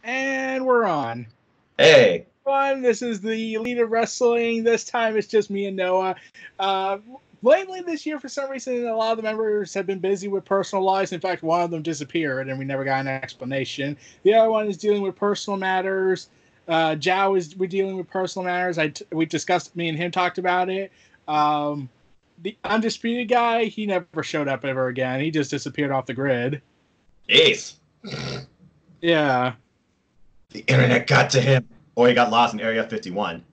And we're on. Hey. Fun. This is the Elite of Wrestling. This time it's just me and Noah. Uh, Lately this year, for some reason, a lot of the members have been busy with personal lives. In fact, one of them disappeared, and we never got an explanation. The other one is dealing with personal matters. Zhao we're dealing with personal matters. We discussed. Me and him talked about it. The undisputed guy, he never showed up ever again. He just disappeared off the grid. Jeez. Yeah. The internet got to him. Or he got lost in Area 51.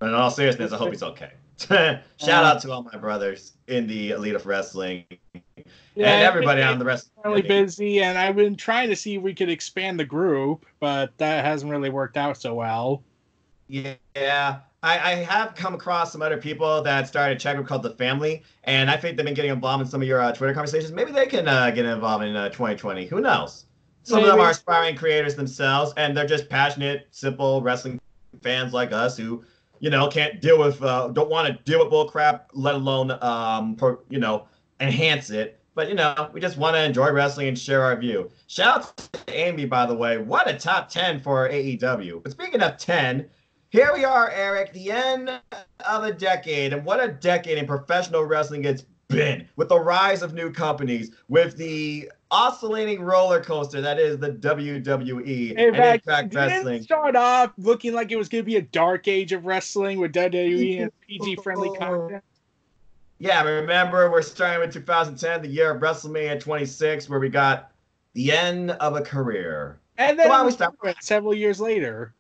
But in all seriousness, I hope he's okay. Shout out to all my brothers in the Elite of Wrestling. Yeah, and everybody on the rest. Really busy, and I've been trying to see if we could expand the group, but that hasn't really worked out so well. Yeah. I have come across some other people that started a chat group called The Family, and I think they've been getting involved in some of your Twitter conversations. Maybe they can get involved in 2020. Who knows? Some of them are aspiring creators themselves, and they're just passionate, simple wrestling fans like us who, can't deal with, don't want to deal with bull crap, let alone, enhance it. But, we just want to enjoy wrestling and share our view. Shout out to Amy, by the way. What a top 10 for AEW. But speaking of 10, here we are, Eric, the end of a decade. And what a decade in professional wrestling it's been, with the rise of new companies, with the oscillating roller coaster that is the WWE and Impact Wrestling. It start off looking like it was going to be a dark age of wrestling with WWE and PG-friendly content. Yeah, remember, we're starting with 2010, the year of WrestleMania 26, where we got the end of a career. And then we start several years later.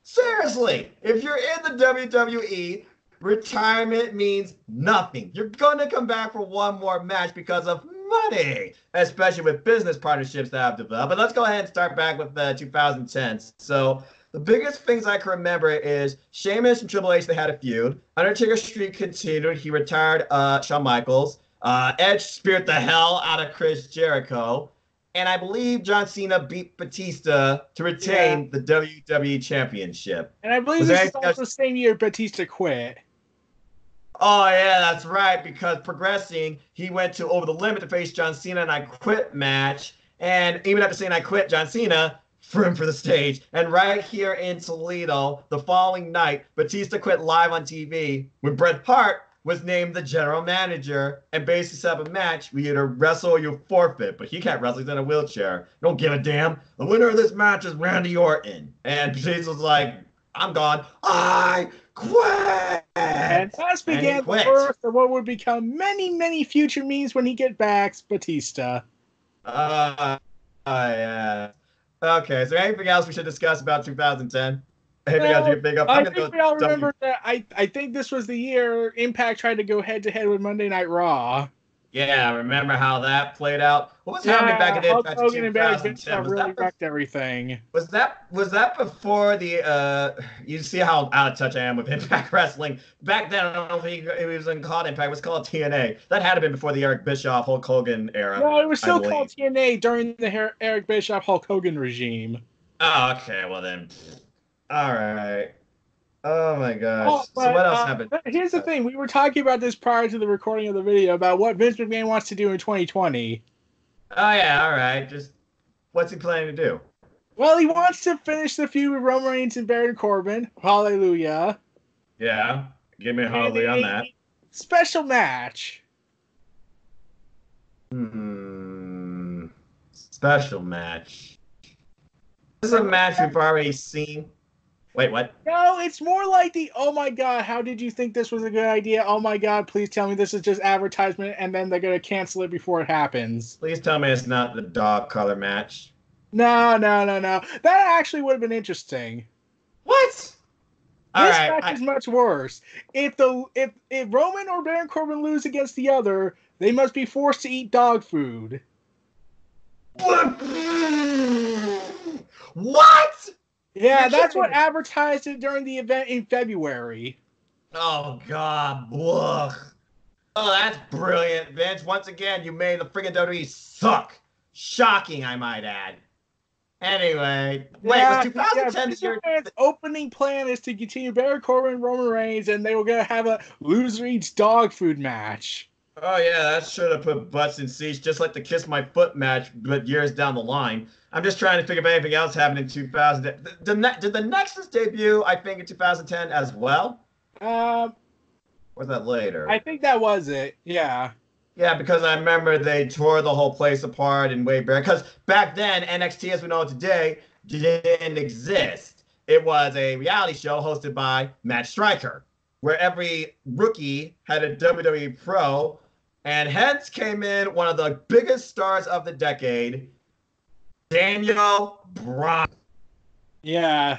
Seriously, if you're in the WWE, retirement means nothing. You're going to come back for one more match because of money, especially with business partnerships that have developed. But let's go ahead and start back with the 2010s. So the biggest things I can remember is Sheamus and Triple H, they had a feud. Undertaker streak continued. He retired Shawn Michaels. Edge speared the hell out of Chris Jericho. And I believe John Cena beat Batista to retain the WWE Championship. And I believe this is also the same year Batista quit. Oh, yeah, that's right, because progressing, he went to Over the Limit to face John Cena in I Quit match. And even after saying I quit, John Cena threw him for the stage. And right here in Toledo, the following night, Batista quit live on TV when Bret Hart was named the general manager and basically set up a match. We either wrestle or you forfeit, but he can't wrestle. He's in a wheelchair. Don't give a damn. The winner of this match is Randy Orton. And Batista was like, I'm gone. I quit. And thus began the birth of what would become many, many future memes when he get back, Batista. Yeah. Okay, is there anything else we should discuss about 2010? Anything else you can pick up? I think we all remember that. I think this was the year Impact tried to go head-to-head with Monday Night Raw. Yeah, remember how that played out? What was happening back in Hulk Hogan and Barry Bonds really wrecked everything. Was that before the you see how out of touch I am with Impact Wrestling? Back then, I don't know if it was called Impact. It was called TNA. That had to have been before the Eric Bischoff Hulk Hogan era. No, it was still called TNA during the Eric Bischoff Hulk Hogan regime. Oh, okay. Well then, all right. Oh my gosh. So what else happened? Here's the thing. We were talking about this prior to the recording of the video about what Vince McMahon wants to do in 2020. Oh yeah, all right. Just what's he planning to do? Well, he wants to finish the feud with Roman Reigns and Baron Corbin. Hallelujah. Yeah. Give me a hallelujah on that. Special match. Special match. This is a match we've already seen. Wait, what? No, it's more like the, oh my god, how did you think this was a good idea? Oh my god, please tell me this is just advertisement, and then they're going to cancel it before it happens. Please tell me it's not the dog color match. No. That actually would have been interesting. What? This match is much worse. If Roman or Baron Corbin lose against the other, they must be forced to eat dog food. What? Yeah, that's what advertised it during the event in February. Oh, God. Ugh. Oh, that's brilliant, Vince. Once again, you made the friggin' WWE suck. Shocking, I might add. Anyway, was 2010 this year? Opening plan is to continue Baron Corbin and Roman Reigns, and they were going to have a loser eats dog food match. Oh yeah, that should have put butts in seats, just like the Kiss My Foot match, but years down the line. I'm just trying to figure if anything else happened in 2000. Did the Nexus debut, I think, in 2010 as well? Um, Or was that later? I think that was it. Yeah. Yeah, because I remember they tore the whole place apart in way back. Because back then, NXT as we know it today didn't exist. It was a reality show hosted by Matt Striker, where every rookie had a WWE pro, and hence came in one of the biggest stars of the decade, Daniel Bryan. Yeah.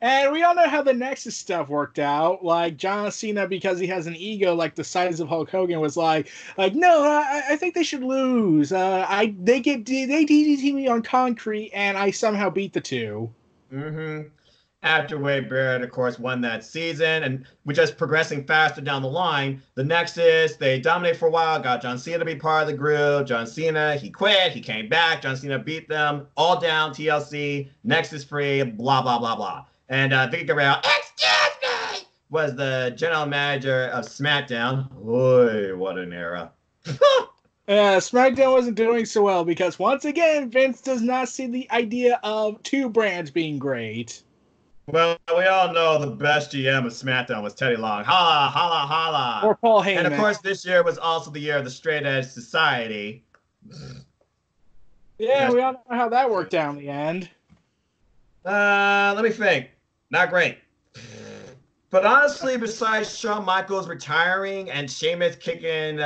And we all know how the Nexus stuff worked out. Like John Cena, because he has an ego like the size of Hulk Hogan, was like no, I think they should lose. They DDT me on concrete, and I somehow beat the two. Mm-hmm. After Wade Barrett, of course, won that season, and we're just progressing faster down the line. The Nexus, they dominated for a while, got John Cena to be part of the group. John Cena, he quit, he came back. John Cena beat them, all down, TLC, Nexus free, blah, blah, blah, blah. And Vicky Guerrero, excuse me, was the general manager of SmackDown. Boy, what an era. SmackDown wasn't doing so well because, once again, Vince does not see the idea of two brands being great. Well, we all know the best GM of SmackDown was Teddy Long. Holla, holla, holla. Or Paul Heyman. And of course, this year was also the year of the Straight Edge Society. Yeah, we all know how that worked out in the end. Let me think. Not great. But honestly, besides Shawn Michaels retiring and Sheamus kicking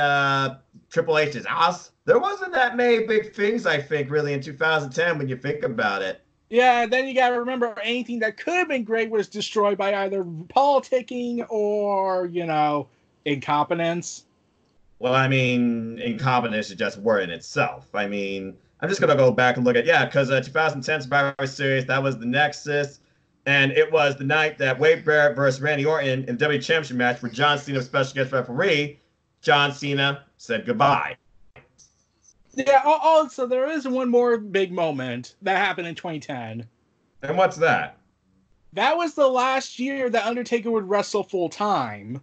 Triple H's ass, there wasn't that many big things, I think, really, in 2010 when you think about it. Yeah, then you gotta remember anything that could have been great was destroyed by either politicking or, incompetence. Well, I mean, incompetence is just a word in itself. I mean, I'm just gonna go back and look at because 2010 Survivor Series, that was the Nexus, and it was the night that Wade Barrett versus Randy Orton in the WWE Championship match, where John Cena was special guest referee. John Cena said goodbye. Yeah, also, there is one more big moment that happened in 2010. And what's that? That was the last year that Undertaker would wrestle full time.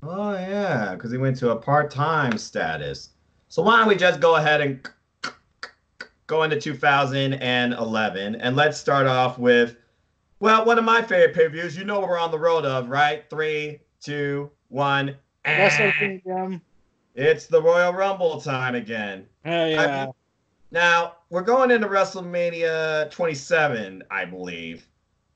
Oh, yeah, because he went to a part-time status. So why don't we just go ahead and go into 2011, and let's start off with, well, one of my favorite pay-per-views. You know what we're on the road of, right? 3, 2, 1, and it's the Royal Rumble time again. Oh, yeah. Now, we're going into WrestleMania 27, I believe.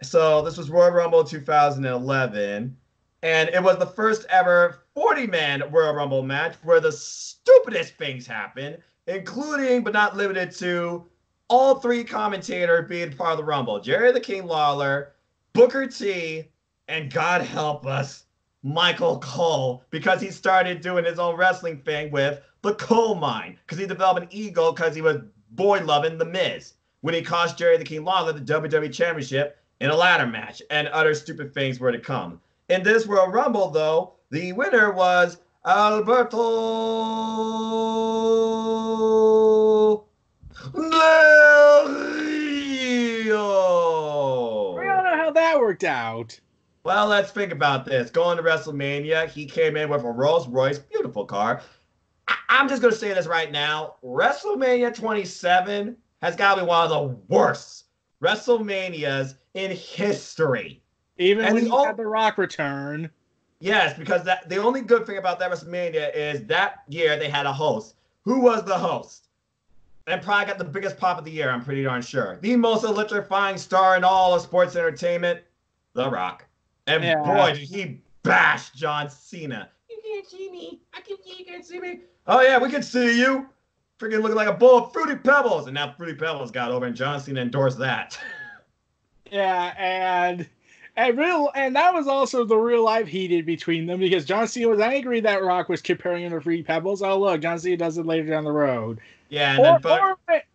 So this was Royal Rumble 2011. And it was the first ever 40-man Royal Rumble match where the stupidest things happened, including, but not limited to, all three commentators being part of the Rumble. Jerry the King Lawler, Booker T, and God help us, Michael Cole, because he started doing his own wrestling thing with the Coal Mine, because he developed an ego because he was boy-loving The Miz when he cost Jerry the King Lawler the WWE Championship in a ladder match, and other stupid things were to come. In this Royal Rumble, though, the winner was Alberto Del Rio. We don't know how that worked out. Well, let's think about this. Going to WrestleMania, he came in with a Rolls Royce, beautiful car. I'm just going to say this right now. WrestleMania 27 has got to be one of the worst WrestleManias in history. Even when you had The Rock return. Yes, because the only good thing about that WrestleMania is that year they had a host. Who was the host? And probably got the biggest pop of the year, I'm pretty darn sure. The most electrifying star in all of sports entertainment, The Rock. And boy, did he bash John Cena. You can't see me. You can't see me. Oh, yeah, we can see you. Freaking looking like a bowl of Fruity Pebbles. And now Fruity Pebbles got over and John Cena endorsed that. Yeah, and that was also the real life heated between them because John Cena was angry that Rock was comparing him to Fruity Pebbles. Oh, look, John Cena does it later down the road. Yeah,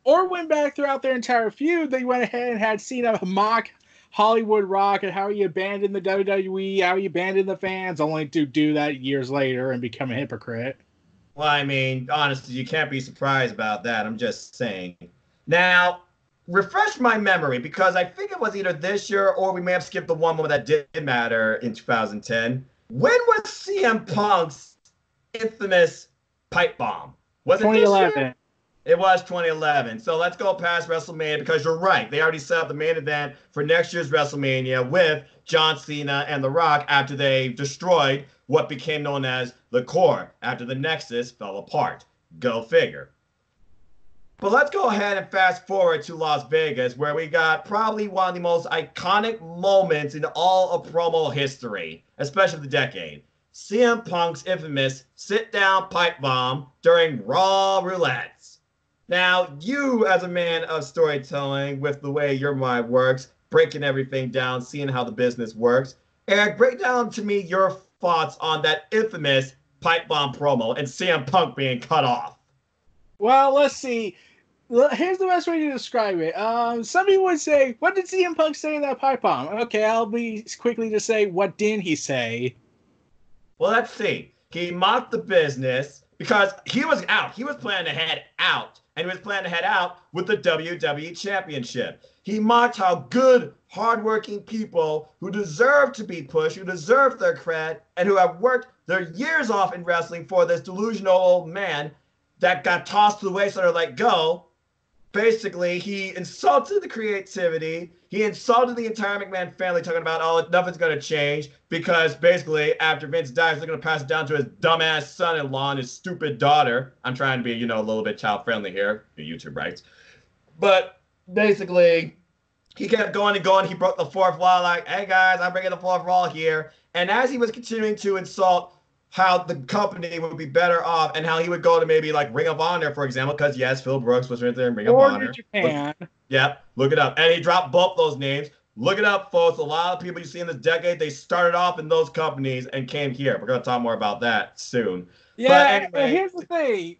or went back throughout their entire feud, they went ahead and had Cena mock Hollywood Rock and how he abandoned the WWE, how he abandoned the fans, only to do that years later and become a hypocrite. Well, I mean, honestly, you can't be surprised about that. I'm just saying. Now, refresh my memory, because I think it was either this year or we may have skipped the one moment that did matter in 2010. When was CM Punk's infamous pipe bomb. Was it this year? 2011. It was 2011. So let's go past WrestleMania because you're right. They already set up the main event for next year's WrestleMania with John Cena and The Rock after they destroyed what became known as the Core after the Nexus fell apart. Go figure. But let's go ahead and fast forward to Las Vegas, where we got probably one of the most iconic moments in all of promo history, especially the decade. CM Punk's infamous sit-down pipe bomb during Raw Roulettes. Now, you as a man of storytelling, with the way your mind works, breaking everything down, seeing how the business works, Eric, break down to me your thoughts on that infamous pipe bomb promo and CM Punk being cut off. Well, let's see. Here's the best way to describe it. Some people would say, what did CM Punk say in that pipe bomb? Okay, I'll be quickly to say, what didn't he say? Well, let's see. He mocked the business because he was out. He was planning to head out, and he was planning to head out with the WWE Championship. He mocked how good, hardworking people who deserve to be pushed, who deserve their cred, and who have worked their years off in wrestling for this delusional old man that got tossed to the wayside or let go. Basically, he insulted the creativity. He insulted the entire McMahon family, talking about, oh, nothing's going to change because basically after Vince dies, they're going to pass it down to his dumbass son-in-law and his stupid daughter. I'm trying to be, a little bit child-friendly here, the YouTube rights. But basically, he kept going and going. He broke the fourth wall like, hey, guys, I'm breaking the fourth wall here. And as he was continuing to insult how the company would be better off and how he would go to maybe like Ring of Honor, for example, because yes, Phil Brooks was right there in Ring of Honor. Japan. Look it up. And he dropped both those names. Look it up, folks. A lot of people you see in this decade, they started off in those companies and came here. We're going to talk more about that soon. Yeah, but anyway, here's the thing.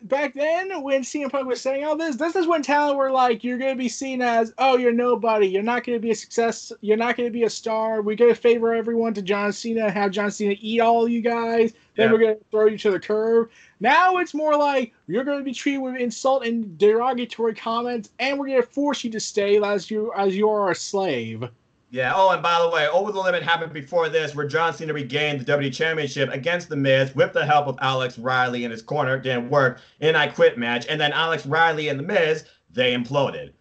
Back then, when CM Punk was saying all this is when talent were like, you're going to be seen as, oh, you're nobody. You're not going to be a success. You're not going to be a star. We're going to favor everyone to John Cena, have John Cena eat all you guys. Then we're going to throw you to the curb. Now it's more like, you're going to be treated with insult and derogatory comments, and we're going to force you to stay as you are a slave. Yeah. Oh, and by the way, Over the Limit happened before this, where John Cena regained the WWE Championship against The Miz with the help of Alex Riley in his corner. Didn't work in I Quit match. And then Alex Riley and The Miz, they imploded.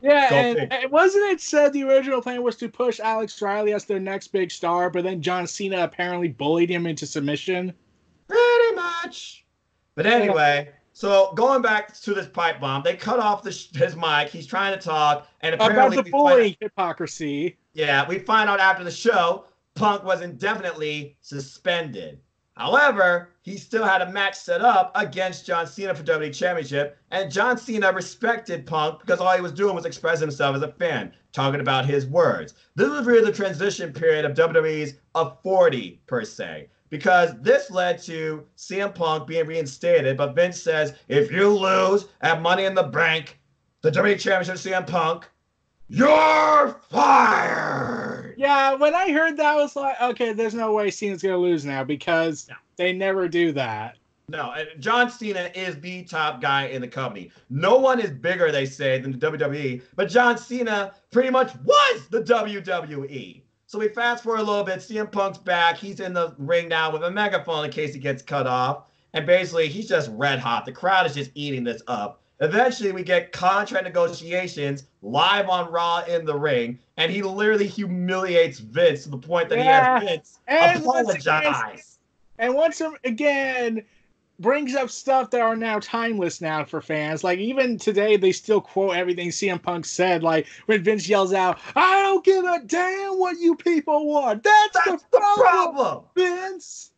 Yeah, and wasn't it said the original plan was to push Alex Riley as their next big star, but then John Cena apparently bullied him into submission? Pretty much. But anyway, so going back to this pipe bomb, they cut off his mic. He's trying to talk, and apparently about the bullying hypocrisy. Yeah, we find out after the show, Punk was indefinitely suspended. However, he still had a match set up against John Cena for WWE Championship, and John Cena respected Punk because all he was doing was express himself as a fan, talking about his words. This was really the transition period of WWE's of 40, per se, because this led to CM Punk being reinstated, but Vince says, if you lose at Money in the Bank, the WWE Championship, CM Punk, you're fired! Yeah, when I heard that, I was like, okay, there's no way Cena's going to lose now because they never do that. No, and John Cena is the top guy in the company. No one is bigger, they say, than the WWE, but John Cena pretty much was the WWE. So we fast forward a little bit. CM Punk's back. He's in the ring now with a megaphone in case he gets cut off. And basically, he's just red hot. The crowd is just eating this up. Eventually, we get contract negotiations live on Raw in the ring, and he literally humiliates Vince to the point that he has Vince apologize. And once again, brings up stuff that are now timeless now for fans. Like, even today, they still quote everything CM Punk said. Like, when Vince yells out, I don't give a damn what you people want. That's the problem, Vince.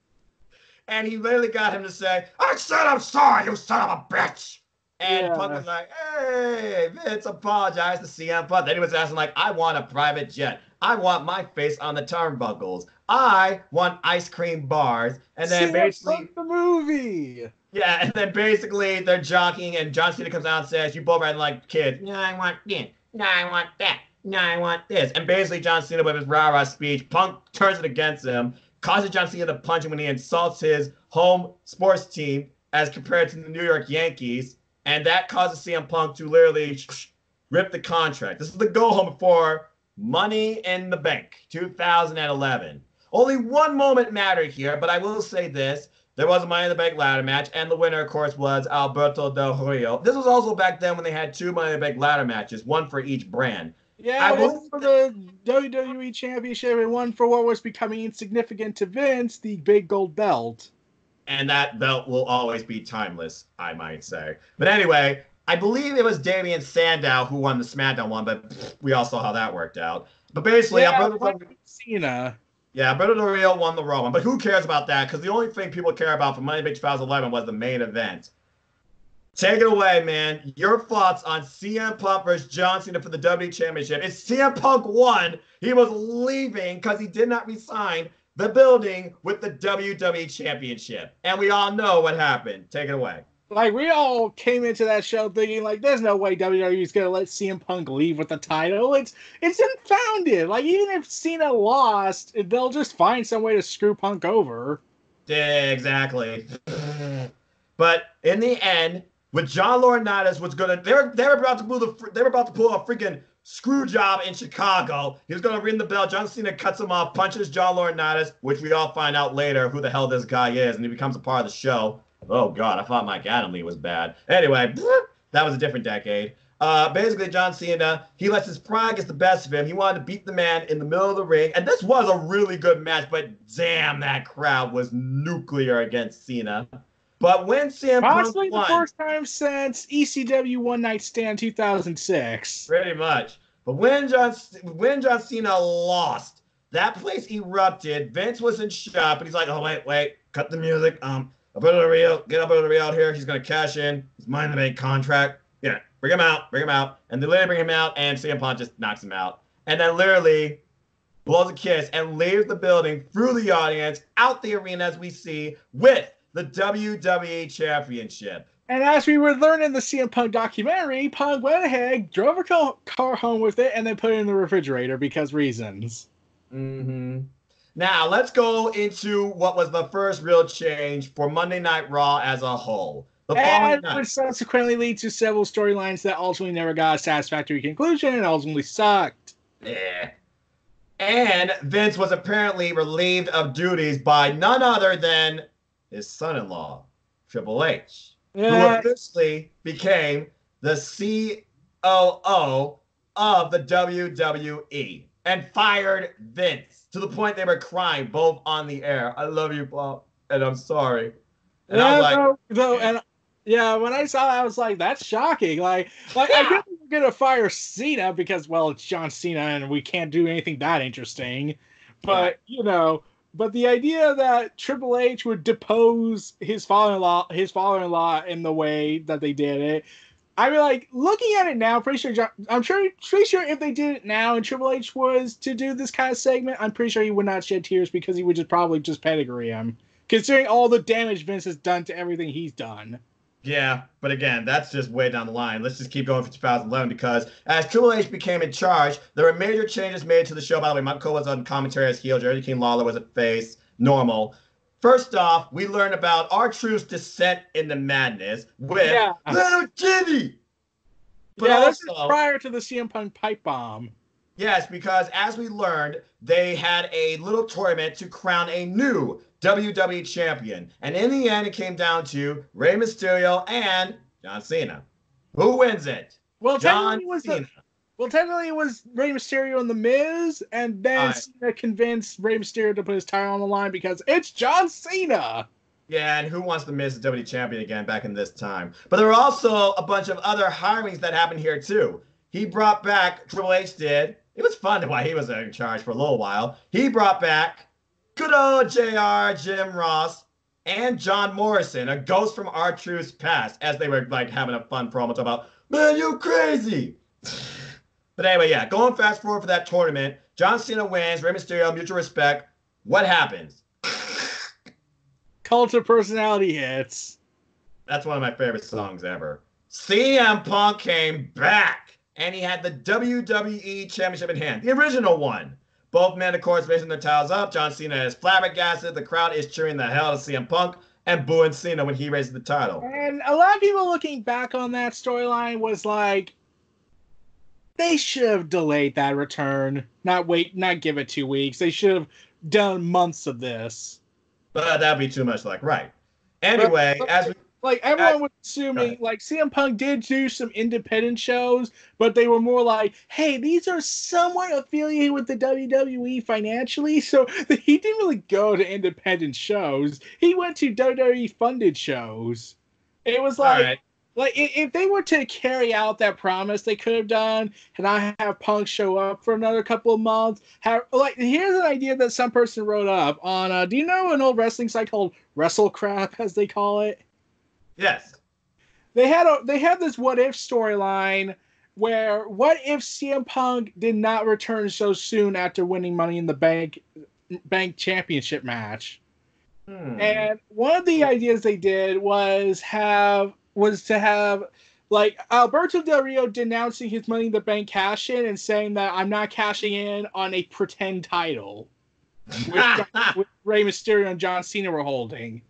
And he literally got him to say, I said I'm sorry, you son of a bitch. And Punk was like, hey, Vince, apologize to CM Punk. Then he was asking, like, I want a private jet. I want my face on the turnbuckles. I want ice cream bars. And then basically the movie. Yeah, and then basically they're jockeying, and John Cena comes out and says, you both riding like kids. No, I want this. No, I want that. No, I want this. And basically John Cena with his rah-rah speech, Punk turns it against him, causes John Cena to punch him when he insults his home sports team as compared to the New York Yankees. And that causes CM Punk to literally rip the contract. This is the go-home for Money in the Bank, 2011. Only one moment mattered here, but I will say this. There was a Money in the Bank ladder match, and the winner, of course, was Alberto Del Rio. This was also back then when they had 2 Money in the Bank ladder matches, one for each brand. Yeah, one for the WWE Championship and one for what was becoming insignificant to Vince, the big gold belt. And that belt will always be timeless, I might say. But anyway, I believe it was Damian Sandow who won the SmackDown one, but we all saw how that worked out. But basically, Cena. Yeah, Alberto Del Rio won the Raw one, but who cares about that? Because the only thing people care about for Money in the Bank 2011 was the main event. Take it away, man. Your thoughts on CM Punk versus John Cena for the WWE Championship. If CM Punk won, he was leaving because he did not resign the building with the WWE Championship. And we all know what happened. Take it away. Like, we all came into that show thinking, like, there's no way WWE is going to let CM Punk leave with the title. It's unfounded. Like, even if Cena lost, they'll just find some way to screw Punk over. Yeah, exactly. But in the end, with John Laurinaitis was going to, they were about to pull a freaking screw job in Chicago. He was going to ring the bell. John Cena cuts him off, punches John Laurinaitis, which we all find out later who the hell this guy is, and he becomes a part of the show. Oh, God, I thought Mike Adamle was bad. Anyway, that was a different decade. Basically, John Cena, he lets his pride get the best of him. He wanted to beat the man in the middle of the ring. And this was a really good match, but damn, that crowd was nuclear against Cena. But when CM Punk possibly the first time since ECW One Night Stand 2006. Pretty much. But when John Cena lost, that place erupted. Vince was in shock, but he's like, oh, wait, cut the music. Alberto Del Rio out here. He's going to cash in his Money in the Bank contract. Yeah, bring him out. And they literally bring him out, and CM Punk just knocks him out. And then literally blows a kiss and leaves the building through the audience, out the arena as we see, with the WWE Championship. And as we were learning the CM Punk documentary, Punk went ahead, drove a car home with it, and then put it in the refrigerator because reasons. Mm-hmm. Now, let's go into what was the first real change for Monday Night Raw as a whole. And would subsequently lead to several storylines that ultimately never got a satisfactory conclusion and ultimately sucked. Yeah. And Vince was apparently relieved of duties by none other than his son-in-law, Triple H, who officially became the COO of the WWE and fired Vince to the point they were crying both on the air. I love you, Bob, and I'm sorry. And I was like, when I saw that, I was like, that's shocking. Like I guess we're gonna fire Cena because, well, it's John Cena and we can't do anything that interesting. But but the idea that Triple H would depose his father-in-law in the way that they did it, I mean, like, looking at it now, I'm pretty sure if they did it now and Triple H was to do this kind of segment, I'm pretty sure he would not shed tears because he would probably just pedigree him, considering all the damage Vince has done to everything he's done. Yeah, but again, that's just way down the line. Let's just keep going for 2011 because as Triple H became in charge, there were major changes made to the show. By the way, Michael Cole was on commentary as heel. Jerry King Lawler was at face. Normal. First off, we learned about R-Truth's descent into madness with Little Jimmy. But also, this is prior to the CM Punk pipe bomb. Yes, because as we learned, they had a little tournament to crown a new WWE champion. And in the end, it came down to Rey Mysterio and John Cena. Who wins it? Technically it was Rey Mysterio and The Miz, and then Cena convinced Rey Mysterio to put his title on the line because it's John Cena. Yeah, and who wants to miss the WWE champion again back in this time? But there were also a bunch of other hirings that happened here, too. He brought back, Triple H did. It was fun while he was in charge for a little while. He brought back good old JR, Jim Ross, and John Morrison, a ghost from R-Truth's past, as they were like having a fun promo about, man, you crazy. But anyway, yeah, going fast forward for that tournament, John Cena wins, Rey Mysterio, mutual respect. What happens? Cult of Personality hits. That's one of my favorite songs ever. CM Punk came back, and he had the WWE Championship in hand, the original one. Both men, of course, raising their towels up. John Cena is flabbergasted. The crowd is cheering the hell out of CM Punk and booing Cena when he raises the title. And a lot of people looking back on that storyline was like, they should have delayed that return. Not give it 2 weeks. They should have done months of this. But that'd be too much like, right. Anyway, like everyone was assuming, like CM Punk did do some independent shows, but they were more like, hey, these are somewhat affiliated with the WWE financially, so he didn't really go to independent shows. He went to WWE funded shows. It was like if they were to carry out that promise, they could have done, and I have Punk show up for another couple of months. Here's an idea that some person wrote up on. Do you know an old wrestling site called WrestleCrap, as they call it? Yes. They had this what if storyline where what if CM Punk did not return so soon after winning Money in the Bank championship match. And one of the ideas they did was to have like Alberto Del Rio denouncing his Money in the Bank cash in and saying that I'm not cashing in on a pretend title, which Rey Mysterio and John Cena were holding.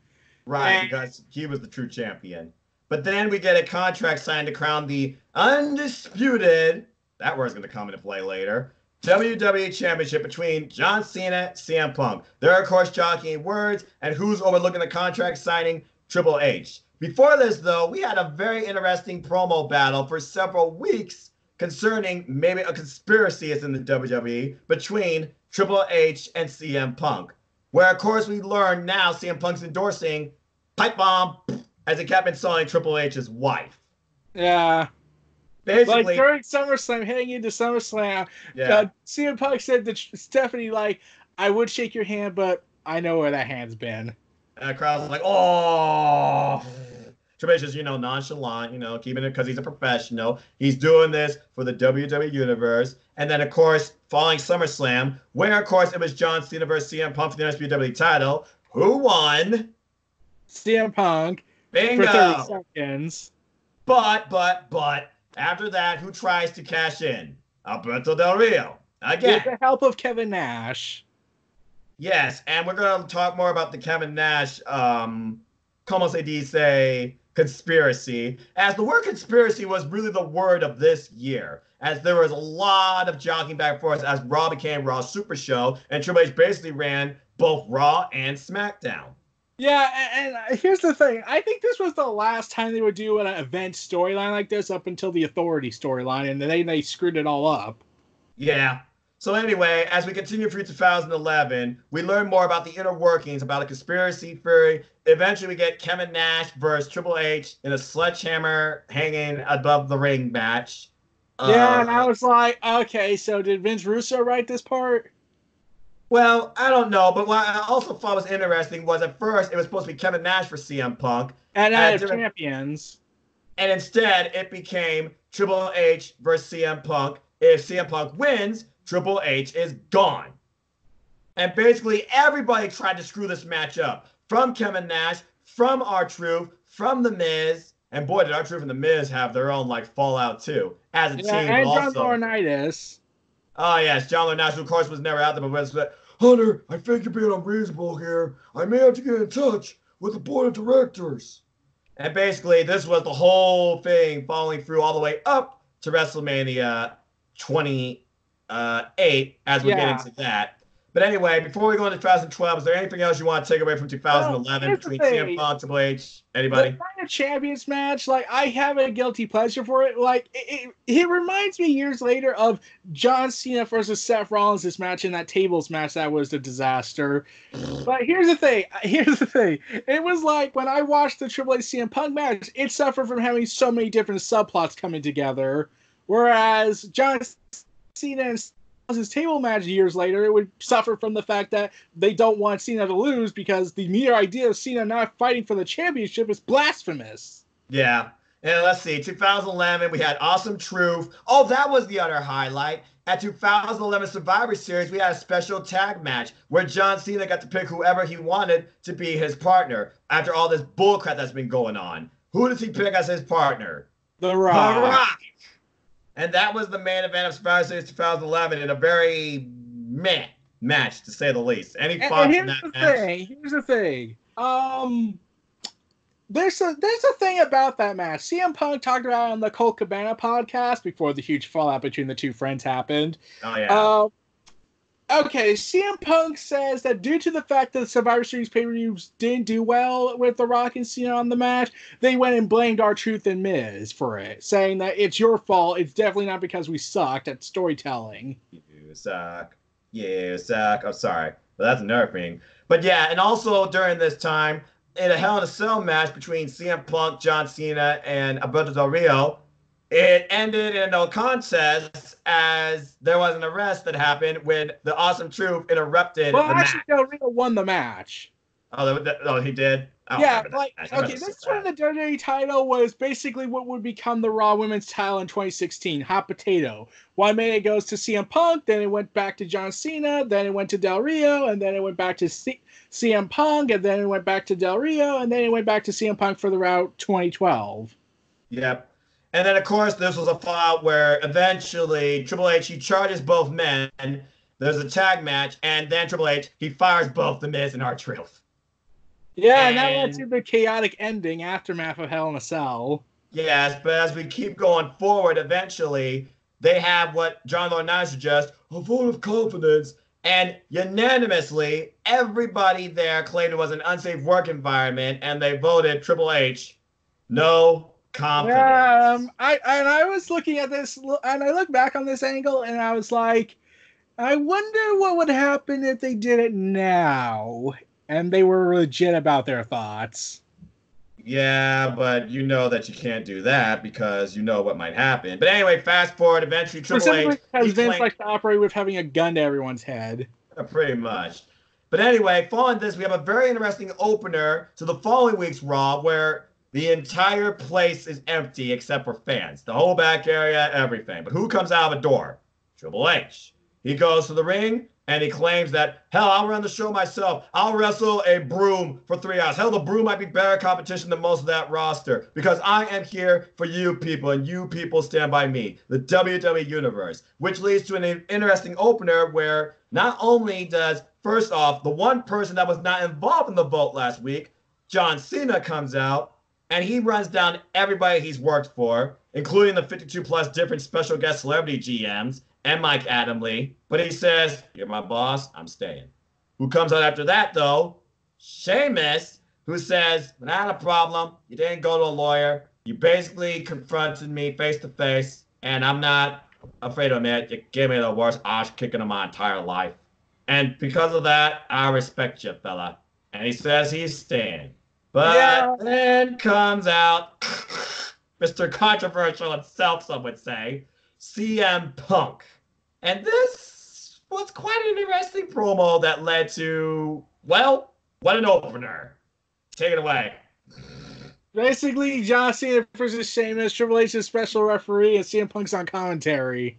Right, because he was the true champion. But then we get a contract signed to crown the undisputed, that word's going to come into play later, WWE Championship between John Cena and CM Punk. They're, of course, jockeying words, and who's overlooking the contract signing? Triple H. Before this, though, we had a very interesting promo battle for several weeks concerning maybe a conspiracy is in the WWE between Triple H and CM Punk. Where, of course, we learn now CM Punk's endorsing Pipe Bomb as he kept insulting Triple H's wife. Yeah. Basically, like during SummerSlam, heading into SummerSlam, CM Punk said to Stephanie, like, I would shake your hand, but I know where that hand's been. And the crowd was like, oh. Triple H is, nonchalant, keeping it because he's a professional. He's doing this for the WWE Universe. And then, of course, following SummerSlam, where, of course, it was John Cena versus CM Punk for the WWE title. Who won? CM Punk. Bingo. For 30 seconds. But, after that, who tries to cash in? Alberto Del Rio. Again. With the help of Kevin Nash. Yes, and we're going to talk more about the Kevin Nash, como se dice, conspiracy, as the word conspiracy was really the word of this year, as there was a lot of jockeying back and forth as Raw became Raw Super Show, and Triple H basically ran both Raw and SmackDown. Yeah, and here's the thing. I think this was the last time they would do an event storyline like this up until the Authority storyline, and then they screwed it all up. Yeah. So anyway, as we continue through 2011, we learn more about the inner workings, about a conspiracy theory. Eventually, we get Kevin Nash versus Triple H in a sledgehammer hanging above the ring match. Yeah, and I was like, okay, so did Vince Russo write this part? Well, I don't know, but what I also thought was interesting was at first it was supposed to be Kevin Nash for CM Punk. And out of champions. And instead, it became Triple H versus CM Punk. If CM Punk wins, Triple H is gone. And basically, everybody tried to screw this match up. From Kevin Nash, from R-Truth, from The Miz. And boy, did R-Truth and The Miz have their own, fallout, too. As a team, and also. John Laurinaitis. Oh, yes, John Laurinaitis, who, of course, was never out there, but was like, Hunter, I think you're being unreasonable here. I may have to get in touch with the board of directors. And basically, this was the whole thing following through all the way up to WrestleMania 28 as we get into that. But anyway, before we go into 2012, is there anything else you want to take away from 2011 between CM Punk, Triple H, anybody? The Champions match, I have a guilty pleasure for it. It reminds me years later of John Cena versus Seth Rollins' match in that tables match that was a disaster. But here's the thing. It was like when I watched the Triple H CM Punk match, it suffered from having so many different subplots coming together. Whereas John Cena and his table match years later, it would suffer from the fact that they don't want Cena to lose because the mere idea of Cena not fighting for the championship is blasphemous. Yeah. And let's see, 2011, we had Awesome Truth. Oh, that was the other highlight. At 2011 Survivor Series, we had a special tag match where John Cena got to pick whoever he wanted to be his partner after all this bullcrap that's been going on. Who does he pick as his partner? The Rock. The Rock. And that was the main event of Survivor Series 2011 in a very meh match, to say the least. Any thoughts on that match? Here's the thing. There's a thing about that match. CM Punk talked about it on the Colt Cabana podcast before the huge fallout between the two friends happened. Oh, yeah. Okay, CM Punk says that due to the fact that the Survivor Series pay-per-views didn't do well with The Rock and Cena on the match, they went and blamed R-Truth and Miz for it, saying that it's your fault. It's definitely not because we sucked at storytelling. You suck. You suck. I'm sorry. But that's another thing. But yeah, and also during this time, in a Hell in a Cell match between CM Punk, John Cena, and Alberto Del Rio, it ended in a no contest as there was an arrest that happened when the Awesome Truth interrupted Well, the actually, match. Del Rio won the match. Oh, he did? Yeah, like, okay, this is when the WWE title was basically what would become the Raw Women's title in 2016, hot potato. 1 minute it goes to CM Punk, then it went back to John Cena, then it went to Del Rio, and then it went back to CM Punk, and then it went back to Del Rio, and then it went back to CM Punk for the route 2012. Yep. And then, of course, this was a fallout where eventually Triple H, he charges both men. There's a tag match, and then Triple H, he fires both The Miz and R-Truth. Yeah, and that led to the chaotic ending, aftermath of Hell in a Cell. Yes, but as we keep going forward, eventually, they have what John Laurinaitis suggests, a vote of confidence. And unanimously, everybody there claimed it was an unsafe work environment, and they voted Triple H, no confidence. I was looking at this, and I look back on this angle, and I was like, I wonder what would happen if they did it now. And they were legit about their thoughts. Yeah, but you know that you can't do that because you know what might happen. But anyway, fast forward, eventually Triple H... because Vince likes to operate with having a gun to everyone's head. Pretty much. But anyway, following this, we have a very interesting opener to the following week's Raw where the entire place is empty except for fans. The whole back area, everything. But who comes out of a door? Triple H. He goes to the ring, and he claims that, hell, I'll run the show myself. I'll wrestle a broom for 3 hours. Hell, the broom might be better competition than most of that roster because I am here for you people, and you people stand by me, the WWE Universe, which leads to an interesting opener where not only does, first off, the one person that was not involved in the vote last week, John Cena, comes out, and he runs down everybody he's worked for, including the 52-plus different special guest celebrity GMs, and Mike Adamle, but he says, you're my boss, I'm staying. Who comes out after that, though? Sheamus, who says, not a problem, you didn't go to a lawyer, you basically confronted me face to face, and I'm not afraid to admit, you gave me the worst ass kicking of my entire life. And because of that, I respect you, fella. And he says he's staying. But then comes out Mr. Controversial himself, some would say, CM Punk. And this was quite an interesting promo that led to, well, what an opener. Take it away. Basically, John Cena versus Sheamus, Triple H's special referee, and CM Punk's on commentary.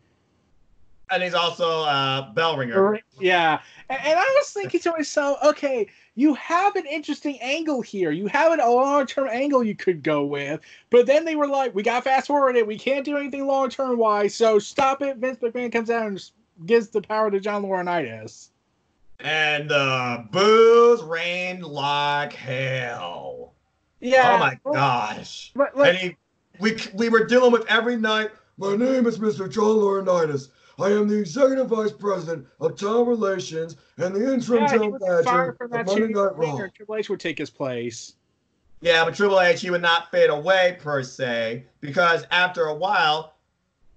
And he's also a bell ringer. Yeah. And I was thinking to myself, okay, you have an interesting angle here. You have a long-term angle you could go with. But then they were like, we got to fast-forward it. We can't do anything long-term wise, so stop it. Vince McMahon comes out and gives the power to John Laurinaitis. And the boos rained like hell. Yeah. Oh, my gosh. But and we were dealing with every night, my name is Mr. John Laurinaitis. I am the Executive Vice President of Talent Relations and the Interim General Manager of Monday Night Raw. Triple H would take his place. Yeah, but Triple H, he would not fade away, per se, because after a while,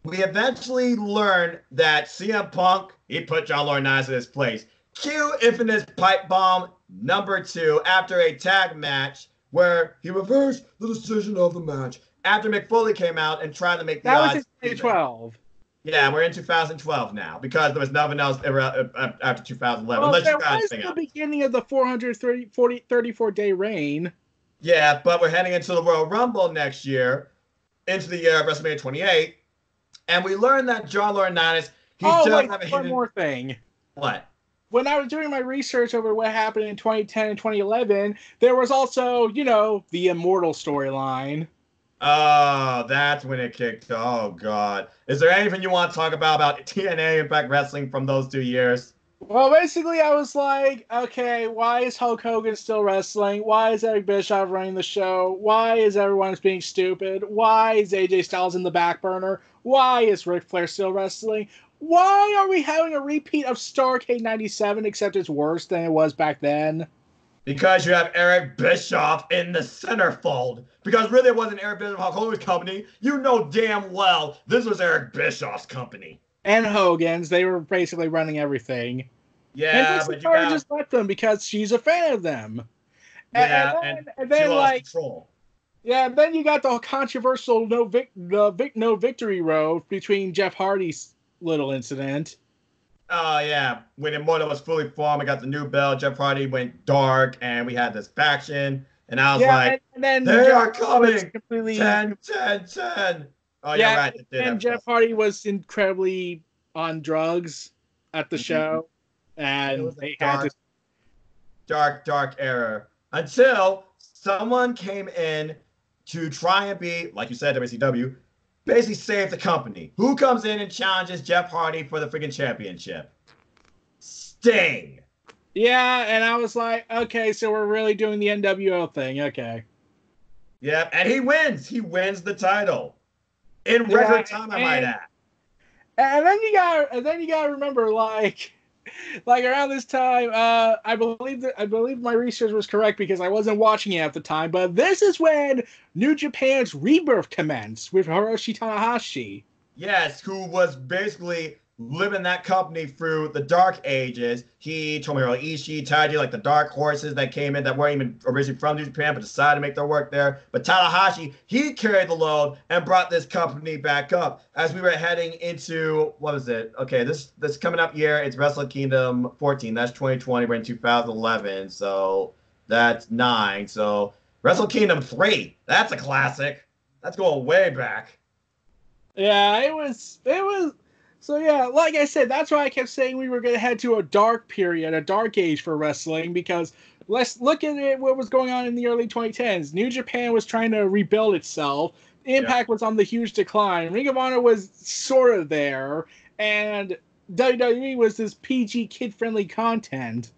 we eventually learned that CM Punk, he put John Laurinaitis in his place. Cue Infamous Pipe Bomb #2 after a tag match where he reversed the decision of the match after Mick Foley came out and tried to make the odds. That was in 2012. Yeah, we're in 2012 now because there was nothing else after 2011. Well, that was the beginning of the 434-day reign. Yeah, but we're heading into the Royal Rumble next year, into the year of WrestleMania 28, and we learned that John Laurinaitis, he does have a hidden... one more thing. What? When I was doing my research over what happened in 2010 and 2011, there was also, the Immortal storyline. Oh, that's when it kicked. Oh, God. Is there anything you want to talk about TNA Impact Wrestling from those 2 years? Well, basically, I was like, okay, why is Hulk Hogan still wrestling? Why is Eric Bischoff running the show? Why is everyone being stupid? Why is AJ Styles in the back burner? Why is Ric Flair still wrestling? Why are we having a repeat of Starrcade '97, except it's worse than it was back then? Because you have Eric Bischoff in the centerfold. Because really it wasn't Eric Bischoff Hulk Hogan's company. You know damn well this was Eric Bischoff's company. And Hogan's, they were basically running everything. And Yeah, Dixie but you Carter got just left them because she's a fan of them. yeah, And she then lost like, control. yeah, then you got the controversial no victory road between Jeff Hardy's little incident. Oh yeah, when Immortal was fully formed, I got the new belt. Jeff Hardy went dark, and we had this faction, and I was Yeah, like, and then "They Jeff are was coming! completely 10, 10, 10." Oh, you're yeah, right. They did and have Jeff stuff. Hardy was incredibly on drugs at the show, It and was a they had to. dark era until someone came in to try and be, like you said, WCW, basically save the company. Who comes in and challenges Jeff Hardy for the freaking championship? Sting. Yeah, and I was like, okay, so we're really doing the NWO thing, okay. Yep, and he wins. He wins the title in Yeah, record time, I might add. and then you gotta remember, like around this time, I believe my research was correct because I wasn't watching it at the time, but this is when New Japan's rebirth commenced with Hiroshi Tanahashi. Yes, who was basically living that company through the dark ages. He, Tomohiro Ishii, Taiji, like the dark horses that came in that weren't even originally from New Japan, but decided to make their work there. But Tanahashi, he carried the load and brought this company back up as we were heading into, what was it? Okay, this coming up year, it's Wrestle Kingdom 14. That's 2020. We're in 2011, so that's 9. So Wrestle Kingdom 3, that's a classic. That's going way back. Yeah, it was. So yeah, like I said, that's why I kept saying we were going to head to a dark period, a dark age for wrestling, because let's look at it, what was going on in the early 2010s. New Japan was trying to rebuild itself. Impact was on the huge decline. Ring of Honor was sort of there, and WWE was this PG kid-friendly content.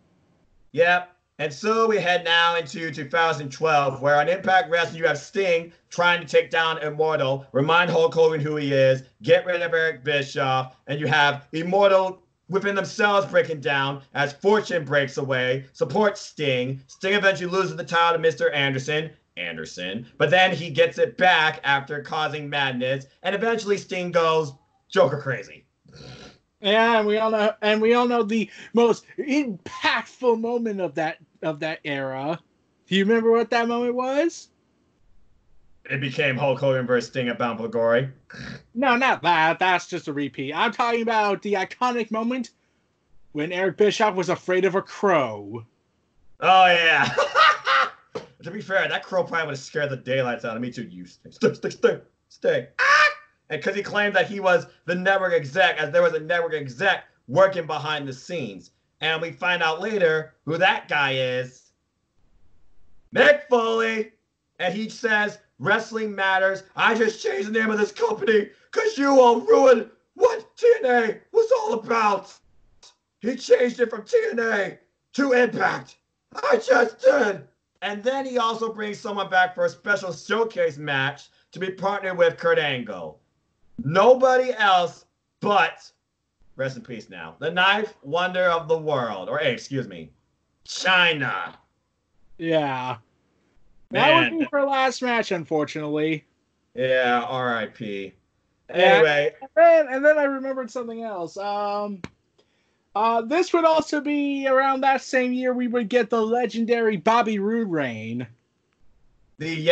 Yep. And so we head now into 2012, where on Impact Wrestling, you have Sting trying to take down Immortal, remind Hulk Hogan who he is, get rid of Eric Bischoff, and you have Immortal within themselves breaking down as Fortune breaks away, supports Sting. Sting eventually loses the title to Mr. Anderson, but then he gets it back after causing madness, and eventually Sting goes Joker crazy. Yeah, and we all know the most impactful moment of that era. Do you remember what that moment was? It became Hulk Hogan versus Sting at Bound for Glory. No, not that. That's just a repeat. I'm talking about the iconic moment when Eric Bischoff was afraid of a crow. Oh yeah. To be fair, that crow probably would have scared the daylights out of me too. You stay. Ah! And because he claimed that he was the network exec, as there was a network exec working behind the scenes. And we find out later who that guy is. Mick Foley. And he says, wrestling matters. I just changed the name of this company because you all ruined what TNA was all about. He changed it from TNA to Impact. I just did. And then he also brings someone back for a special showcase match to be partnered with Kurt Angle. Nobody else but, rest in peace now, the ninth wonder of the world. Or, hey, excuse me, China. Yeah. Man. That would be her last match, unfortunately. Yeah, R.I.P. Anyway. And then I remembered something else. This would also be around that same year we would get the legendary Bobby Roode reign. The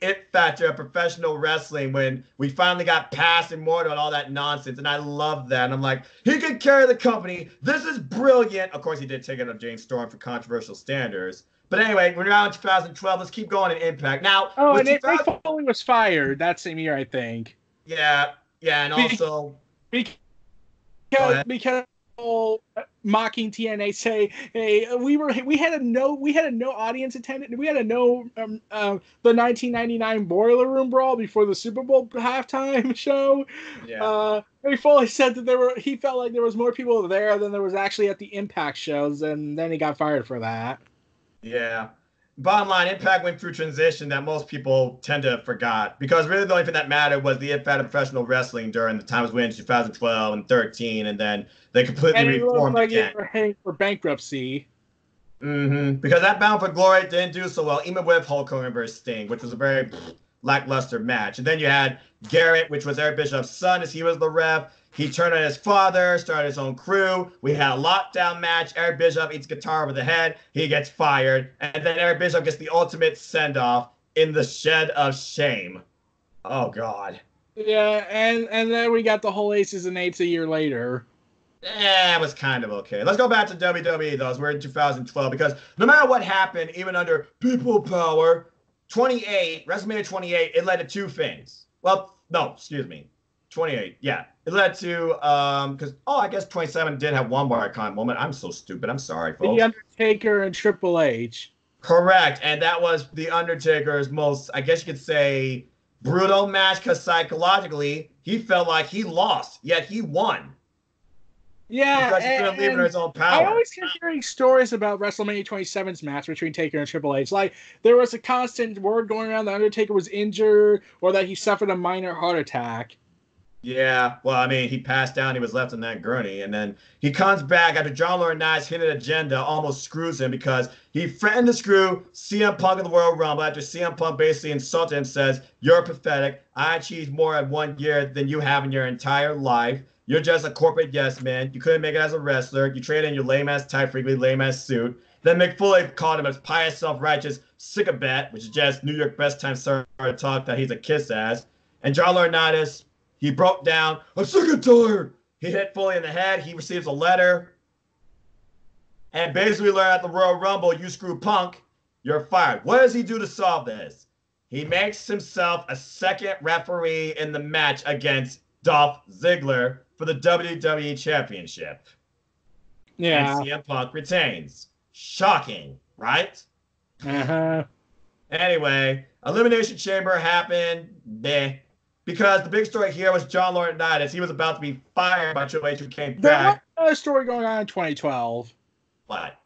it factor of professional wrestling when we finally got past Immortal and all that nonsense, and I love that. And I'm like, he can carry the company. This is brilliant. Of course, he did take it on James Storm for controversial standards. But anyway, we're now in 2012. Let's keep going in Impact. Now, and Nick Foley was fired that same year, I think. Yeah, and also because mocking TNA say, hey, we had a no audience attendance. We had a no the 1999 Boiler Room Brawl before the Super Bowl halftime show. Yeah. He fully said that he felt like there was more people there than there was actually at the Impact shows, and then he got fired for that. Yeah. Bottom line, Impact went through transition that most people tend to forgot because really the only thing that mattered was the Impact of professional wrestling during the times when 2012 and 13, and then they completely And it looked reformed like again. they were heading for bankruptcy. Because that Bound for Glory didn't do so well, even with Hulk Hogan versus Sting, which was a very lackluster match. And then you had Garrett, which was Eric Bischoff's son, as he was the ref. He turned on his father, started his own crew. We had a lockdown match. Eric Bischoff eats guitar over the head. He gets fired. And then Eric Bischoff gets the ultimate send-off in the Shed of Shame. Oh, God. Yeah, and then we got the whole Aces and Eights a year later. It was kind of okay. Let's go back to WWE, though, as we're in 2012, because no matter what happened, even under People Power, WrestleMania 28, it led to two things. Well, no, excuse me. 28, yeah. It led to, I guess 27 did have one more iconic moment. I'm so stupid. I'm sorry, folks. The Undertaker and Triple H. Correct. And that was The Undertaker's most, I guess you could say, brutal match, because psychologically, he felt like he lost, yet he won. Yeah, because he couldn't leave in his own power. I always kept hearing stories about WrestleMania 27's match between Taker and Triple H. Like, there was a constant word going around that Undertaker was injured or that he suffered a minor heart attack. Yeah, well, I mean, he passed down. He was left on that gurney. And then he comes back after John Laurinaitis' hidden agenda almost screws him because he threatened to screw CM Punk in the Royal Rumble after CM Punk basically insulted him and says, "You're pathetic. I achieved more in 1 year than you have in your entire life. You're just a corporate yes man. You couldn't make it as a wrestler. You traded in your lame-ass tie, frequently lame-ass suit." Then Mick Foley called him a pious, self-righteous sycophant, which is just New York best time starter talk that he's a kiss ass. And John Laurinaitis, he broke down. "I'm sick and tired." He hit Foley in the head. He receives a letter. And basically learned at the Royal Rumble, you screw Punk, you're fired. What does he do to solve this? He makes himself a second referee in the match against Dolph Ziggler for the WWE Championship. Yeah. And CM Punk retains. Shocking, right? Uh-huh. Anyway, Elimination Chamber happened. Bleh. Because the big story here was John Laurinaitis. He was about to be fired by Triple H, who came back. There was another story going on in 2012. What?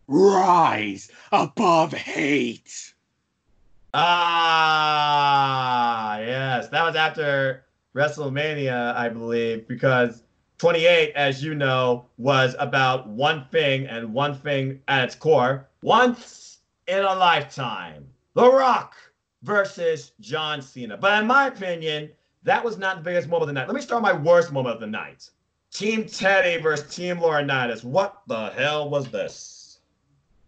Rise above hate. Ah, yes. That was after WrestleMania, I believe, because 28, as you know, was about one thing and one thing at its core. Once in a lifetime. The Rock versus John Cena. But in my opinion, that was not the biggest moment of the night. Let me start my worst moment of the night. Team Teddy versus Team Laurinaitis. What the hell was this?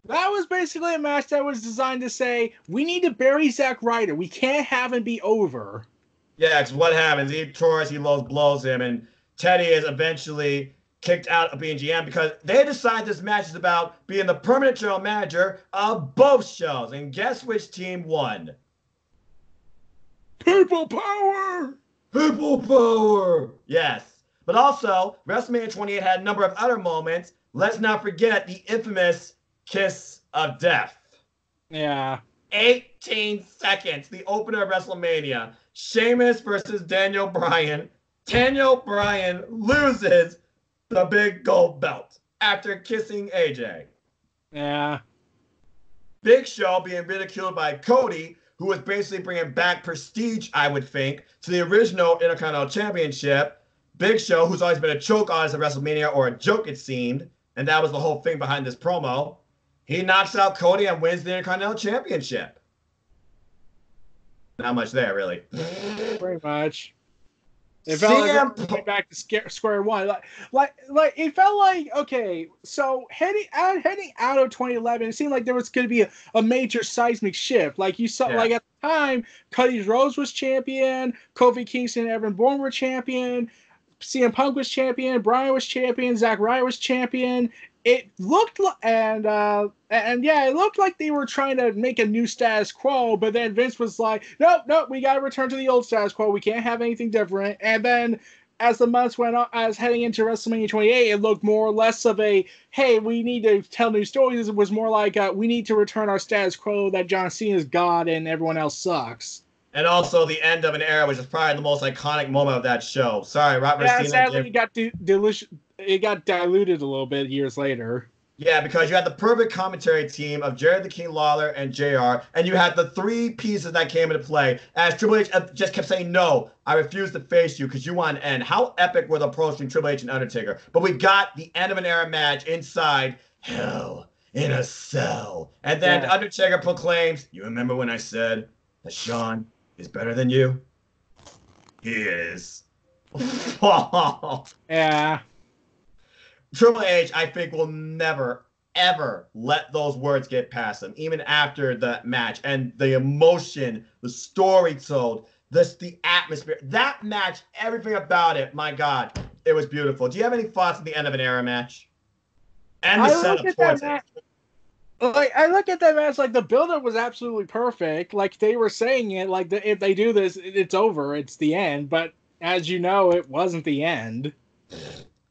That was basically a match that was designed to say, we need to bury Zack Ryder. We can't have him be over. Yeah, because what happens? He blows him, and Teddy is eventually kicked out of being GM because they decide this match is about being the permanent general manager of both shows. And guess which team won? People power! People power! Yes. But also, WrestleMania 28 had a number of other moments. Let's not forget the infamous Kiss of Death. Yeah. 18 seconds, the opener of WrestleMania. Sheamus versus Daniel Bryan. Daniel Bryan loses the big gold belt after kissing AJ. Yeah. Big Show being ridiculed by Cody, who was basically bringing back prestige, I would think, to the original Intercontinental Championship. Big Show, who's always been a choke artist at WrestleMania, or a joke it seemed, and that was the whole thing behind this promo. He knocks out Cody and wins the Intercontinental Championship. Not much there, really. Pretty much. It felt like back to square one. Like it felt like, okay, so heading out of 2011, it seemed like there was going to be a major seismic shift. Like you saw, like at the time, Cody Rhodes was champion, Kofi Kingston and Evan Bourne were champion, CM Punk was champion, Bryan was champion, Zack Ryder was champion. It looked it looked like they were trying to make a new status quo, but then Vince was like, nope, we got to return to the old status quo. We can't have anything different. And then as the months went on, as heading into WrestleMania 28, it looked more or less of a, hey, we need to tell new stories. It was more like, we need to return our status quo that John Cena's God and everyone else sucks. And also the end of an era, which is probably the most iconic moment of that show. Sorry, Robert Yeah, Cena. sadly, it got diluted a little bit years later. Yeah, because you had the perfect commentary team of Jared the King Lawler and JR, and you had the three pieces that came into play as Triple H just kept saying, no, I refuse to face you because you want an end. How epic were the pros between Triple H and Undertaker? But we got the end of an era match inside Hell in a Cell. And then Undertaker proclaims, you remember when I said that Shawn is better than you? He is. Yeah. Triple H, I think, will never, ever let those words get past him, even after the match and the emotion, the story told, the atmosphere. That match, everything about it, my God, it was beautiful. Do you have any thoughts on the end of an era match? And the setup towards it. Like, I look at that match, like, the build-up was absolutely perfect. Like, they were saying it, like, if they do this, it's over, it's the end. But, as you know, it wasn't the end.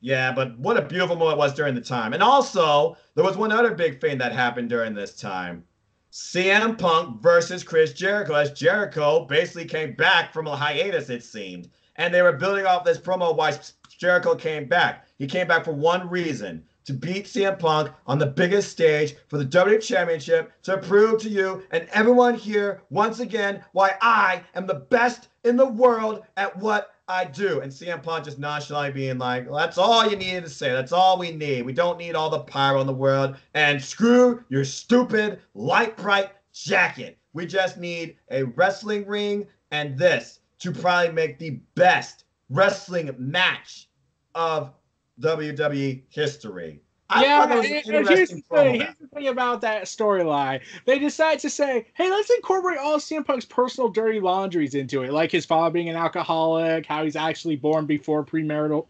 Yeah, but what a beautiful moment it was during the time. And also, there was one other big thing that happened during this time. CM Punk versus Chris Jericho, as Jericho basically came back from a hiatus, it seemed. And they were building off this promo why Jericho came back. He came back for one reason, to beat CM Punk on the biggest stage for the WWE Championship, to prove to you and everyone here, once again, why I am the best in the world at what I do. And CM Punk just nonchalantly being like, well, that's all you needed to say. That's all we need. We don't need all the pyro in the world. And screw your stupid light bright jacket. We just need a wrestling ring and this to probably make the best wrestling match of WWE history. Here's the thing about that storyline. They decide to say, hey, let's incorporate all CM Punk's personal dirty laundries into it, like his father being an alcoholic, how he's actually born before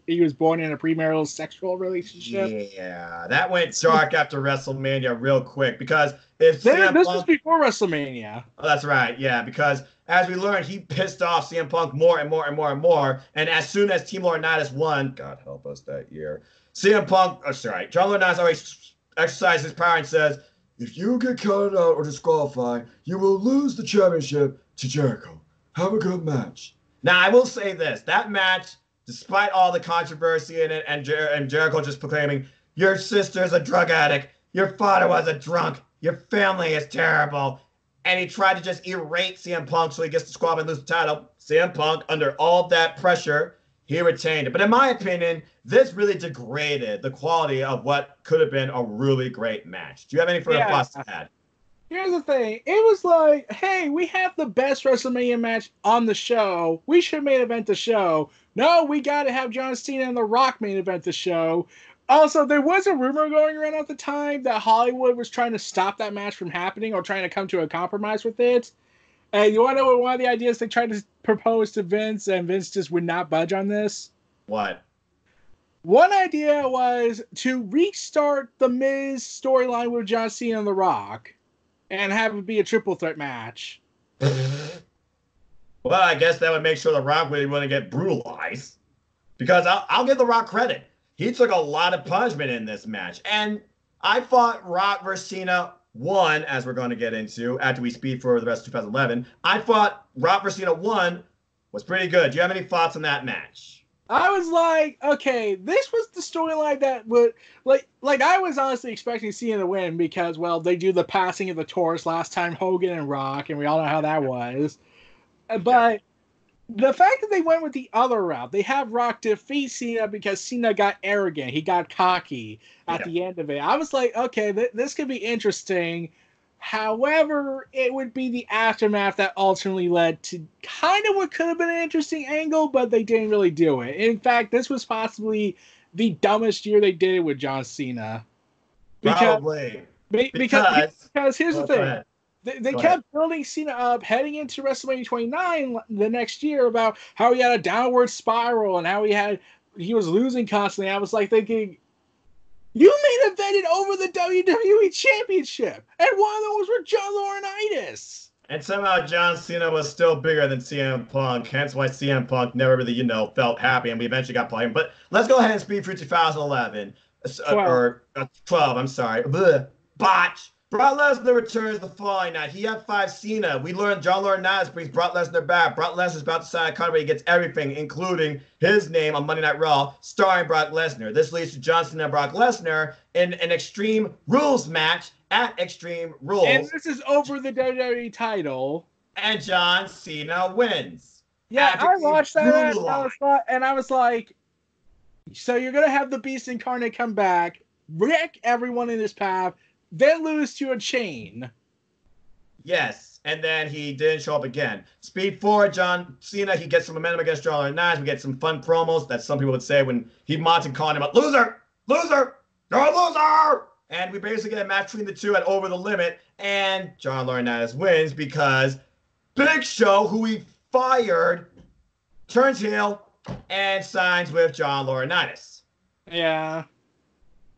he was born in a premarital sexual relationship. Yeah, that went dark after WrestleMania real quick, because this was before WrestleMania. Oh, that's right, yeah, because as we learned, he pissed off CM Punk more and more and more and more, and as soon as Team Laurinaitis won, God help us that year, John Laurinaitis always exercises his power and says, if you get counted out or disqualified, you will lose the championship to Jericho. Have a good match. Now, I will say this. That match, despite all the controversy in it and Jericho just proclaiming, your sister's a drug addict, your father was a drunk, your family is terrible, and he tried to just erase CM Punk so he gets disqualified and lose the title, CM Punk, under all that pressure, he retained it. But in my opinion, this really degraded the quality of what could have been a really great match. Do you have any further thoughts to add? Here's the thing. It was like, hey, we have the best WrestleMania match on the show. We should main event the show. No, we got to have John Cena and The Rock main event the show. Also, there was a rumor going around at the time that Hollywood was trying to stop that match from happening or trying to come to a compromise with it. And you want to know what one of the ideas they tried to propose to Vince, and Vince just would not budge on this? What? One idea was to restart the Miz storyline with John Cena and The Rock and have it be a triple threat match. Well, I guess that would make sure The Rock really wouldn't get brutalized. Because I'll give The Rock credit. He took a lot of punishment in this match. And I thought Rock versus Cena won, as we're going to get into after we speed for the rest of 2011. I thought Rock versus Cena won was pretty good. Do you have any thoughts on that match? I was like, okay, this was the storyline that would like I was honestly expecting Cena to win because, well, they do the passing of the torch last time, Hogan and Rock, and we all know how that was. But the fact that they went with the other route, they have Rock defeat Cena because Cena got arrogant. He got cocky at the end of it. I was like, okay, this could be interesting. However, it would be the aftermath that ultimately led to kind of what could have been an interesting angle, but they didn't really do it. In fact, this was possibly the dumbest year they did it with John Cena. Probably. Because here's the thing. They kept building Cena up heading into WrestleMania 29 the next year about how he had a downward spiral and how he was losing constantly. I was like thinking, you main evented over the WWE Championship, and one of those were John Laurinaitis. And somehow John Cena was still bigger than CM Punk, hence why CM Punk never really, felt happy, and we eventually got playing. But let's go ahead and speed through 2011. 12, I'm sorry. Botch. Brock Lesnar returns the following night. He had 5 Cena. We learned John Laurinaitis brings Brock Lesnar back. Brock Lesnar's about to sign a contract where he gets everything, including his name on Monday Night Raw, starring Brock Lesnar. This leads to John Cena and Brock Lesnar in an Extreme Rules match at Extreme Rules. And this is over the WWE title. And John Cena wins. Yeah, I watched that and I was like, so you're going to have the Beast Incarnate come back, wreck everyone in his path, then lose to a chain. Yes, and then he didn't show up again. Speed forward, John Cena, he gets some momentum against John Laurinaitis. We get some fun promos that some people would say when he Monty calling him a loser, loser, you're a loser. And we basically get a match between the two at Over the Limit, and John Laurinaitis wins because Big Show, who he fired, turns heel and signs with John Laurinaitis. Yeah.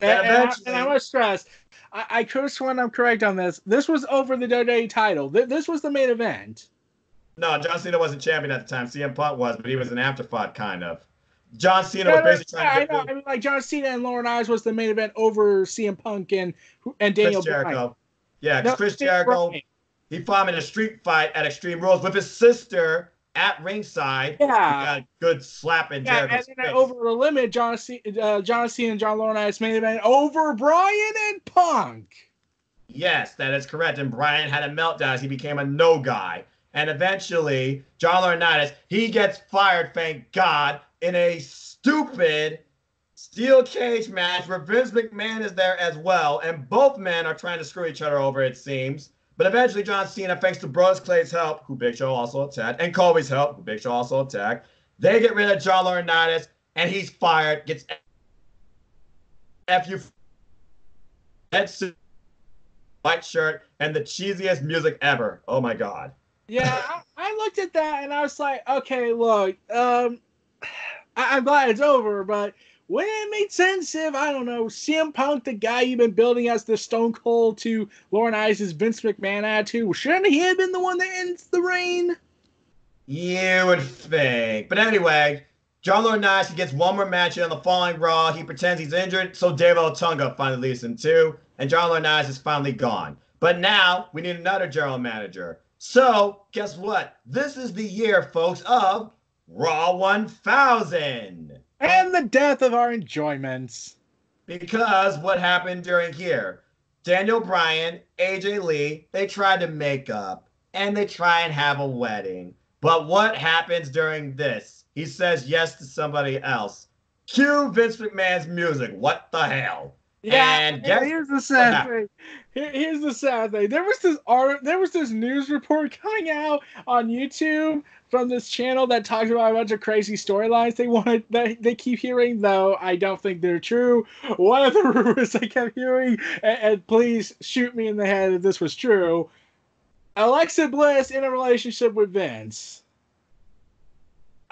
And I must stress, I could have sworn I'm correct on this. This was over the WWE title. This was the main event. No, John Cena wasn't champion at the time. CM Punk was, but he was an afterthought, kind of. John Cena was basically trying to get... I mean, like, John Cena and Laurinaitis was the main event over CM Punk and Daniel Chris Jericho. Bryan. Yeah, because Chris Jericho, he fought him in a street fight at Extreme Rules with his sister at ringside. Yeah. He got a good slap in Jericho's and then Over the Limit, John Cena and John Laurinaitis main event over Bryan and Punk. Yes, that is correct. And Bryan had a meltdown as he became a no guy. And eventually, John Laurinaitis, he gets fired, thank God, in a stupid steel cage match where Vince McMahon is there as well. And both men are trying to screw each other over, it seems. But eventually, John Cena, thanks to Brodus Clay's help, who Big Show also attacked, and Kobe's help, who Big Show also attacked, they get rid of John Laurinaitis, and he's fired, gets FU head suit, white shirt, and the cheesiest music ever. Oh my God. Yeah, I looked at that and I was like, okay, look, I'm glad it's over, but wouldn't it make sense if, I don't know, CM Punk, the guy you've been building as the Stone Cold to Laurinaitis' Vince McMahon attitude, shouldn't he have been the one that ends the reign? You would think. But anyway, John Laurinaitis, he gets one more match in on the following Raw. He pretends he's injured, so David Otunga finally leaves him too, and John Laurinaitis is finally gone. But now, we need another general manager. So, guess what? This is the year, folks, of Raw 1000. And the death of our enjoyments. Because what happened during here? Daniel Bryan, AJ Lee, they tried to make up. And they try and have a wedding. But what happens during this? He says yes to somebody else. Cue Vince McMahon's music. What the hell? Yeah, and here's the sad thing. Here's the sad thing. There was this news report coming out on YouTube from this channel that talks about a bunch of crazy storylines they keep hearing, though I don't think they're true. One of the rumors I kept hearing, and please shoot me in the head if this was true, Alexa Bliss in a relationship with Vince.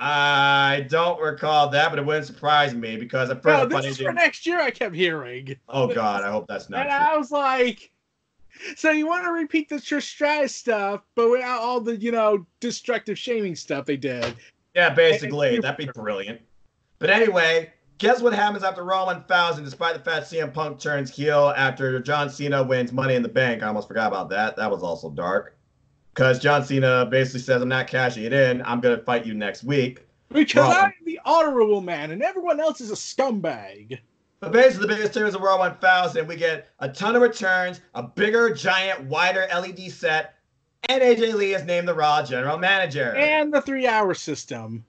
I don't recall that, but it wouldn't surprise me because at first this is for next year, I kept hearing. Oh God, I hope that's not and true. I was like, so you want to repeat the Trish Stratus stuff, but without all the, destructive shaming stuff they did. Yeah, basically. That'd be brilliant. But anyway, guess what happens after Raw 1000, despite the fact CM Punk turns heel after John Cena wins Money in the Bank. I almost forgot about that. That was also dark. Because John Cena basically says, I'm not cashing it in. I'm going to fight you next week. Because I'm the honorable man, and everyone else is a scumbag. But basically, the biggest series of Raw 1000, we get a ton of returns, a bigger, giant, wider LED set, and AJ Lee is named the Raw General Manager. And the 3-hour system.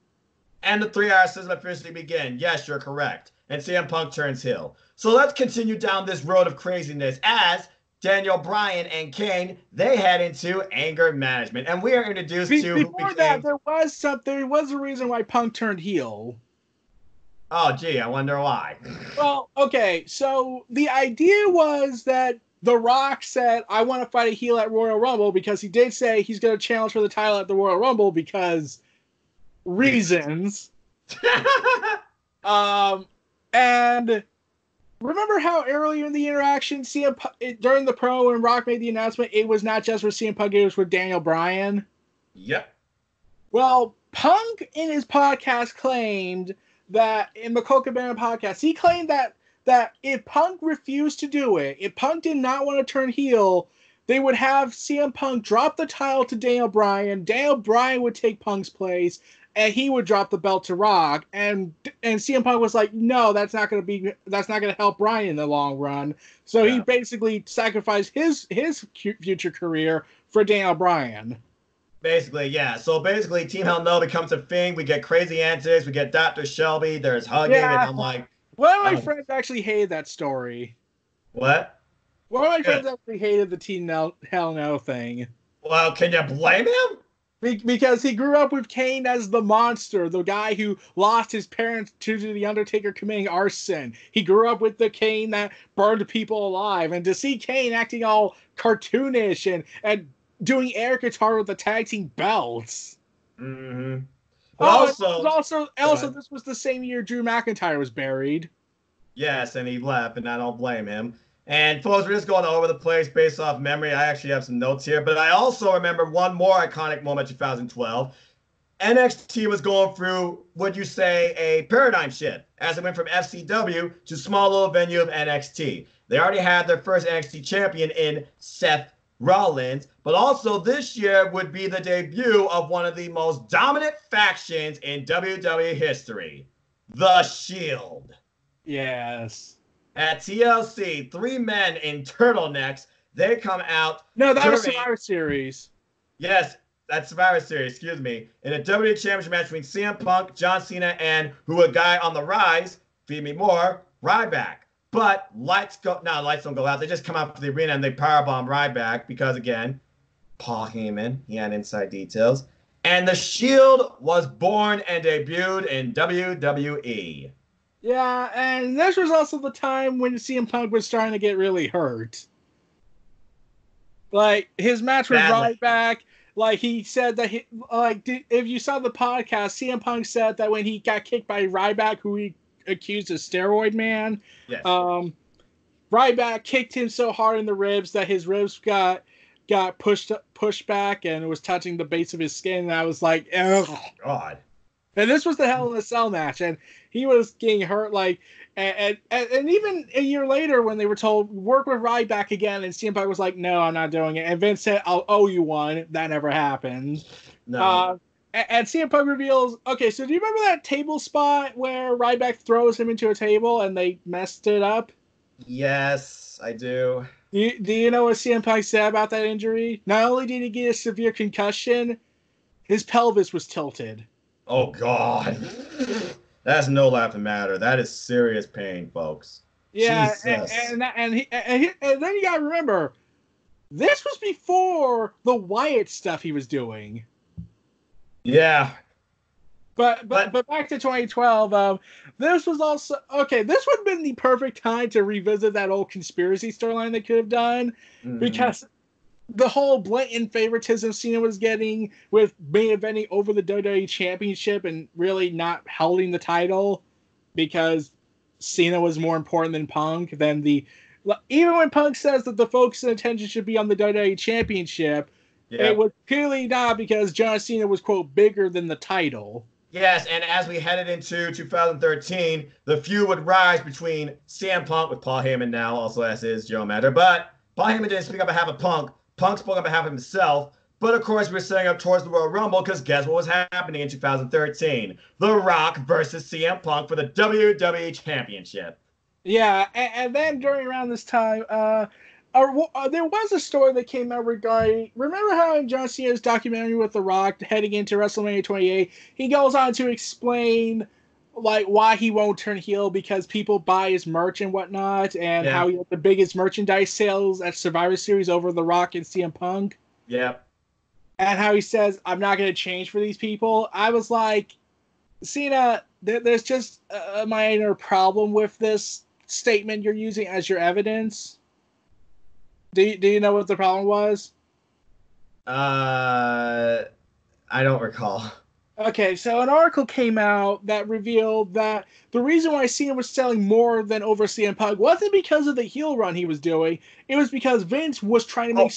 And the 3-hour system officially begin. Yes, you're correct. And CM Punk turns heel. So let's continue down this road of craziness as Daniel Bryan and Kane, they head into anger management. And we are introduced to... Before that, there was a reason why Punk turned heel. Oh, gee, I wonder why. Well, okay, so the idea was that The Rock said, I want to fight a heel at Royal Rumble, because he did say he's going to challenge for the title at the Royal Rumble because reasons. And remember how earlier in the interaction, during the pro, when Rock made the announcement, it was not just with CM Punk, it was with Daniel Bryan? Yep. Well, Punk in his podcast claimed that, in the Coca Cabana podcast, he claimed that that if Punk refused to do it, if Punk did not want to turn heel, they would have CM Punk drop the title to Daniel Bryan. Daniel Bryan would take Punk's place, and he would drop the belt to Rock. And CM Punk was like, no, that's not going to help Bryan in the long run. So he basically sacrificed his future career for Daniel Bryan. Basically, yeah. So basically, Team Hell No becomes a thing. We get crazy antics. We get Dr. Shelby. There's hugging, and I'm like, one of my friends actually hated that story. What? One of my friends actually hated the Team Hell No thing. Well, can you blame him? Because he grew up with Kane as the monster, the guy who lost his parents to the Undertaker committing arson. He grew up with the Kane that burned people alive. And to see Kane acting all cartoonish and doing air guitar with the tag team belts. Mm-hmm. But also, this was the same year Drew McIntyre was buried. Yes, and he left, and I don't blame him. And folks, we're just going all over the place based off memory. I actually have some notes here, but I also remember one more iconic moment, 2012. NXT was going through, would you say, a paradigm shift as it went from FCW to small little venue of NXT. They already had their first NXT champion in Seth Rollins, but also this year would be the debut of one of the most dominant factions in WWE history, The Shield. Yes. At TLC, 3 men in turtlenecks, they come out. No, that was Survivor Series. Yes, that's Survivor Series, excuse me. In a WWE Championship match between CM Punk, John Cena, and a guy on the rise, feed me more, Ryback. But lights don't go out. They just come out to the arena and they powerbomb Ryback because, again, Paul Heyman, he had inside details. And The Shield was born and debuted in WWE. Yeah, and this was also the time when CM Punk was starting to get really hurt. Like, his match with Ryback, like, he said that, if you saw the podcast, CM Punk said that when he got kicked by Ryback, who he accused of Steroid Man, yes. Ryback kicked him so hard in the ribs that his ribs got pushed back and it was touching the base of his skin, and I was like, oh God. And this was the Hell in a Cell match, and he was getting hurt, like, and even a year later when they were told, work with Ryback again, and CM Punk was like, no, I'm not doing it. And Vince said, I'll owe you one. That never happened. No. And CM Punk reveals, okay, so do you remember that table spot where Ryback throws him into a table and they messed it up? Yes, I do. Do you know what CM Punk said about that injury? Not only did he get a severe concussion, his pelvis was tilted. Oh, God. That's no laughing matter. That is serious pain, folks. Yeah, Jesus. and then you got to remember, this was before the Wyatt stuff he was doing. Yeah. But back to 2012, this was also, okay, this would have been the perfect time to revisit that old conspiracy storyline they could have done, because the whole blatant favoritism Cena was getting with main eventing over the WWE Championship and really not holding the title because Cena was more important than Punk. Even when Punk says that the focus and attention should be on the WWE Championship, it was clearly not, because John Cena was, quote, bigger than the title. Yes, and as we headed into 2013, the feud would rise between CM Punk, with Paul Heyman now, also as is Joe Matter. But Paul Heyman didn't speak on behalf of Punk. Punk spoke on behalf of himself. But, of course, we're setting up towards the Royal Rumble because guess what was happening in 2013? The Rock versus CM Punk for the WWE Championship. Yeah, and then around this time, there was a story that came out regarding, remember how in John Cena's documentary with The Rock heading into WrestleMania 28, he goes on to explain like why he won't turn heel, because people buy his merch and whatnot, and how he had the biggest merchandise sales at Survivor Series over The Rock and CM Punk. Yeah. And how he says, I'm not going to change for these people. I was like, Cena, there's just a minor problem with this statement you're using as your evidence. Do you know what the problem was? I don't recall. Okay, so an article came out that revealed that the reason why Cena was selling more than over CM Punk wasn't because of the heel run he was doing. It was because Vince was trying to make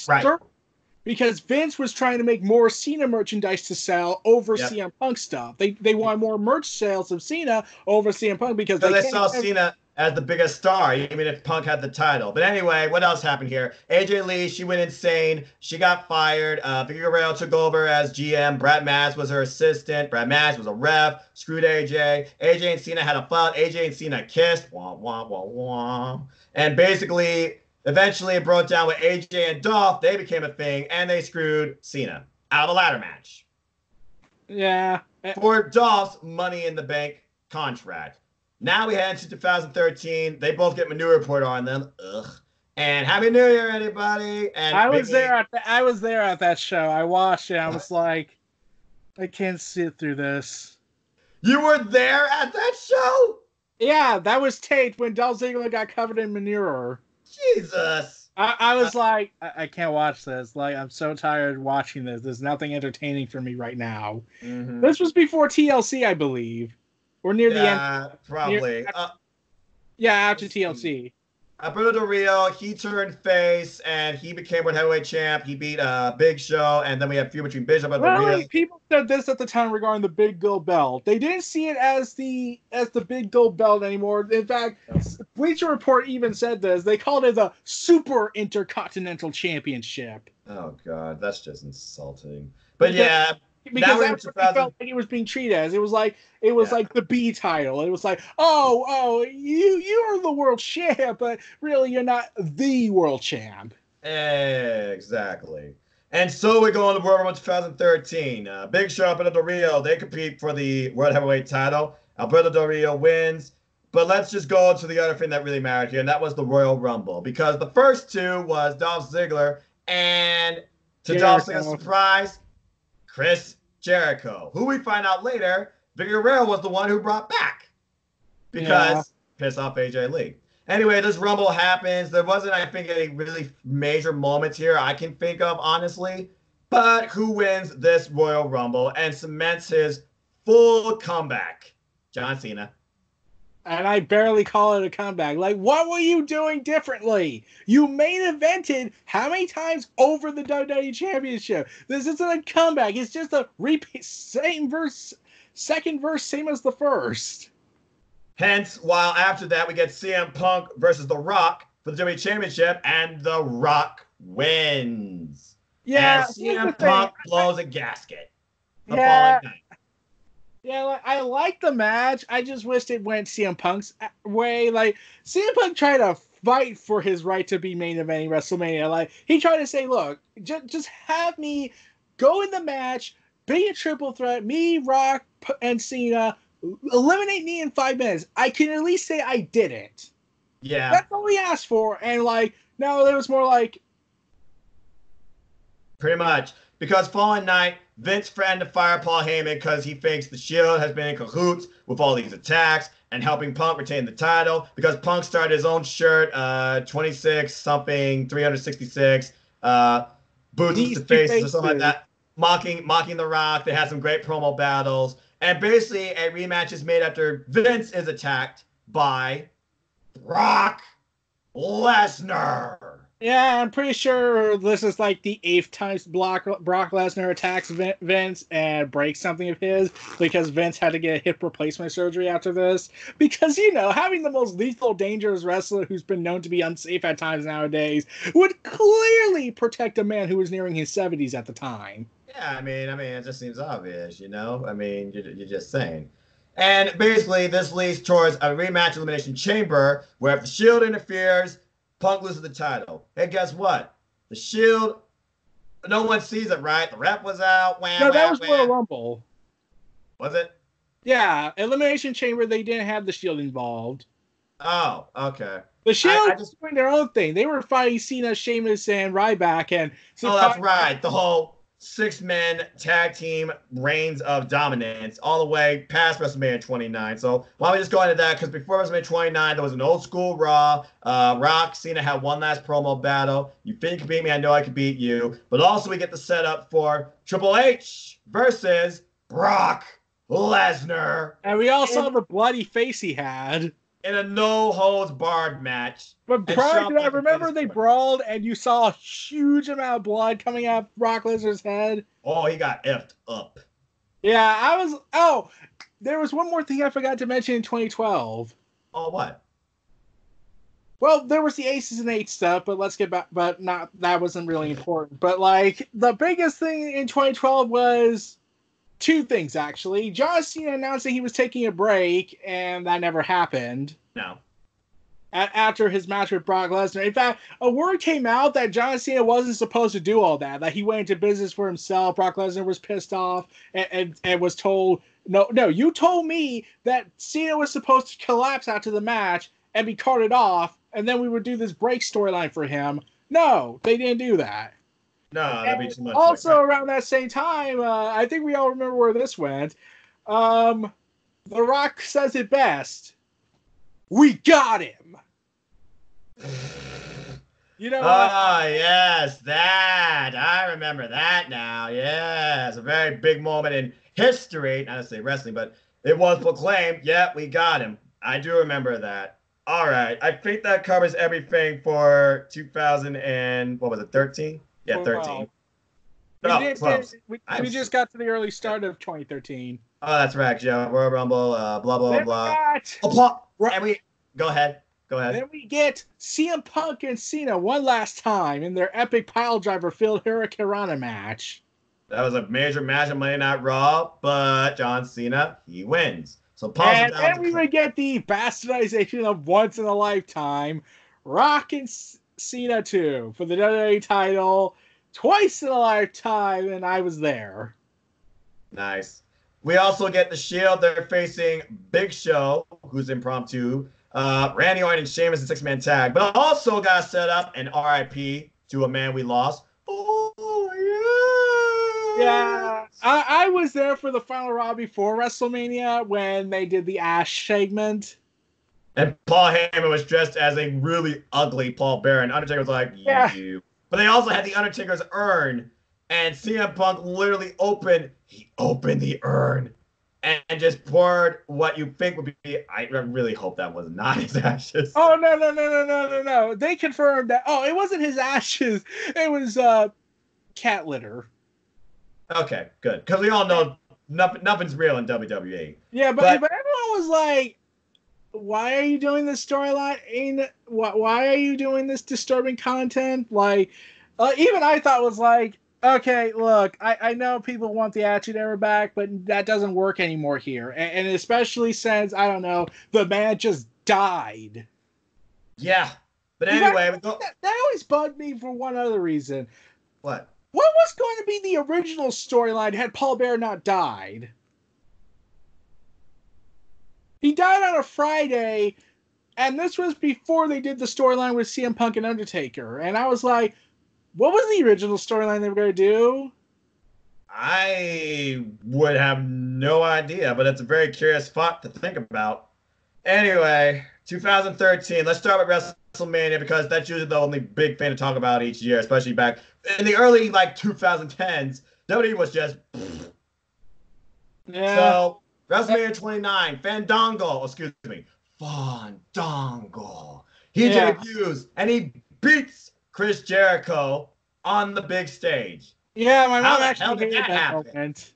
because Vince was trying to make more Cena merchandise to sell over CM Punk stuff. They wanted more merch sales of Cena over CM Punk because they saw Cena. as the biggest star, even if Punk had the title. But anyway, what else happened here? AJ Lee, she went insane. She got fired. Vicky Guerrero took over as GM. Brad Maz was her assistant. Brad Maz was a ref. Screwed AJ. AJ and Cena had a fight. AJ and Cena kissed. Wah, wah, wah, wah. And basically, eventually it broke down with AJ and Dolph. They became a thing, and they screwed Cena out of a ladder match. Yeah. For Dolph's Money in the Bank contract. Now we head into 2013. They both get Manure Report on them. Ugh. And Happy New Year, anybody! And I was there at that show. I watched it. I was like, I can't sit through this. You were there at that show? Yeah, that was taped when Dolph Ziggler got covered in manure. Jesus. I was like, I can't watch this. Like, I'm so tired watching this. There's nothing entertaining for me right now. Mm-hmm. This was before TLC, I believe. Or near the end. Probably. After TLC. Alberto Del Rio, he turned face and he became World Heavyweight Champ. He beat Big Show, and then we have a feud between Bishop and Del Rio. People said this at the time regarding the Big Gold Belt. They didn't see it as the Big Gold Belt anymore. In fact, Bleacher Report even said this. They called it the Super Intercontinental Championship. Oh God, that's just insulting. But yeah. Because that's what I felt like it was being treated as. It was like the B title. It was like, you're the world champ, but really you're not the world champ. Exactly. And so we go on to World Rumble 2013. Big Show, Alberto Del Rio, they compete for the World Heavyweight title. Alberto Del Rio wins. But let's just go to the other thing that really mattered here, and that was the Royal Rumble. Because the first two was Dolph Ziggler and, to Dolph Ziggler's surprise, Chris Jericho, who we find out later, Vicky Guerrero was the one who brought back because piss off AJ Lee. Anyway, this Rumble happens. There wasn't, I think, any really major moments here I can think of, honestly. But who wins this Royal Rumble and cements his full comeback? John Cena. And I barely call it a comeback. Like, what were you doing differently? You main evented how many times over the WWE Championship? This isn't a comeback. It's just a repeat, same verse, second verse, same as the first. Hence, while after that we get CM Punk versus The Rock for the WWE Championship, and The Rock wins. Yeah, and CM Punk blows a gasket the following night. Yeah, I like the match. I just wished it went CM Punk's way. Like, CM Punk tried to fight for his right to be main eventing WrestleMania. Like, he tried to say, look, just have me go in the match, be a triple threat, me, Rock, and Cena, eliminate me in 5 minutes. I can at least say I did it. Yeah. That's all he asked for. And, like, no, it was more like... Pretty much. Because following night, Vince threatened to fire Paul Heyman because he thinks the Shield has been in cahoots with all these attacks and helping Punk retain the title. Because Punk started his own shirt, 26-something, 366, boots to faces or something like that, mocking The Rock. They had some great promo battles. And basically, a rematch is made after Vince is attacked by Brock Lesnar. Yeah, I'm pretty sure this is like the 8th time Brock Lesnar attacks Vince and breaks something of his, because Vince had to get hip replacement surgery after this. Because, you know, having the most lethal, dangerous wrestler who's been known to be unsafe at times nowadays would clearly protect a man who was nearing his 70s at the time. Yeah, I mean, it just seems obvious, you know? I mean, you're just saying. And basically, this leads towards a rematch Elimination Chamber, where if the Shield interferes, Punk loses the title. Hey, guess what? The Shield, no one sees it, right? The ref was out. That was Royal Rumble. Was it? Yeah, Elimination Chamber, they didn't have the Shield involved. Oh, okay. The Shield was doing their own thing. They were fighting Cena, Sheamus, and Ryback. That's right. The whole 6-man tag team reigns of dominance all the way past WrestleMania 29. So why don't we just go into that? Because before WrestleMania 29, there was an old school Raw. Rock, Cena had one last promo battle. You think you can beat me? I know I can beat you. But also we get the setup for Triple H versus Brock Lesnar. And we all saw the bloody face he had. In a no-holds-barred match. But prior to that, remember they brawled and you saw a huge amount of blood coming out of Brock Lesnar's head? Oh, he got effed up. Yeah, there was one more thing I forgot to mention in 2012. Oh, what? Well, there was the Aces and Eights stuff, but let's get back. But not that wasn't really important. But like the biggest thing in 2012 was two things actually. John Cena announcing he was taking a break, and that never happened. No. After his match with Brock Lesnar. In fact, a word came out that John Cena wasn't supposed to do all that. That he went into business for himself. Brock Lesnar was pissed off and was told, no, you told me that Cena was supposed to collapse after the match and be carted off, and then we would do this break storyline for him. No, they didn't do that. No, that'd be too much. Also, around that same time, I think we all remember where this went. The Rock says it best. We got him. You know. Yes, that. I remember that now. Yes, a very big moment in history. Not necessarily wrestling, but it was proclaimed. Yeah, we got him. I do remember that. All right. I think that covers everything for 2000 and what was it, 13? Yeah, 13. We just got to the early start of 2013. Oh, that's right, Joe. Royal Rumble, blah, blah, then blah. And we go ahead. Then we get CM Punk and Cena one last time in their epic piledriver-filled Hurricanrana match. That was a major match on Monday Night Raw, but John Cena, he wins. So and then we would get the bastardization of Once in a Lifetime, Rock and Cena 2 for the WWE title, twice in a lifetime, and I was there. Nice. We also get the Shield. They're facing Big Show, who's impromptu, Randy Orton and Sheamus in six-man tag. But also got set up an RIP to a man we lost. Oh, yeah. I was there for the final Raw before WrestleMania when they did the Ash segment. And Paul Heyman was dressed as a really ugly Paul Bearer. And Undertaker was like, you. But they also had the Undertaker's urn. And CM Punk literally opened the urn and just poured what you think would be. I really hope that was not his ashes. Oh, no. They confirmed that. Oh, it wasn't his ashes. It was cat litter. Okay, good. Because we all know nothing's real in WWE. Yeah, but everyone was like, why are you doing this storyline? Why are you doing this disturbing content? Like, even I thought was like, okay, look, I know people want the Attitude Era back, but that doesn't work anymore here. And especially since, I don't know, the man just died. Yeah. But anyway. That always bugged me for one other reason. What? What was going to be the original storyline had Paul Bearer not died? He died on a Friday, and this was before they did the storyline with CM Punk and Undertaker. And I was like, what was the original storyline they were going to do? I would have no idea, but it's a very curious thought to think about. Anyway, 2013, let's start with WrestleMania because that's usually the only big thing to talk about each year, especially back in the early 2010s. WWE was just... Yeah. So, WrestleMania 29, Fandango. He debuts, and he beats Chris Jericho on the big stage. Yeah, my mom actually hated that moment.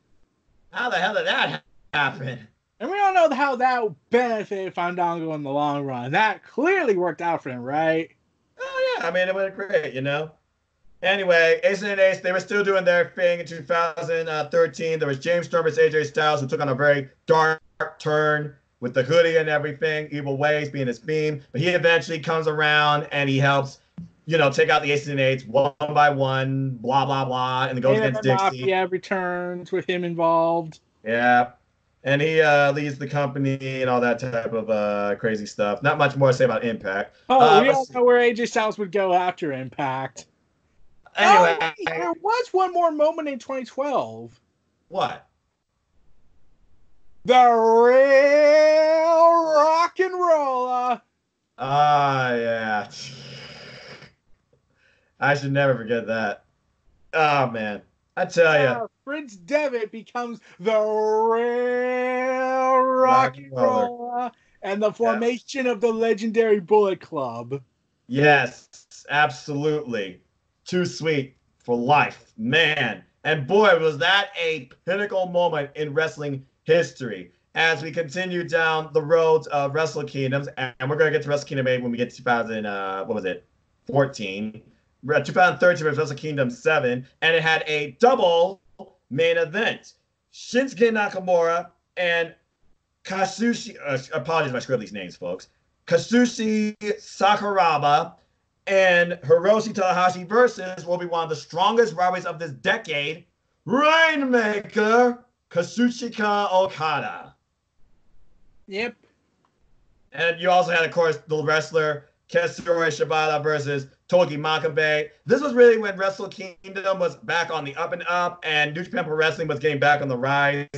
How the hell did that happen? And we don't know how that benefited Fandango in the long run. That clearly worked out for him, right? Oh, yeah. I mean, it went great, you know? Anyway, Ace and Ace, they were still doing their thing in 2013. There was James Storm versus AJ Styles, who took on a very dark turn with the hoodie and everything, Evil Ways being his theme. But he eventually comes around and he helps, take out the Aces and Eights one by one, blah, blah, blah, and it goes against Dixie. Mafia returns with him involved. Yeah. And he leads the company and all that type of crazy stuff. Not much more to say about Impact. Oh, we all know where AJ Styles would go after Impact. Anyway. There was one more moment in 2012. What? The real rock and roller. Yeah. I should never forget that. Oh, man. I tell you. Prince Devitt becomes the real rock and roller and the formation of the legendary Bullet Club. Yes, absolutely. Too sweet for life, man. And boy, was that a pinnacle moment in wrestling history. as we continue down the roads of Wrestle Kingdoms, and we're going to get to Wrestle Kingdom 8 when we get to 2000, what was it, 14. 2013 was Wrestle Kingdom 7, and it had a double main event. Shinsuke Nakamura and Kazushi, apologies if I screw up these names, folks. Kazushi Sakuraba and Hiroshi Tanahashi versus will be one of the strongest rivalries of this decade, Rainmaker Kazuchika Okada. Yep. And you also had, of course, the wrestler Katsuyori Shibata versus Togi Makabe. This was really when Wrestle Kingdom was back on the up and up, and New Japan Pro Wrestling was getting back on the rise.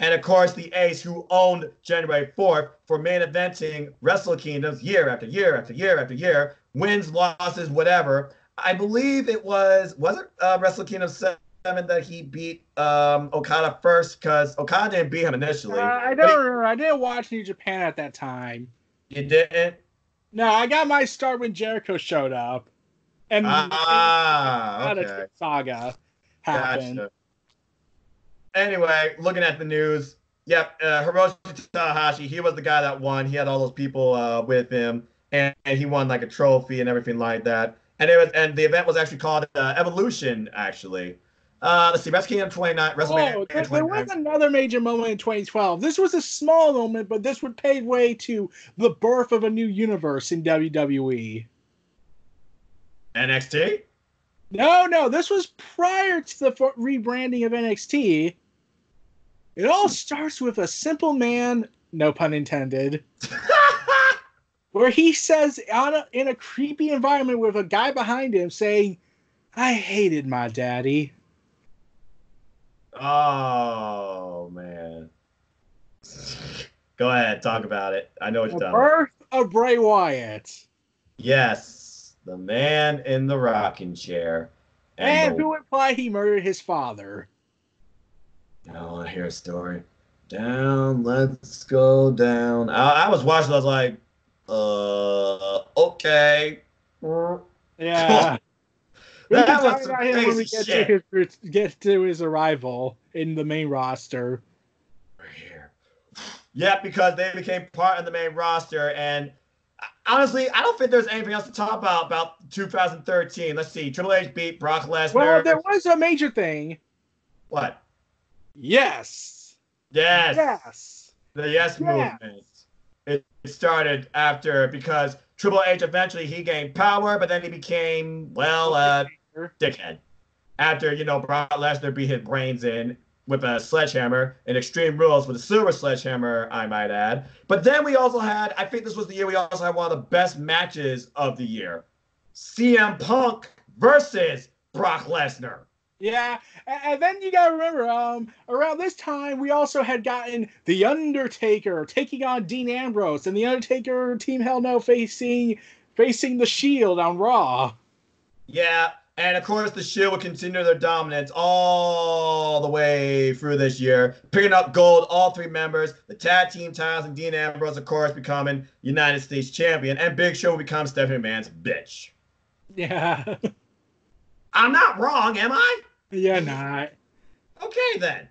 And of course, the ace who owned January 4th for main eventing Wrestle Kingdoms year after year after year after year, wins, losses, whatever. I believe it was it Wrestle Kingdom 7 that he beat Okada first, because Okada didn't beat him initially. I don't remember. I didn't watch New Japan at that time. You didn't? No, I got my start when Jericho showed up. And okay. Saga happened. Gotcha. Anyway, looking at the news, yep, Hiroshi Tanahashi, he was the guy that won. He had all those people with him, and he won like a trophy and everything like that. And the event was actually called Evolution, actually. Let's see, Wrestle Kingdom 29, WrestleMania 29. There was another major moment in 2012. This was a small moment, but this would pave way to the birth of a new universe in WWE. NXT? No, this was prior to the rebranding of NXT. It all starts with a simple man, no pun intended, where he says in a creepy environment with a guy behind him saying, "I hated my daddy." Oh, man. Go ahead, talk about it. I know what you're talking about. The birth of Bray Wyatt. Yes, the man in the rocking chair. And who implied he murdered his father. I want to hear a story. Down, let's go down. I was watching, I was like, okay. Yeah. That was some crazy when we shit. get to his arrival in the main roster. We're here. Yeah, because they became part of the main roster, and honestly, I don't think there's anything else to talk about 2013. Let's see. Triple H beat Brock Lesnar. Well, there was a major thing. What? Yes. Yes. The yes movement. It started after, because Triple H eventually he gained power, but then he became, well, dickhead. After, Brock Lesnar beat his brains in with a sledgehammer in Extreme Rules with a silver sledgehammer, I might add. But then we also had, I think this was the year we also had one of the best matches of the year. CM Punk versus Brock Lesnar. Yeah, and then you gotta remember, around this time we also had gotten The Undertaker taking on Dean Ambrose, and The Undertaker Team Hell No facing The Shield on Raw. Yeah, and of course the Shield will continue their dominance all the way through this year, picking up gold, all three members, the tag team titles, and Dean Ambrose, of course, becoming United States champion, and Big Show will become Stephanie McMahon's bitch. Yeah. I'm not wrong, am I? You're not. Okay, then.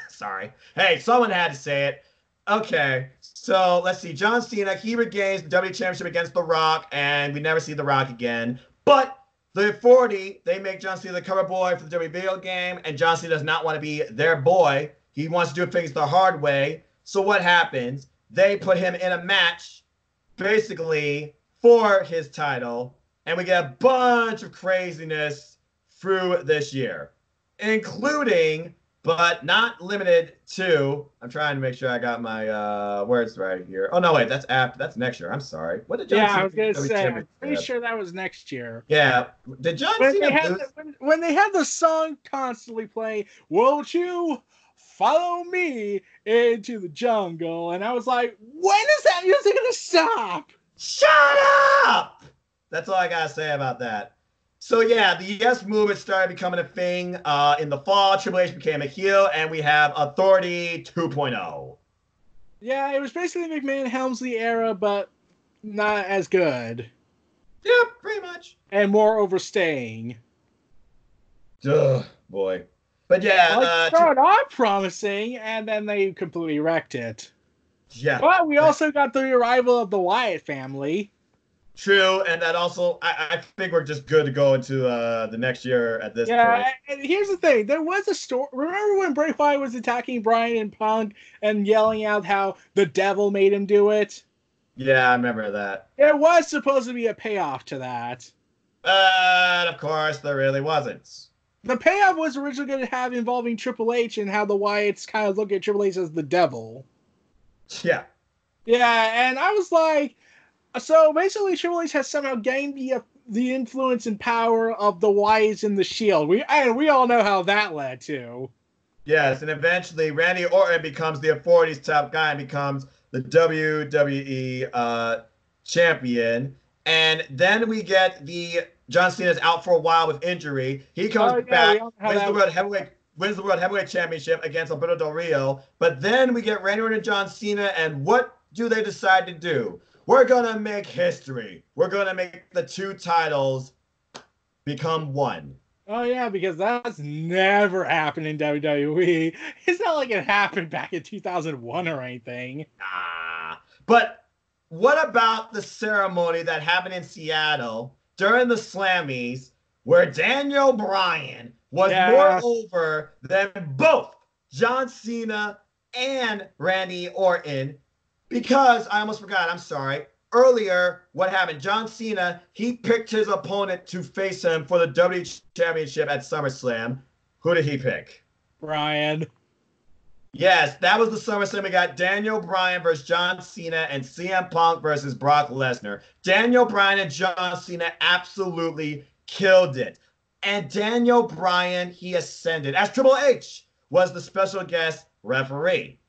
Sorry. Hey, someone had to say it. Okay, so let's see. John Cena, he regains the WWE Championship against The Rock, and we never see The Rock again. But the 40, they make John Cena the cover boy for the WWE video game, and John Cena does not want to be their boy. He wants to do things the hard way. So what happens? They put him in a match, basically, for his title, and we get a bunch of craziness through this year, including, but not limited to, I'm trying to make sure I got my words right here. Oh, no, wait, that's next year. I'm sorry. What did John Cena I was going to say, I'm pretty sure that was next year. Yeah. Did John Cena when they had the song constantly playing, "Won't you follow me into the jungle?" And I was like, when is that music going to stop? Shut up! That's all I got to say about that. So, yeah, the Yes movement started becoming a thing. In the fall, Triple H became a heel, and we have Authority 2.0. Yeah, it was basically McMahon Helmsley era, but not as good. Yeah, pretty much. And more overstaying. Ugh, boy. But yeah, started off promising, and then they completely wrecked it. yeah. But we also got the arrival of the Wyatt family. True, and that also, I think we're just good to go into the next year at this point. And here's the thing: there was a story. Remember when Bray Wyatt was attacking Bryan and Punk and yelling out how the devil made him do it? Yeah, I remember that. There was supposed to be a payoff to that. But of course, there really wasn't. The payoff was originally going to have involving Triple H and how the Wyatts kind of look at Triple H as the devil. Yeah. Yeah, and I was like, so basically Triple H has somehow gained the influence and power of the Wyatts in the Shield. We all know how that led to. Yes, and eventually Randy Orton becomes the authorities top guy and becomes the WWE champion. And then we get the John Cena's out for a while with injury. He comes back, wins the World Heavyweight Championship against Alberto Del Rio. But then we get Randy Orton and John Cena, and what do they decide to do? We're gonna make history. We're gonna make the two titles become one. Oh yeah, because that's never happened in WWE. It's not like it happened back in 2001 or anything. But what about the ceremony that happened in Seattle during the Slammies where Daniel Bryan was more over than both John Cena and Randy Orton? Because I almost forgot, I'm sorry. Earlier, what happened? John Cena, he picked his opponent to face him for the WWE Championship at SummerSlam. Who did he pick? Bryan. Yes, that was the SummerSlam. We got Daniel Bryan versus John Cena and CM Punk versus Brock Lesnar. Daniel Bryan and John Cena absolutely killed it. And Daniel Bryan, he ascended as Triple H was the special guest referee.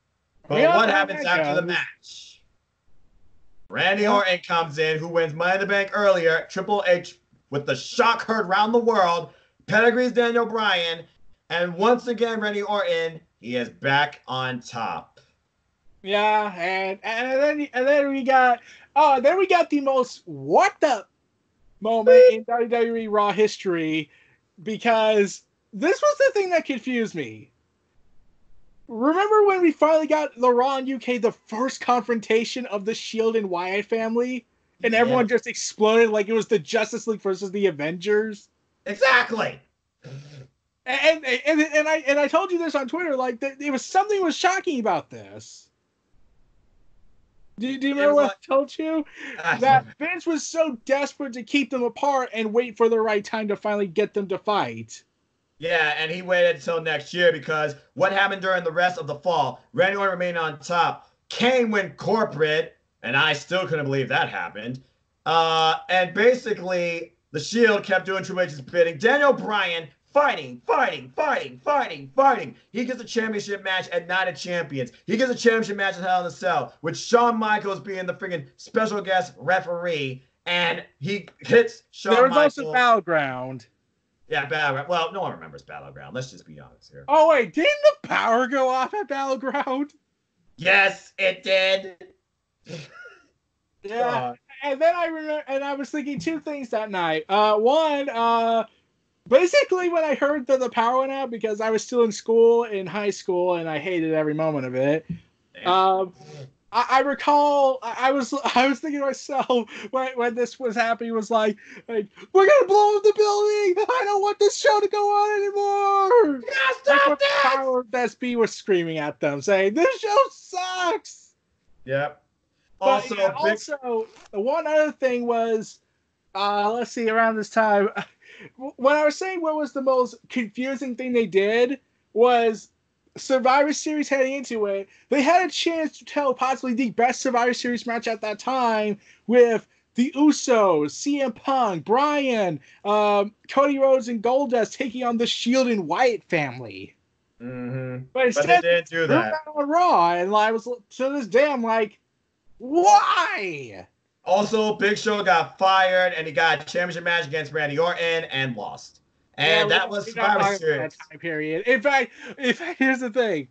But what happens after the match? Randy Orton comes in, who wins Money in the Bank earlier. Triple H, with the shock heard around the world, pedigrees Daniel Bryan, and once again, Randy Orton, he is back on top. Yeah, and then we got the most what the moment in WWE Raw history, because this was the thing that confused me. Remember when we finally got the Raw in UK, the first confrontation of the Shield and Wyatt family, and everyone just exploded like it was the Justice League versus the Avengers? Exactly. And I told you this on Twitter, like it was something was shocking about this. Do you remember what I told you? That Vince was so desperate to keep them apart and wait for the right time to finally get them to fight. Yeah, and he waited until next year because what happened during the rest of the fall? Randy Orton remained on top. Kane went corporate, and I still couldn't believe that happened. And basically, the Shield kept doing Triple H's bidding. Daniel Bryan fighting. He gets a championship match at Night of Champions. He gets a championship match at Hell in a Cell, with Shawn Michaels being the freaking special guest referee, and he hits Shawn Michaels. There was also Battleground. Yeah, Battleground. Well, no one remembers Battleground. Let's just be honest here. Oh, wait. Didn't the power go off at Battleground? Yes, it did. Yeah. And then I remember, and I was thinking two things that night. One, basically when I heard that the power went out, because I was still in high school, and I hated every moment of it. I recall I was thinking to myself when this was happening, was like we're gonna blow up the building. I don't want this show to go on anymore. Yeah, stop this! Power SB was screaming at them, saying this show sucks. Yep. Also, one other thing was, let's see, around this time, when I was saying what was the most confusing thing they did was Survivor Series heading into it. They had a chance to tell possibly the best Survivor Series match at that time with the Usos, CM Punk, Bryan, Cody Rhodes, and Goldust taking on the Shield and Wyatt family. Mm-hmm. But instead, they didn't do that on Raw, and I was to this day, I'm like, why? Also, Big Show got fired, and he got a championship match against Randy Orton and lost. And that was Survivor Series. That time period. In fact, here's the thing.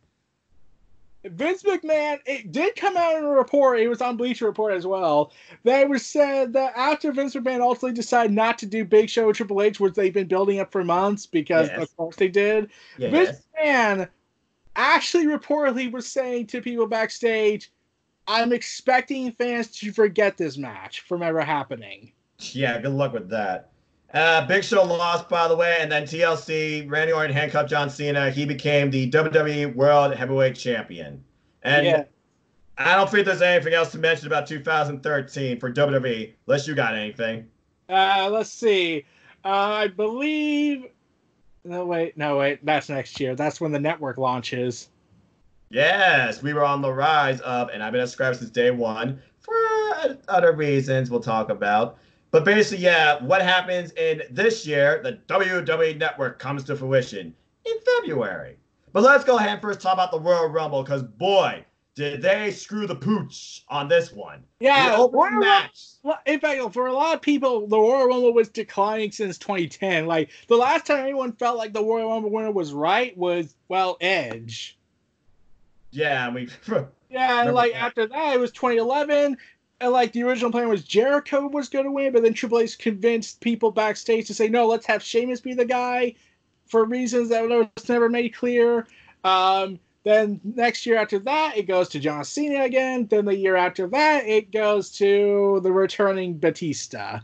Vince McMahon, it did come out in a report, it was on Bleacher Report as well, that it was said that after Vince McMahon ultimately decided not to do Big Show with Triple H, which they've been building up for months, because Yes. of course they did, Vince Yes. McMahon actually reportedly was saying to people backstage, I'm expecting fans to forget this match from ever happening. Yeah, good luck with that. Big Show lost, by the way, and then TLC, Randy Orton handcuffed John Cena. He became the WWE World Heavyweight Champion. And Yeah. I don't think there's anything else to mention about 2013 for WWE, unless you got anything. Let's see. I believe. No, wait. That's next year. That's when the network launches. Yes, we were on the rise of, and I've been subscribed since day one for other reasons we'll talk about. But basically, yeah, what happens in this year, the WWE Network comes to fruition in February. But let's go ahead and first talk about the Royal Rumble, because boy, did they screw the pooch on this one. The Yeah, opening match. In fact, for a lot of people, the Royal Rumble was declining since 2010. Like, the last time anyone felt like the Royal Rumble winner was right was, well, Edge. Yeah, we Yeah, and like that. after that, it was 2011, and like the original plan was Jericho was going to win, but then Triple H convinced people backstage to say, no, let's have Sheamus be the guy for reasons that was never made clear. Then next year after that, it goes to John Cena again. Then the year after that, it goes to the returning Batista.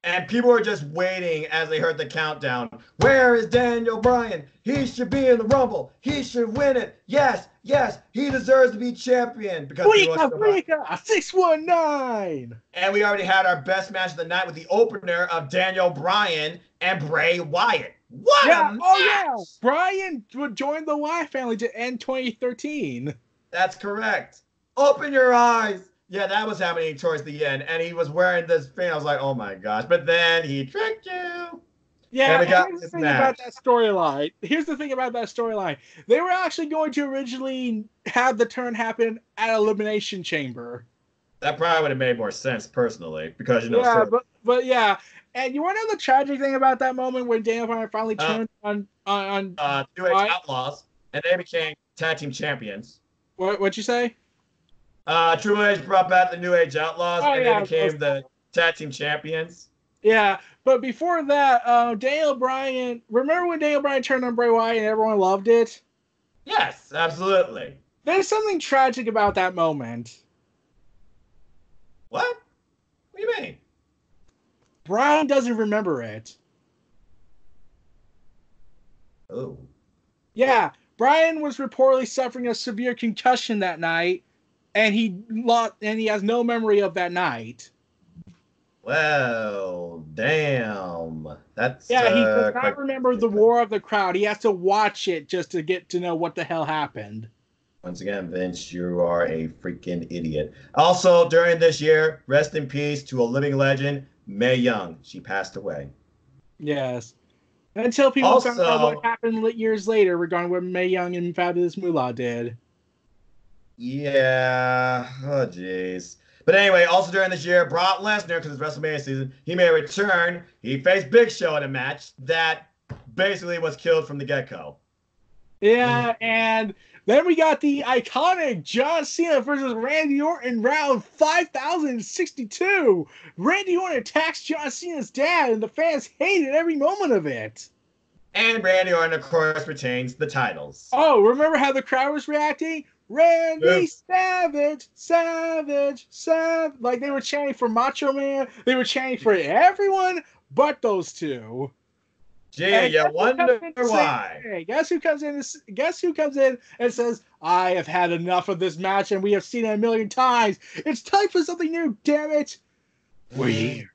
And people were just waiting as they heard the countdown. Where is Daniel Bryan? He should be in the Rumble. He should win it. Yes, yes, he deserves to be champion. Because Freaka, 619. And we already had our best match of the night with the opener of Daniel Bryan and Bray Wyatt. What a match! Oh yeah, Bryan would join the Wyatt family to end 2013. That's correct. Open your eyes. Yeah, that was happening towards the end, and he was wearing this thing. I was like, oh my gosh. But then he tricked you. Yeah, and we got here's the thing about that storyline. Here's the thing about that storyline. They were actually going to originally have the turn happen at Elimination Chamber. That probably would have made more sense personally, because Yeah, but yeah. And you want to know the tragic thing about that moment when Daniel Bryan finally turned on New Age Outlaws, and they became tag team champions. What'd you say? Triple H brought back the New Age Outlaws, and they became the tag team champions. Yeah, but before that, Daniel Bryan. Remember when Daniel Bryan turned on Bray Wyatt and everyone loved it? Yes, absolutely. There's something tragic about that moment. What? What do you mean? Bryan doesn't remember it. Oh. Yeah, Bryan was reportedly suffering a severe concussion that night, and he has no memory of that night. Well, damn. That's he does not remember the War of the Crowd. He has to watch it just to get to know what the hell happened. Once again, Vince, you are a freaking idiot. Also, during this year, rest in peace to a living legend, Mae Young. She passed away. Yes. Until people found out what happened years later regarding what Mae Young and Fabulous Moolah did. Yeah. Oh, jeez. But anyway, also during this year, Brock Lesnar, because it's WrestleMania season, he made a return. He faced Big Show in a match that basically was killed from the get-go. Yeah, and then we got the iconic John Cena versus Randy Orton round 5,062. Randy Orton attacks John Cena's dad, and the fans hated every moment of it. And Randy Orton, of course, retains the titles. Oh, remember how the crowd was reacting? Randy Savage, Savage, Savage. Like they were chanting for Macho Man. They were chanting for everyone but those two. Gee, you wonder why. Hey, guess who comes in and says, I have had enough of this match and we have seen it a million times. It's time for something new, damn it. We're here.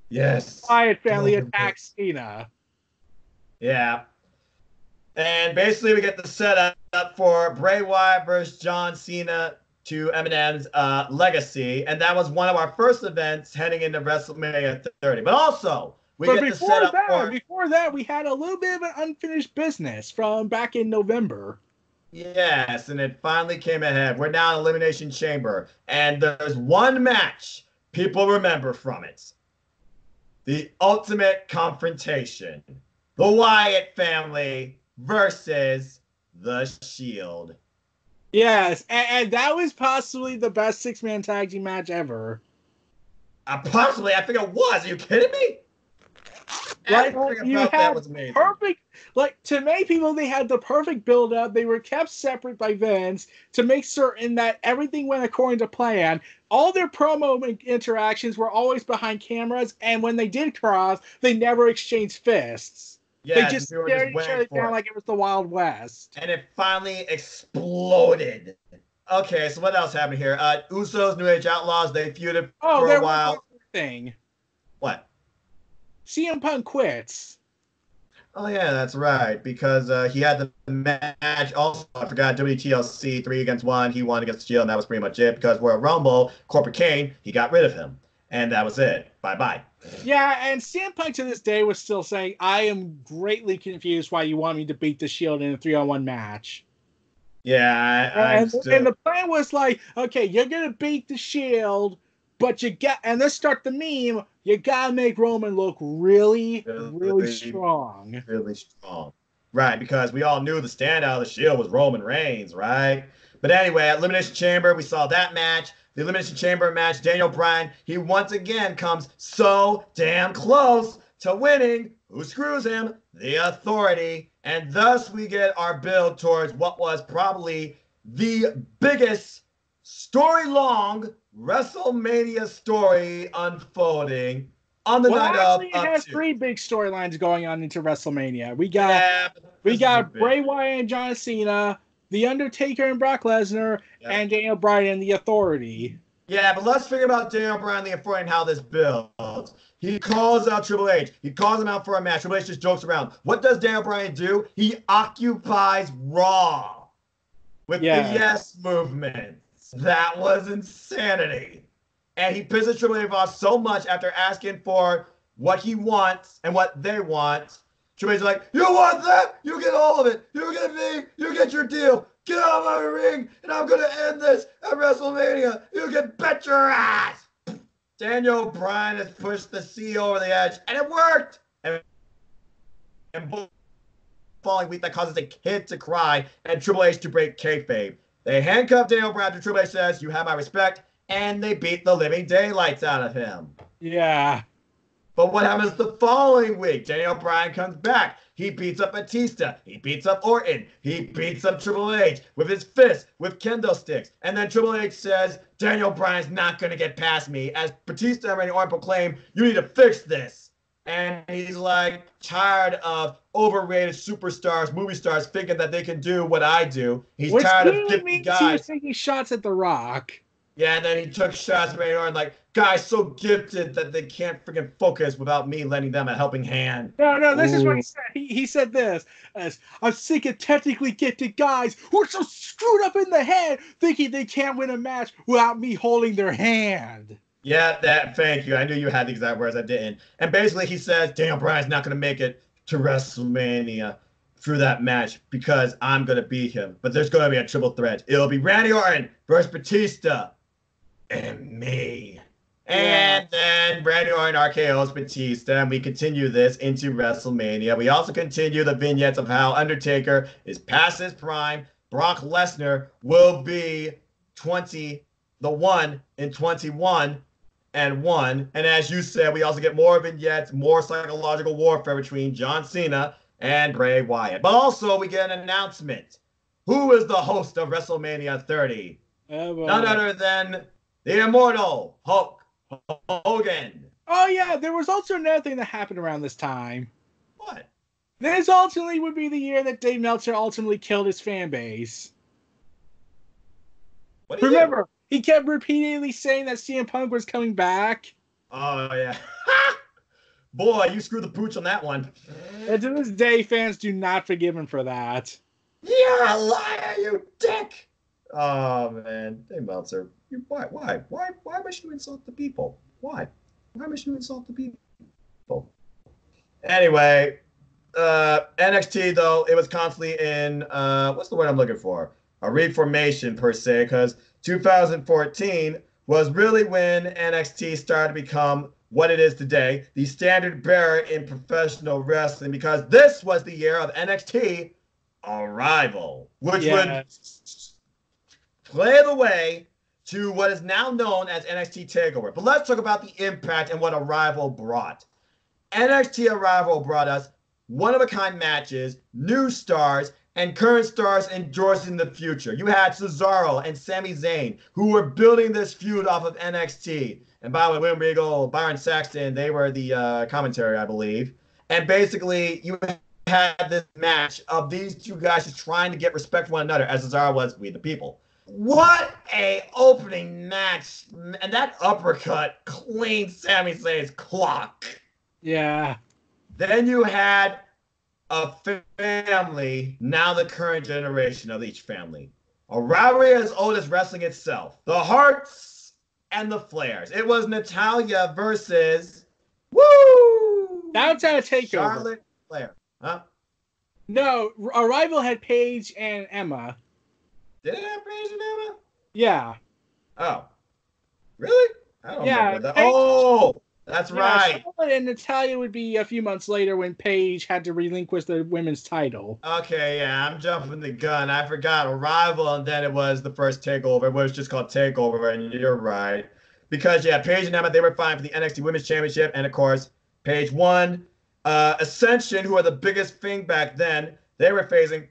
Yes. Wyatt family attacks Cena. Yeah. And basically we get the setup for Bray Wyatt versus John Cena to Eminem's Legacy. And that was one of our first events heading into WrestleMania 30. But also, before that, we had a little bit of an unfinished business from back in November. Yes, and it finally came ahead. We're now in Elimination Chamber. And there's one match people remember from it. The ultimate confrontation. The Wyatt family versus The Shield. Yes, and that was possibly the best six-man tag team match ever. Possibly, I think it was. Are you kidding me? Like Everything you about that had was amazing. perfect, like to many people, they had the perfect build-up. They were kept separate by Vince to make certain that everything went according to plan. All their promo interactions were always behind cameras, and when they did cross, they never exchanged fists. They Yeah, just people were just stared each waiting other for down it. like it was the Wild West. And it finally exploded. Okay, so what else happened here? Usos, New Age Outlaws, they feuded Oh, for a there was one while. more thing. What? CM Punk quits. Oh yeah, that's right. Because he had the match. Also, I forgot WTLC 3-against-1. He won against Shield, and that was pretty much it. Because Royal Rumble, Corporate Kane, he got rid of him, and that was it. Bye bye. Yeah, and CM Punk to this day was still saying, "I am greatly confused why you want me to beat the Shield in a 3-on-1 match." Yeah, I'm And still. the plan was like, okay, you're gonna beat the Shield, but you got, and let's start the meme. You gotta make Roman look really, really Really, strong. really strong. Right, because we all knew the standout of the Shield was Roman Reigns, right? But anyway, at Elimination Chamber, we saw that match. The Elimination Chamber match, Daniel Bryan, he once again comes so damn close to winning. Who screws him? The Authority. And thus we get our build towards what was probably the biggest story-long WrestleMania story unfolding on the Well, night of actually, it up has to. three big storylines going on into WrestleMania. Yeah, We this is a got big. Bray Wyatt and John Cena, The Undertaker and Brock Lesnar, Yep. and Daniel Bryan and the Authority. Yeah, but let's figure about Daniel Bryan, the Authority, and how this builds. He calls out Triple H. He calls him out for a match. Triple H just jokes around. What does Daniel Bryan do? He occupies Raw with the Yeah. yes movement. That was insanity. And he pisses Triple H off so much after asking for what he wants and what they want. Triple H's like, you want that? You get all of it. You get me. You get your deal. Get out of my ring, and I'm going to end this at WrestleMania. You can bet your ass. Daniel Bryan has pushed the CEO over the edge, and it worked. And following week, that causes a kid to cry and Triple H to break kayfabe. They handcuff Daniel Bryan after Triple H says, you have my respect, and they beat the living daylights out of him. Yeah. But what happens the following week? Daniel Bryan comes back. He beats up Batista. He beats up Orton. He beats up Triple H with his fists, with kendo sticks. And then Triple H says, Daniel Bryan's not going to get past me. As Batista and Randy Orton proclaim, you need to fix this. And he's like tired of overrated superstars, movie stars, thinking that they can do what I do. He's Which tired of clearly gifted means he guys. was taking shots at The Rock. Yeah, and then he took shots at Randy Orton like, guys so gifted that they can't freaking focus without me lending them a helping hand. No, this is what he Ooh. said. He said this as, I'm sick of technically gifted guys who are so screwed up in the head thinking they can't win a match without me holding their hand. Yeah, thank you. I knew you had the exact words. I didn't. And basically he says Daniel Bryan's not going to make it to WrestleMania through that match because I'm going to beat him. But there's going to be a triple threat. It'll be Randy Orton versus Batista and me. And then Randy Orton RKO's Batista, and we continue this into WrestleMania. We also continue the vignettes of how Undertaker is past his prime. Brock Lesnar will be the one in 21 and 1. And as you said, we also get more vignettes, more psychological warfare between John Cena and Bray Wyatt. But also we get an announcement. Who is the host of WrestleMania 30? None other than the immortal Hulk Hogan. Oh, yeah, there was also another thing that happened around this time. What? This ultimately would be the year that Dave Meltzer ultimately killed his fan base. What do you Remember, do? he kept repeatedly saying that CM Punk was coming back. Oh, yeah. Boy, you screwed the pooch on that one. And to this day, fans do not forgive him for that. You're a liar, you dick. Oh, man. Dave Meltzer. Why must you insult the people? Why must you insult the people? Anyway, NXT, though, it was constantly in, what's the word I'm looking for? A reformation, per se, because 2014 was really when NXT started to become what it is today, the standard bearer in professional wrestling, because this was the year of NXT Arrival, which would play the way to what is now known as NXT TakeOver. But let's talk about the impact and what Arrival brought. NXT Arrival brought us one-of-a-kind matches, new stars, and current stars endorsing the future. You had Cesaro and Sami Zayn, who were building this feud off of NXT. And by the way, William Regal, Byron Saxton, they were the commentary, I believe. And basically, you had this match of these two guys just trying to get respect for one another, as Cesaro was We the People. What a opening match. And that uppercut cleaned Sami Zayn's clock. Yeah. Then you had a family, now the current generation of each family. A rivalry as old as wrestling itself. The Hearts and the Flairs. It was Natalya versus Downtown Takeover. Charlotte Flair. Huh? No, Arrival had Paige and Emma. Did it have Paige and Emma? Yeah. Oh. Really? I don't remember that. Oh! That's right. Charlotte and Natalya would be a few months later when Paige had to relinquish the women's title. Okay, yeah, I'm jumping the gun. I forgot Arrival, and then it was the first TakeOver. It was just called TakeOver, and you're right. Because, yeah, Paige and Emma, they were fighting for the NXT Women's Championship, and, of course, Paige won. Ascension, who are the biggest thing back then, they were facing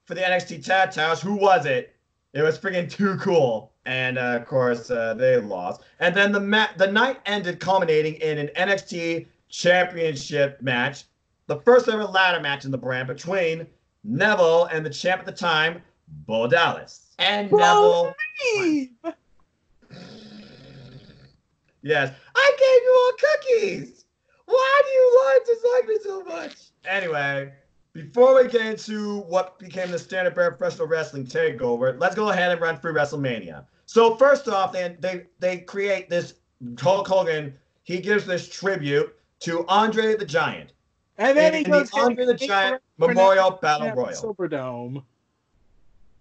for the NXT Tag Titles. Who was it? It was freaking Too Cool. And, of course, they lost. And then the night ended culminating in an NXT Championship match, the first ever ladder match in the brand between Neville and the champ at the time, Bo Dallas. And Neville... Yes. I gave you all cookies! Why do you like to like me so much? Anyway... Before we get into what became the standard bearer of professional wrestling takeover, let's go ahead and run through WrestleMania. So first off, they create this Hulk Hogan. He gives this tribute to Andre the Giant, and then he goes the Andre the Giant Memorial Battle Royal. Superdome.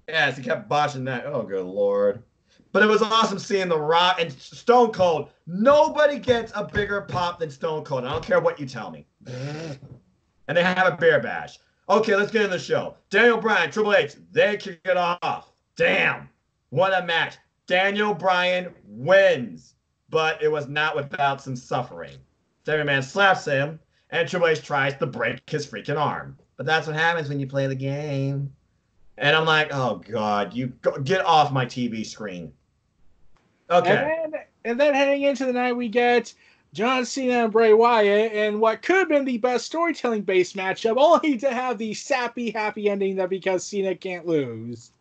Yes, he kept botching that. Oh, good lord! But it was awesome seeing The Rock and Stone Cold. Nobody gets a bigger pop than Stone Cold. I don't care what you tell me. And they have a bear bash. Okay, let's get into the show. Daniel Bryan, Triple H, they kick it off. Damn, what a match. Daniel Bryan wins, but it was not without some suffering. Every man slaps him, and Triple H tries to break his freaking arm. But that's what happens when you play the game. And I'm like, oh God, get off my TV screen. Okay. And then heading into the night, we get John Cena and Bray Wyatt, and what could have been the best storytelling-based matchup, only to have the sappy, happy ending that because Cena can't lose.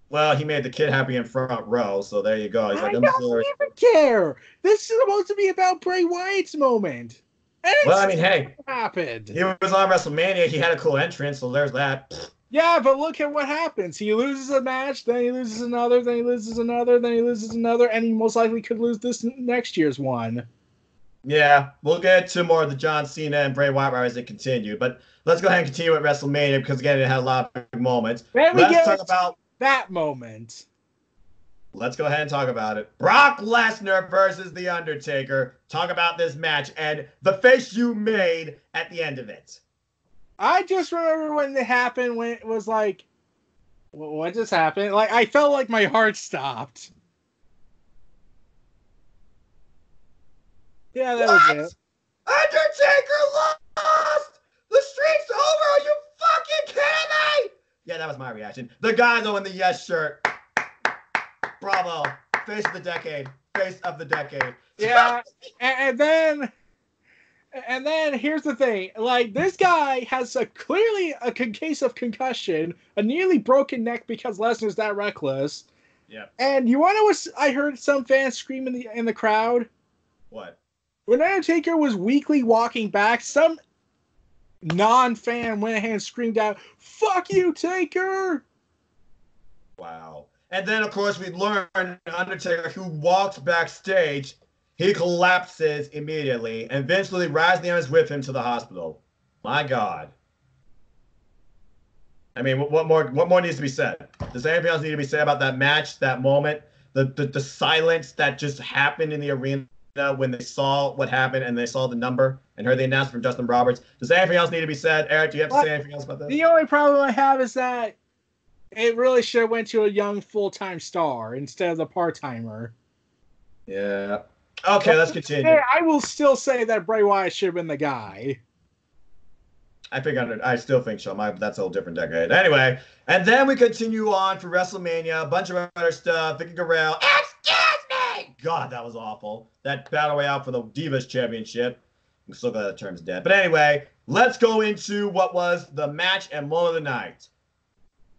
Well, he made the kid happy in front row, so there you go. He's like, I don't even care. This is supposed to be about Bray Wyatt's moment. And well, I mean, hey, happened. He was on WrestleMania. He had a cool entrance, so there's that. Yeah, but look at what happens. He loses a match, then he loses another, then he loses another, then he loses another, and he most likely could lose this next year's one. Yeah, we'll get to more of the John Cena and Bray Wyatt as they continue, but let's go ahead and continue with WrestleMania because, again, it had a lot of big moments. Let's talk about that moment. Let's go ahead and talk about it. Brock Lesnar versus The Undertaker. Talk about this match and the face you made at the end of it. I just remember when it happened, when it was like, what just happened? Like, I felt like my heart stopped. Yeah, that was it. Undertaker lost! The streak's over! Are you fucking kidding me? Yeah, that was my reaction. The guy though in the yes shirt. Bravo. Face of the decade. Face of the decade. Yeah, and then here's the thing. Like, this guy has clearly a case of concussion, a nearly broken neck because Lesnar's that reckless. Yeah. And you want to know what I heard some fans scream in the crowd? What? When Undertaker was weakly walking back, some non-fan went ahead and screamed out, "Fuck you, Taker!" Wow. And then, of course, we learn Undertaker, who walks backstage, he collapses immediately, and Vince Lee rides the arms with him to the hospital. My God. I mean, what more needs to be said? Does anything else need to be said about that match, that moment, the silence that just happened in the arena when they saw what happened and they saw the number and heard the announcement from Justin Roberts? Does anything else need to be said? Eric, do you have to say anything else about that? The only problem I have is that It really should have went to a young full-time star instead of the part-timer. Yeah. Okay, let's continue. Yeah, I will still say that Bray Wyatt should have been the guy. I still think so. That's a whole different decade. Anyway, and then we continue on for WrestleMania, a bunch of other stuff. Vicky Guerrero, excuse me! God, that was awful. That battle royale for the Divas Championship. I'm so glad that term's dead. But anyway, let's go into what was the match and moment of the night.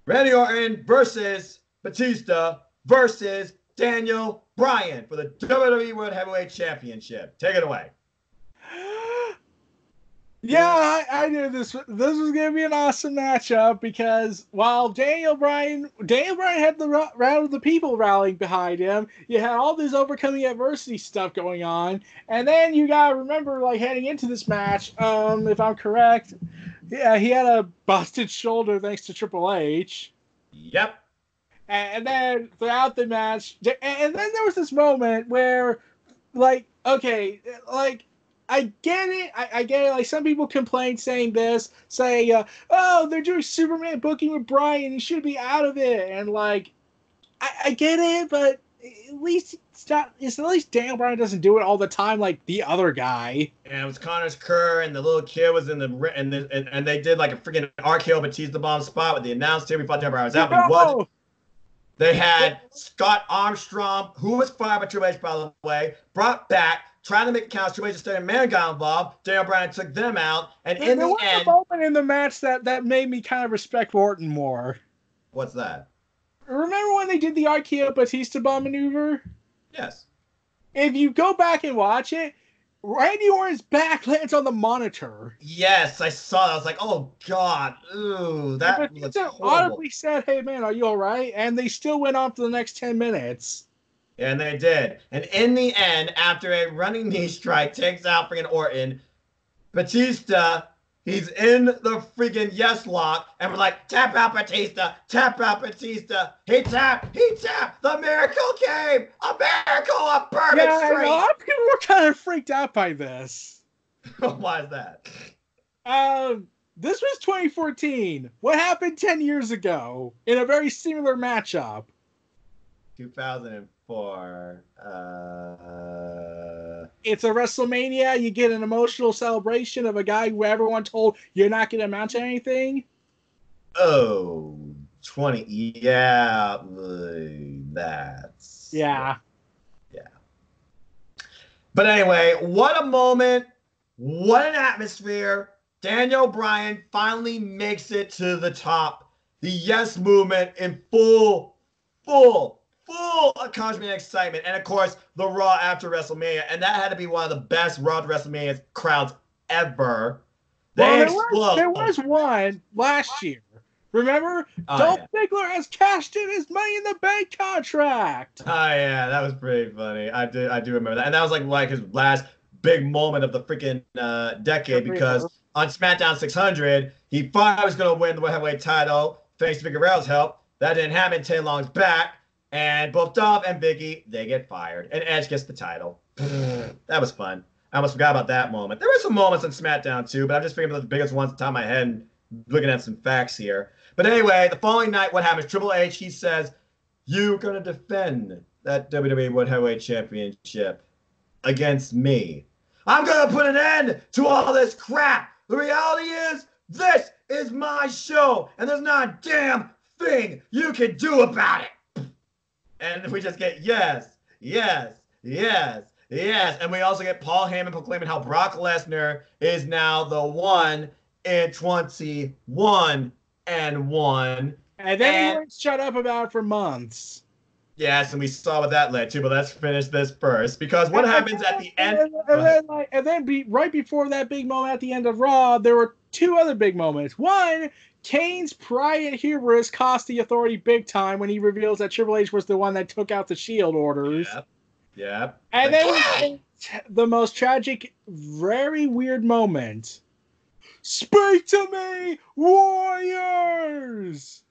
Randy Orton versus Batista versus Daniel Bryan for the WWE World Heavyweight Championship. Take it away. Yeah, I knew this was going to be an awesome matchup because while Daniel Bryan had the round of the people rallying behind him, you had all this overcoming adversity stuff going on, and then you got to remember, like, heading into this match, if I'm correct, yeah, he had a busted shoulder thanks to Triple H. Yep. And then throughout the match, and then there was this moment where, like, okay, like, I get it. I get it. Like, some people complain saying oh, they're doing Superman booking with Bryan. He should be out of it. And, like, I get it, but at least at least Daniel Bryan doesn't do it all the time like the other guy. And it was Connor's Kerr, and the little kid was in and they did like a freaking RKO Batista bomb spot with the announce table. We thought Daniel Bryan was out, but he wasn't. They had Scott Armstrong, who was fired by Triple H, by the way, brought back, trying to make the count. Triple H and Man got involved. Daniel Bryan took them out, and in the end, there was a moment in the match that made me kind of respect Orton more. What's that? Remember when they did the RKO Batista bomb maneuver? Yes. If you go back and watch it, Randy Orton's back lands on the monitor. Yes, I saw that. I was like, oh, God. Ooh, that looks horrible. Audibly said, hey, man, are you all right? And they still went on for the next 10 minutes. Yeah, and they did. And in the end, after a running knee strike takes out freaking Orton, Batista, he's in the freaking yes lock, and we're like, tap out Batista, tap out Batista. He tapped, the miracle came, a miracle of Bourbon Street. A lot of people were kind of freaked out by this. Why is that? This was 2014. What happened 10 years ago in a very similar matchup? 2004. It's a WrestleMania. You get an emotional celebration of a guy who everyone told you're not going to amount to anything. Oh, 20. Yeah, that's. Yeah. Yeah. But anyway, what a moment. What an atmosphere. Daniel Bryan finally makes it to the top. The Yes Movement in full accomplishment and excitement. And of course, the Raw after WrestleMania. And that had to be one of the best Raw WrestleMania crowds ever. There was one last year. Remember? Dolph Ziggler has cashed in his Money in the Bank contract. Oh, yeah. That was pretty funny. I do remember that. And that was like his last big moment of the freaking decade, because on SmackDown 600, he thought he was going to win the heavyweight title thanks to Vicky Guerrero's help. That didn't happen. Tay Long's back. And both Dolph and Vicky, they get fired. And Edge gets the title. That was fun. I almost forgot about that moment. There were some moments on SmackDown too, but I'm just thinking about the biggest ones at the top of my head and looking at some facts here. But anyway, the following night, what happens? Triple H, he says, you're going to defend that WWE World Heavyweight Championship against me. I'm going to put an end to all this crap. The reality is, this is my show, and there's not a damn thing you can do about it. And we just get yes. And we also get Paul Heyman proclaiming how Brock Lesnar is now the 1 in 21 and 1. And then he wouldn't shut up about it for months. Yes, and we saw what that led to, but let's finish this first. Because what happens at the end... right before that big moment at the end of Raw, there were two other big moments. One, Kane's pride and hubris cost the Authority big time when he reveals that Triple H was the one that took out the Shield orders. Yep. And then the most tragic, very weird moment. Speak to me, Warriors!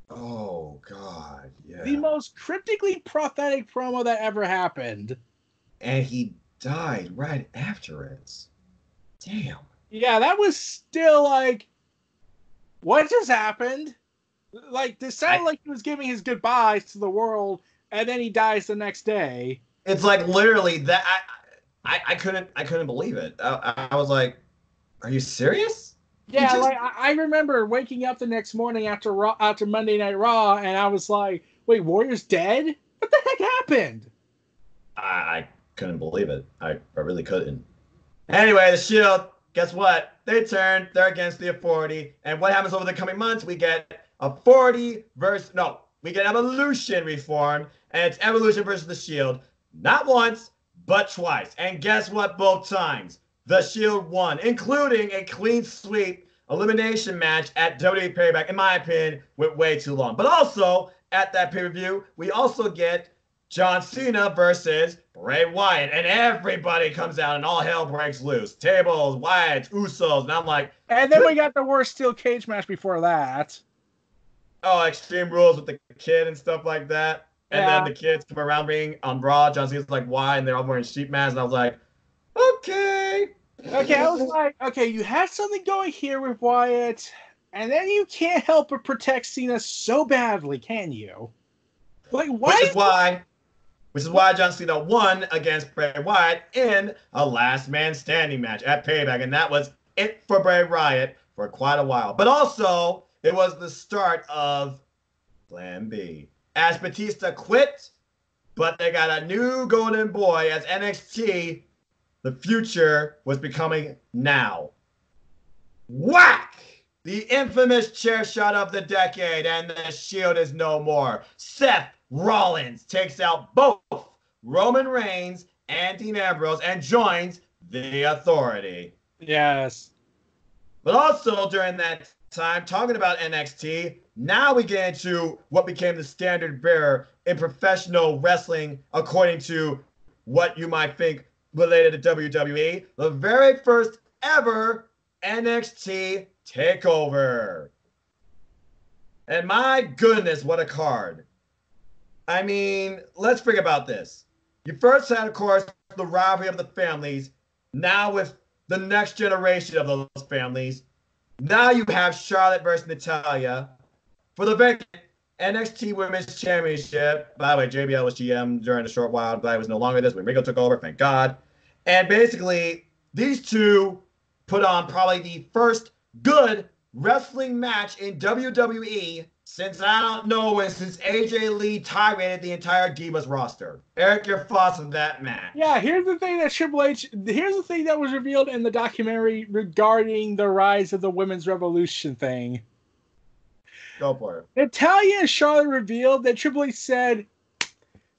Oh, God, yeah. The most cryptically prophetic promo that ever happened. And he died right after it. Damn. Yeah, that was still like... What just happened? Like, this sounded like he was giving his goodbyes to the world, and then he dies the next day. It's like literally that. I couldn't believe it. I was like, are you serious? Yeah, like I remember waking up the next morning after Monday Night Raw, and I was like, "Wait, Warrior's dead? What the heck happened?" I couldn't believe it. I really couldn't. Anyway, the Shield, guess what? They turned. They're against the Authority. And what happens over the coming months? We get Authority versus, no, we get Evolution reformed. And it's Evolution versus the Shield. Not once, but twice. And guess what? Both times. The Shield won, including a clean sweep elimination match at WWE Payback, in my opinion, went way too long. But also, at that pay-per-view, we also get John Cena versus Bray Wyatt, and everybody comes out and all hell breaks loose. Tables, Wyatts, Usos, and I'm like... And then we got the worst steel cage match before that. Oh, Extreme Rules with the kid and stuff like that. And then the kids come around being on Raw. John Cena's like, why? And they're all wearing sheep masks, and I was like, okay. Okay, I was like, okay, you have something going here with Wyatt, and then you can't help but protect Cena so badly, can you? Like, why? Which is why John Cena won against Bray Wyatt in a last man standing match at Payback, and that was it for Bray Wyatt for quite a while. But also, it was the start of Plan B. As Batista quit, but they got a new golden boy as NXT. The future was becoming now. Whack! The infamous chair shot of the decade, and the Shield is no more. Seth Rollins takes out both Roman Reigns and Dean Ambrose and joins the Authority. Yes. But also during that time, talking about NXT, now we get into what became the standard bearer in professional wrestling, according to what you might think related to WWE, the very first ever NXT takeover. And my goodness, what a card. I mean, let's think about this. You first had, of course, the rivalry of the families. Now with the next generation of those families, now you have Charlotte versus Natalya for the vacant NXT Women's Championship. By the way, JBL was GM during a short while. I'm glad it was no longer this when Ringo took over, thank God. And basically, these two put on probably the first good wrestling match in WWE since, I don't know, since AJ Lee tyranned the entire Divas roster. Eric, your thoughts on that match? Yeah, here's the thing that was revealed in the documentary regarding the rise of the women's revolution thing. Go for it. Natalya and Charlotte revealed that Triple H said,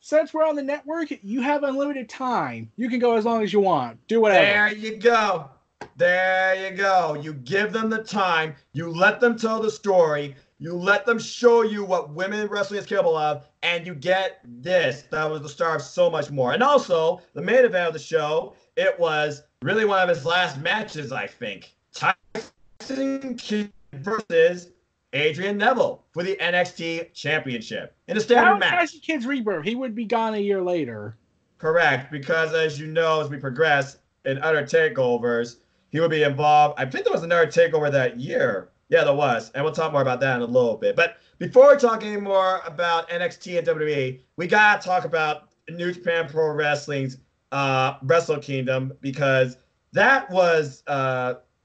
since we're on the network, you have unlimited time. You can go as long as you want. Do whatever. There you go. There you go. You give them the time. You let them tell the story. You let them show you what women wrestling is capable of, and you get this. That was the start of so much more. And also, the main event of the show, it was really one of his last matches, I think. Tyson Kidd versus Adrian Neville for the NXT Championship in a standard match. Tyson Kidd's rebirth. He would be gone a year later. Correct, because as you know, as we progress in other takeovers, he would be involved. I think there was another takeover that year. Yeah, there was. And we'll talk more about that in a little bit. But before we talk any more about NXT and WWE, we got to talk about New Japan Pro Wrestling's Wrestle Kingdom, because that was,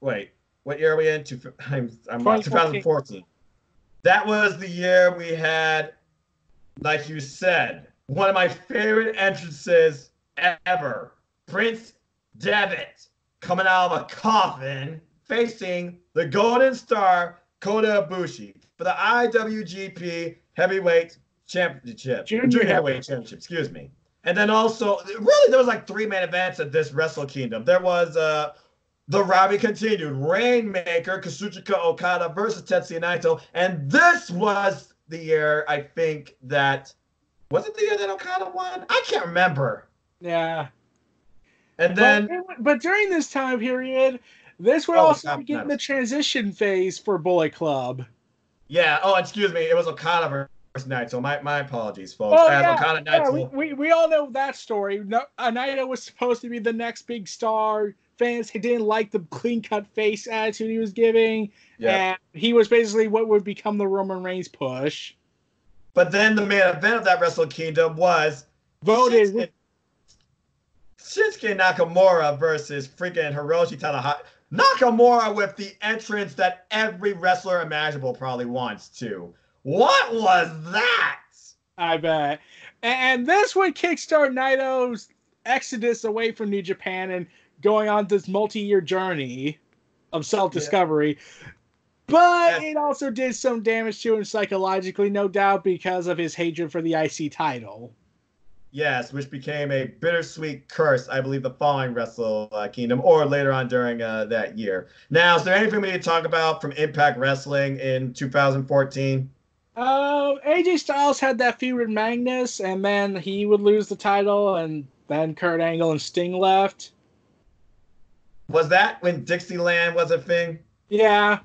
wait, what year are we in? I'm 2014. That was the year we had, like you said, one of my favorite entrances ever. Prince Devitt coming out of a coffin facing the Golden Star Kota Ibushi for the IWGP Heavyweight Championship. Junior Heavyweight Championship, excuse me. And then also, really, there was like 3 main events at this Wrestle Kingdom. There was the rivalry continued. Rainmaker, Kazuchika Okada versus Tetsuya Naito. And this was the year, I think, that... Was it the year that Okada won? I can't remember. Yeah. And then... But during this time period, this would also begin the transition phase for Bullet Club. Yeah. Oh, excuse me. It was Okada Naito. My apologies, folks. Oh As yeah, Okada yeah. Naito. We all know that story. No, Naito was supposed to be the next big star. Fans didn't like the clean cut face attitude he was giving, Yep. and he was basically what would become the Roman Reigns push. But then the main event of that Wrestle Kingdom was Voted. Shinsuke Nakamura versus freaking Hiroshi Tanahashi. Nakamura with the entrance that every wrestler imaginable probably wants to. What was that? I bet. And this would kickstart Naito's exodus away from New Japan and going on this multi-year journey of self-discovery. Yeah. But it also did some damage to him psychologically, no doubt, because of his hatred for the IC title. Yes, which became a bittersweet curse, I believe, the following Wrestle Kingdom or later on during that year. Now, is there anything we need to talk about from Impact Wrestling in 2014? AJ Styles had that feud with Magnus, and then he would lose the title, and then Kurt Angle and Sting left. Was that when Dixieland was a thing? Yeah.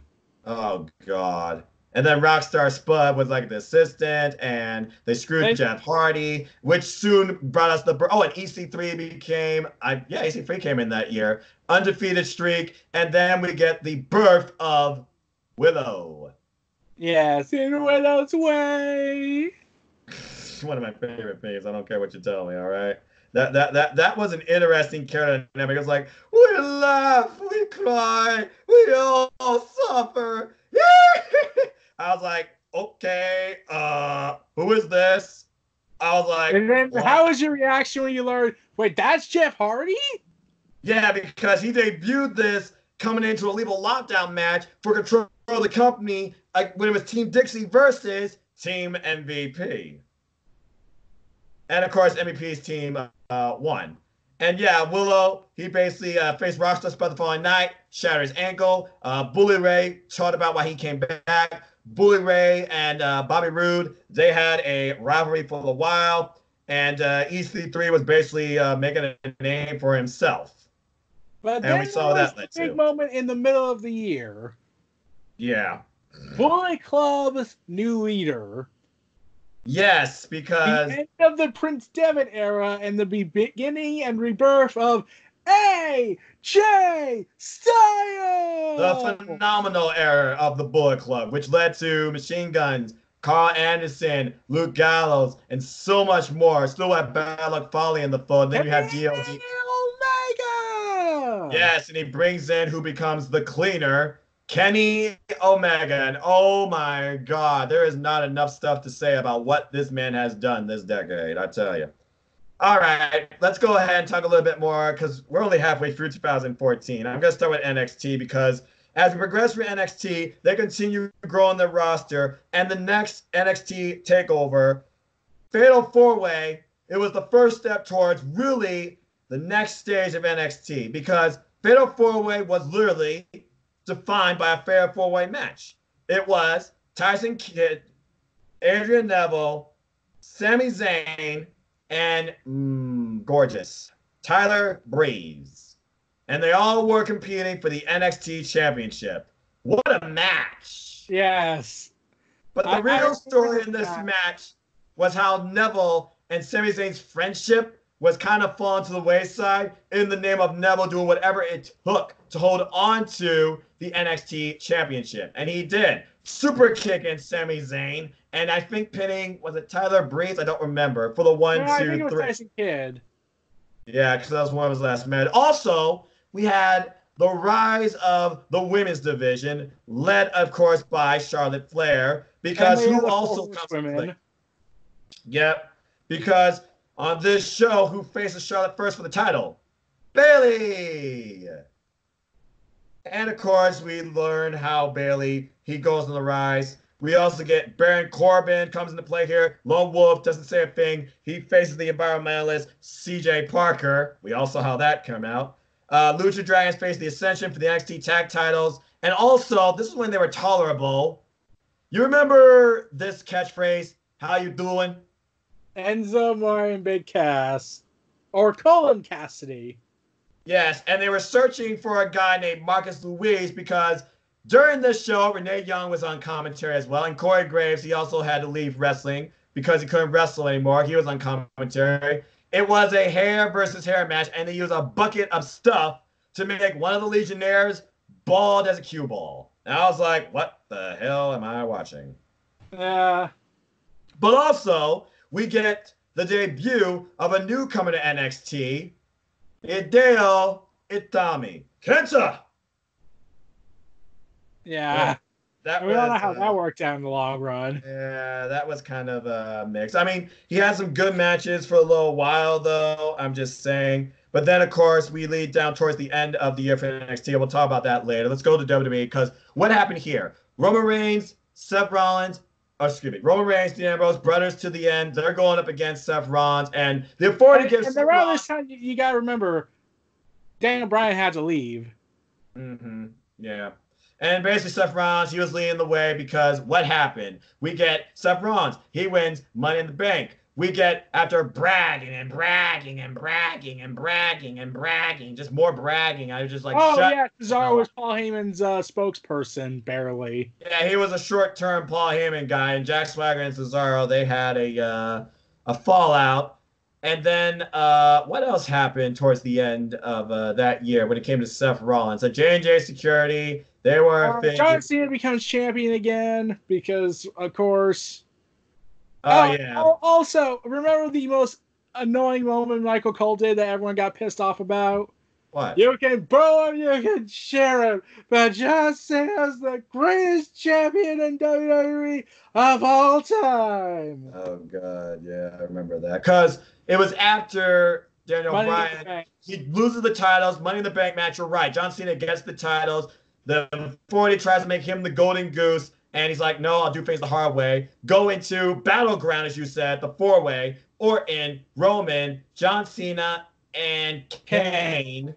Oh, God. And then Rockstar Spud was like the assistant, and they screwed Jeff Hardy, which soon brought us the... Oh, and EC3 became... EC3 came in that year. Undefeated streak, and then we get the birth of Willow. Yes, in Willow's way. One of my favorite things. I don't care what you tell me, all right? That was an interesting character dynamic. It was like, we laugh, we cry, we all suffer. I was like, okay, who is this? I was like, and then what? How was your reaction when you learned, wait, that's Jeff Hardy? Yeah, because he debuted this coming into a Lethal Lockdown match for control of the company, like when it was Team Dixie versus Team MVP. And of course, MVP's team won. And yeah, Willow, he basically faced Rockstar Spud the following night, shattered his ankle. Bully Ray talked about why he came back. Bully Ray and Bobby Roode, they had a rivalry for a while. And EC3 was basically making a name for himself. But then we saw that big moment in the middle of the year. Yeah. Bullet Club's new leader. Yes, because the end of the Prince Devitt era and the beginning and rebirth of AJ Styles. The phenomenal era of the Bullet Club, which led to Machine Guns, Carl Anderson, Luke Gallows, and so much more. Still have Bad Luck Fale in the fold. Then you have GLD. Omega. Yes, and he brings in who becomes the cleaner, Kenny Omega. And oh my God, there is not enough stuff to say about what this man has done this decade, I tell you. All right, let's go ahead and talk a little bit more because we're only halfway through 2014. I'm going to start with NXT because as we progress through NXT, they continue growing their roster. And the next NXT takeover, Fatal 4-Way, it was the first step towards really the next stage of NXT because Fatal 4-Way was literally defined by a Fatal 4-Way match. It was Tyson Kidd, Adrian Neville, Sami Zayn, and gorgeous Tyler Breeze. And they all were competing for the NXT Championship. What a match. Yes. But the real story in this match was how Neville and Sami Zayn's friendship was kind of falling to the wayside in the name of Neville doing whatever it took to hold on to the NXT Championship. And he did. Super kicking Sami Zayn. And I think pinning, was it Tyler Breeze? I don't remember. For the 1, 2, 3. I think it was Tyson Kidd. Yeah, because that was one of his last matches. Also, we had the rise of the women's division, led, of course, by Charlotte Flair. Because who also comes women. Yep. Because on this show, who faces Charlotte first for the title? Bayley. And of course, we learn how Bayley, he goes on the rise. We also get Baron Corbin comes into play here. Lone Wolf doesn't say a thing. He faces the environmentalist CJ Parker. We all saw how that came out. Lucha Dragons face the Ascension for the NXT tag titles. And also, this is when they were tolerable. You remember this catchphrase? How you doing? Enzo Amore and Big Cass. Or Colin Cassidy. Yes, and they were searching for a guy named Marcus Louise because During this show, Renee Young was on commentary as well, and Corey Graves, he also had to leave wrestling because he couldn't wrestle anymore. He was on commentary. It was a hair versus hair match, and they used a bucket of stuff to make one of the Legionnaires bald as a cue ball. And I was like, what the hell am I watching? Yeah. But also, we get the debut of a newcomer to NXT, Hideo Itami. Kenta! Yeah. That we don't know how that worked out in the long run. Yeah, that was kind of a mix. I mean, he had some good matches for a little while, though. I'm just saying. But then, of course, we lead down towards the end of the year for NXT. We'll talk about that later. Let's go to WWE because what happened here? Roman Reigns, Seth Rollins, Roman Reigns, Dean Ambrose, brothers to the end. They're going up against Seth Rollins, and the authority gives. And around this time, you got to remember, Daniel Bryan had to leave. Mm-hmm. Yeah. And basically, Seth Rollins, he was leading the way because what happened? We get Seth Rollins. He wins Money in the Bank. We get, after bragging and bragging and bragging and bragging and bragging, just more bragging. I was just like, Cesaro was Paul Heyman's spokesperson, barely. Yeah, he was a short-term Paul Heyman guy, and Jack Swagger and Cesaro, they had a fallout. And then what else happened towards the end of that year when it came to Seth Rollins? So J&J Security, they were John Cena becomes champion again because, of course. Yeah. Also, remember the most annoying moment Michael Cole did that everyone got pissed off about? What? You can boo him, you can share him, but John Cena's the greatest champion in WWE of all time. Oh, God. Yeah, I remember that. Because it was after Daniel Bryan. He loses the titles. Money in the Bank match. You're right. John Cena gets the titles. The authority tries to make him the golden goose. And he's like, no, I'll do things the hard way. Go into Battleground, as you said, the four-way. Orton, Roman, John Cena, and Kane.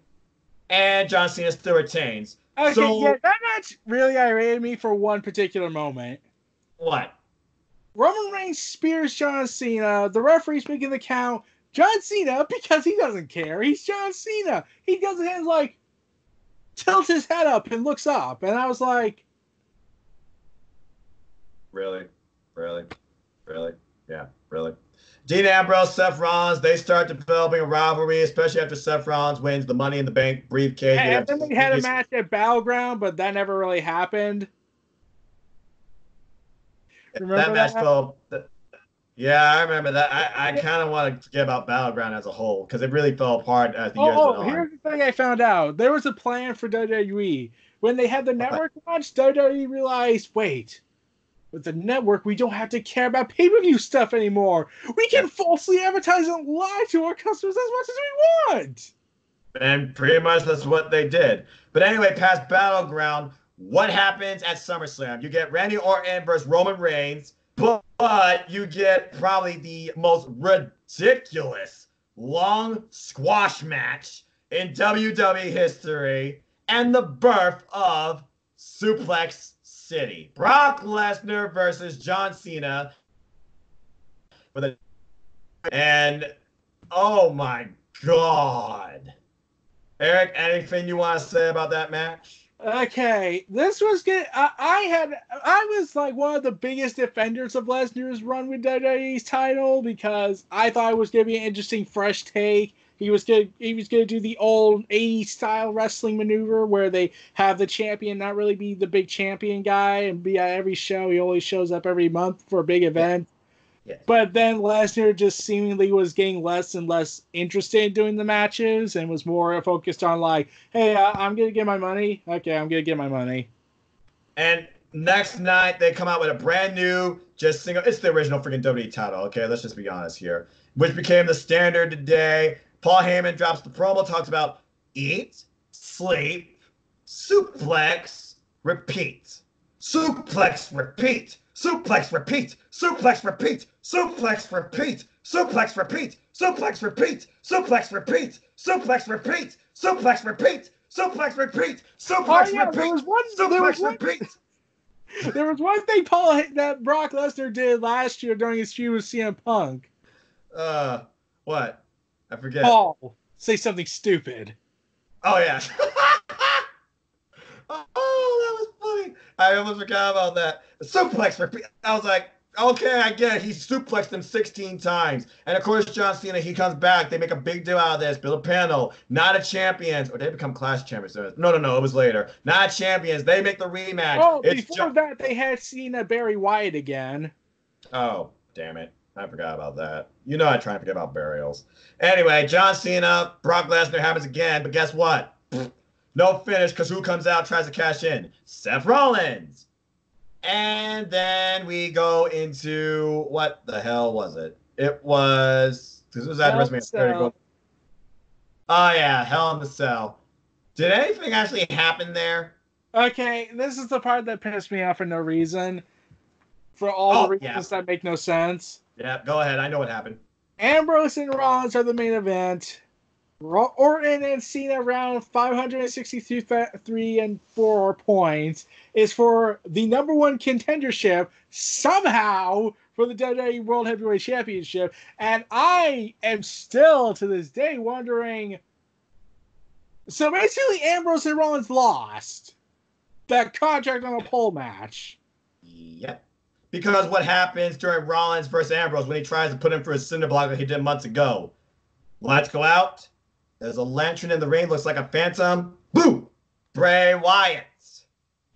And John Cena still retains. Okay, that match really irritated me for one particular moment. What? Roman Reigns spears John Cena. The referee's making the count. John Cena, because he doesn't care. He's John Cena. He does it and like tilts his head up and looks up. And I was like, Really? Yeah, really. Dean Ambrose, Seth Rollins, they start developing a rivalry, especially after Seth Rollins wins the Money in the Bank briefcase. And then they had a match at Battleground, but that never really happened. Remember that match fell. Yeah, I remember that. I kind of want to forget about Battleground as a whole because it really fell apart as the years went on. Here's the thing I found out. There was a plan for WWE. When they had the network launch, WWE realized, wait, with the network, we don't have to care about pay-per-view stuff anymore. We can falsely advertise and lie to our customers as much as we want. And pretty much that's what they did. But anyway, past Battleground, what happens at SummerSlam? You get Randy Orton versus Roman Reigns, but you get probably the most ridiculous long squash match in WWE history and the birth of Suplex City. Brock Lesnar versus John Cena. And oh my God. Eric, anything you want to say about that match? Okay, this was good. I was like one of the biggest defenders of Lesnar's run with WWE's title because I thought it was going to be an interesting, fresh take. He was going to do the old 80s style wrestling maneuver where they have the champion not really be the big champion guy and be at every show. He only shows up every month for a big event. Yeah. But then Lesnar just seemingly was getting less and less interested in doing the matches and was more focused on like, hey, I'm going to get my money. Okay, I'm going to get my money. And next night, they come out with a brand new, just single. It's the original freaking WWE title, okay? Let's just be honest here. Which became the standard today. Paul Heyman drops the promo, talks about eat, sleep, suplex, repeat. Suplex, repeat. Suplex, repeat. Suplex, repeat. Suplex, repeat. Suplex, repeat. Suplex, repeat. Suplex, repeat. Suplex, repeat. Suplex, repeat. Suplex, repeat. Suplex, repeat. Suplex, repeat. There was one thing that Brock Lesnar did last year during his feud with CM Punk. What? I forget. Paul, say something stupid. Oh, yeah. Oh, that was funny. I almost forgot about that. The suplex for I was like, okay, I get it. He suplexed him 16 times. And of course, John Cena, he comes back. They make a big deal out of this. Build a panel. Not a champions. Or they become class champions. No. It was later. Not champions. They make the rematch. Oh, before that, they had Cena bury Wyatt again. Oh, damn it. I forgot about that. You know I try and forget about burials. Anyway, John Cena, Brock Lesnar happens again. But guess what? No finish because who comes out, tries to cash in? Seth Rollins. And then we go into, what the hell was it? It was, this was at WrestleMania. Oh yeah, Hell in the Cell. Did anything actually happen there? Okay, this is the part that pissed me off for no reason. For all the reasons that make no sense. Yeah, go ahead. I know what happened. Ambrose and Rollins are the main event. Orton and Cena round 563 and 4 points is for the number one contendership somehow for the WWE World Heavyweight Championship. And I am still to this day wondering. So basically, Ambrose and Rollins lost that contract on a pole match. Yep. Because what happens during Rollins versus Ambrose when he tries to put him for a cinder block that he did months ago? Lights go out. There's a lantern in the ring, looks like a phantom. Boom! Bray Wyatt.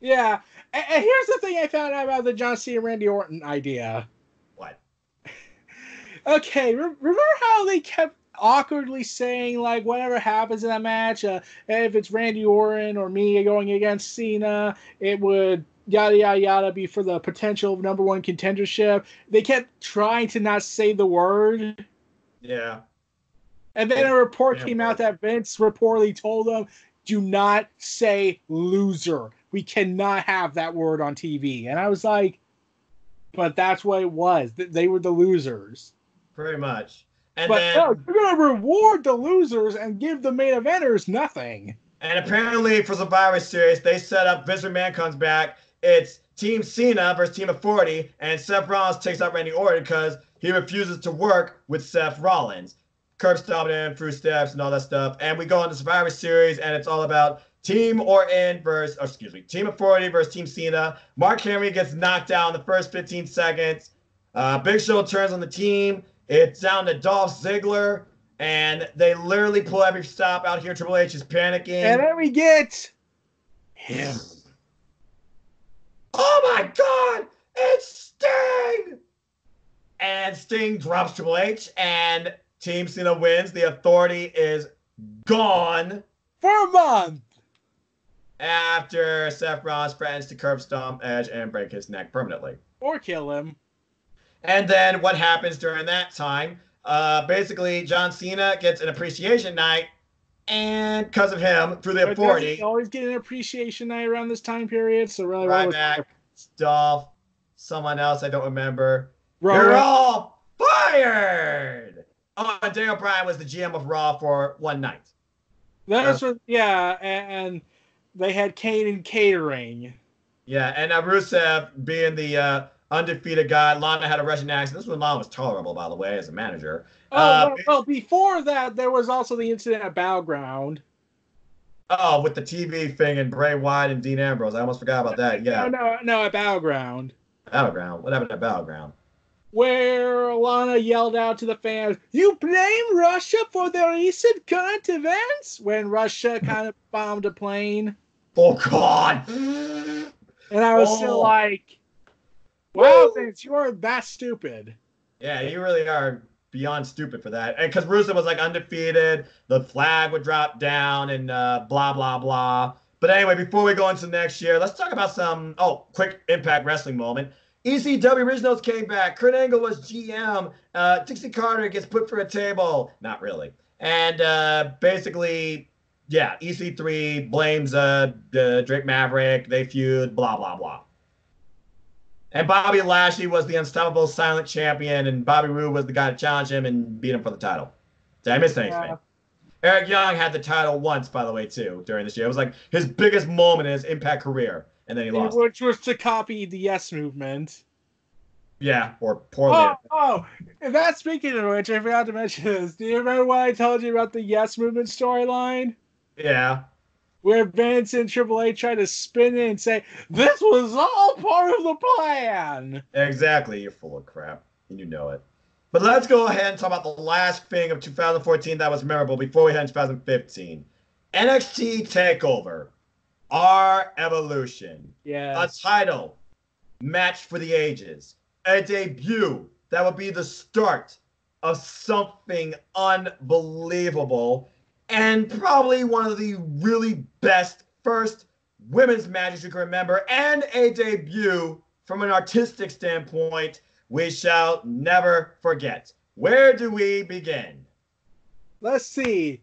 Yeah, and here's the thing I found out about the John Cena Randy Orton idea. What? Okay, remember how they kept awkwardly saying, like, whatever happens in that match, if it's Randy Orton or me going against Cena, it would yada yada yada be for the potential number one contendership. They kept trying to not say the word. Yeah. And then a report came out that Vince reportedly told them, do not say loser. We cannot have that word on TV. And I was like, but that's what it was. They were the losers. Pretty much. And but then, no, you're going to reward the losers and give the main eventers nothing. And apparently for Survivor Series, they set up Vince McMahon comes back. It's Team Cena versus Team of 40. And Seth Rollins takes out Randy Orton because he refuses to work with Seth Rollins. Curb stomping him through steps and all that stuff. And we go into Survivor Series, and it's all about Team Orton Team of 40 versus Team Cena. Mark Henry gets knocked out in the first 15 seconds. Big Show turns on the team. It's down to Dolph Ziggler, and they literally pull every stop out here. Triple H is panicking. And then we get him. Oh my God! It's Sting! And Sting drops Triple H, and Team Cena wins. The Authority is gone for a month after Seth Rollins threatens to curb stomp Edge and break his neck permanently. Or kill him. And then what happens during that time? Basically, John Cena gets an appreciation night, and because of him, through the Authority. He always get an appreciation night around this time period. So really, right back. Dolph, someone else I don't remember. You're all fired. Oh, and Daniel Bryan was the GM of Raw for one night. That's and they had Kane in catering. Yeah, and Rusev being the undefeated guy. Lana had a Russian accent. This was when Lana was tolerable, by the way, as a manager. Well, before that, there was also the incident at Battleground. Oh, with the TV thing and Bray Wyatt and Dean Ambrose. I almost forgot about that. Yeah. No, at Battleground. Battleground? What happened at Battleground? Where Lana yelled out to the fans, "You blame Russia for the recent current events?" When Russia kind of bombed a plane. Oh, God. And I was still like, wow, Vince, you are that stupid. Yeah, you really are beyond stupid for that. And because Rusev was like undefeated, the flag would drop down and blah, blah, blah. But anyway, before we go into next year, let's talk about some, quick Impact Wrestling moment. ECW Originals came back. Kurt Angle was GM. Dixie Carter gets put for a table. Not really. And basically, yeah, EC3 blames Drake Maverick. They feud, blah, blah, blah. And Bobby Lashley was the unstoppable silent champion, and Bobby Roode was the guy to challenge him and beat him for the title. Did I miss anything? Eric Young had the title once, by the way, too, during this year. It was like his biggest moment in his Impact career, and then he lost. Which was to copy the Yes Movement. Yeah, or poorly. And that's speaking of which, I forgot to mention this. Do you remember what I told you about the Yes Movement storyline? Yeah. where Vince and Triple H try to spin it and say, this was all part of the plan. Exactly. You're full of crap. And you know it. But let's go ahead and talk about the last thing of 2014 that was memorable before we head into 2015. NXT TakeOver. Our Evolution. Yes. A title match for the ages. A debut that would be the start of something unbelievable. And probably one of the really best first women's matches you can remember. And a debut from an artistic standpoint we shall never forget. Where do we begin? Let's see.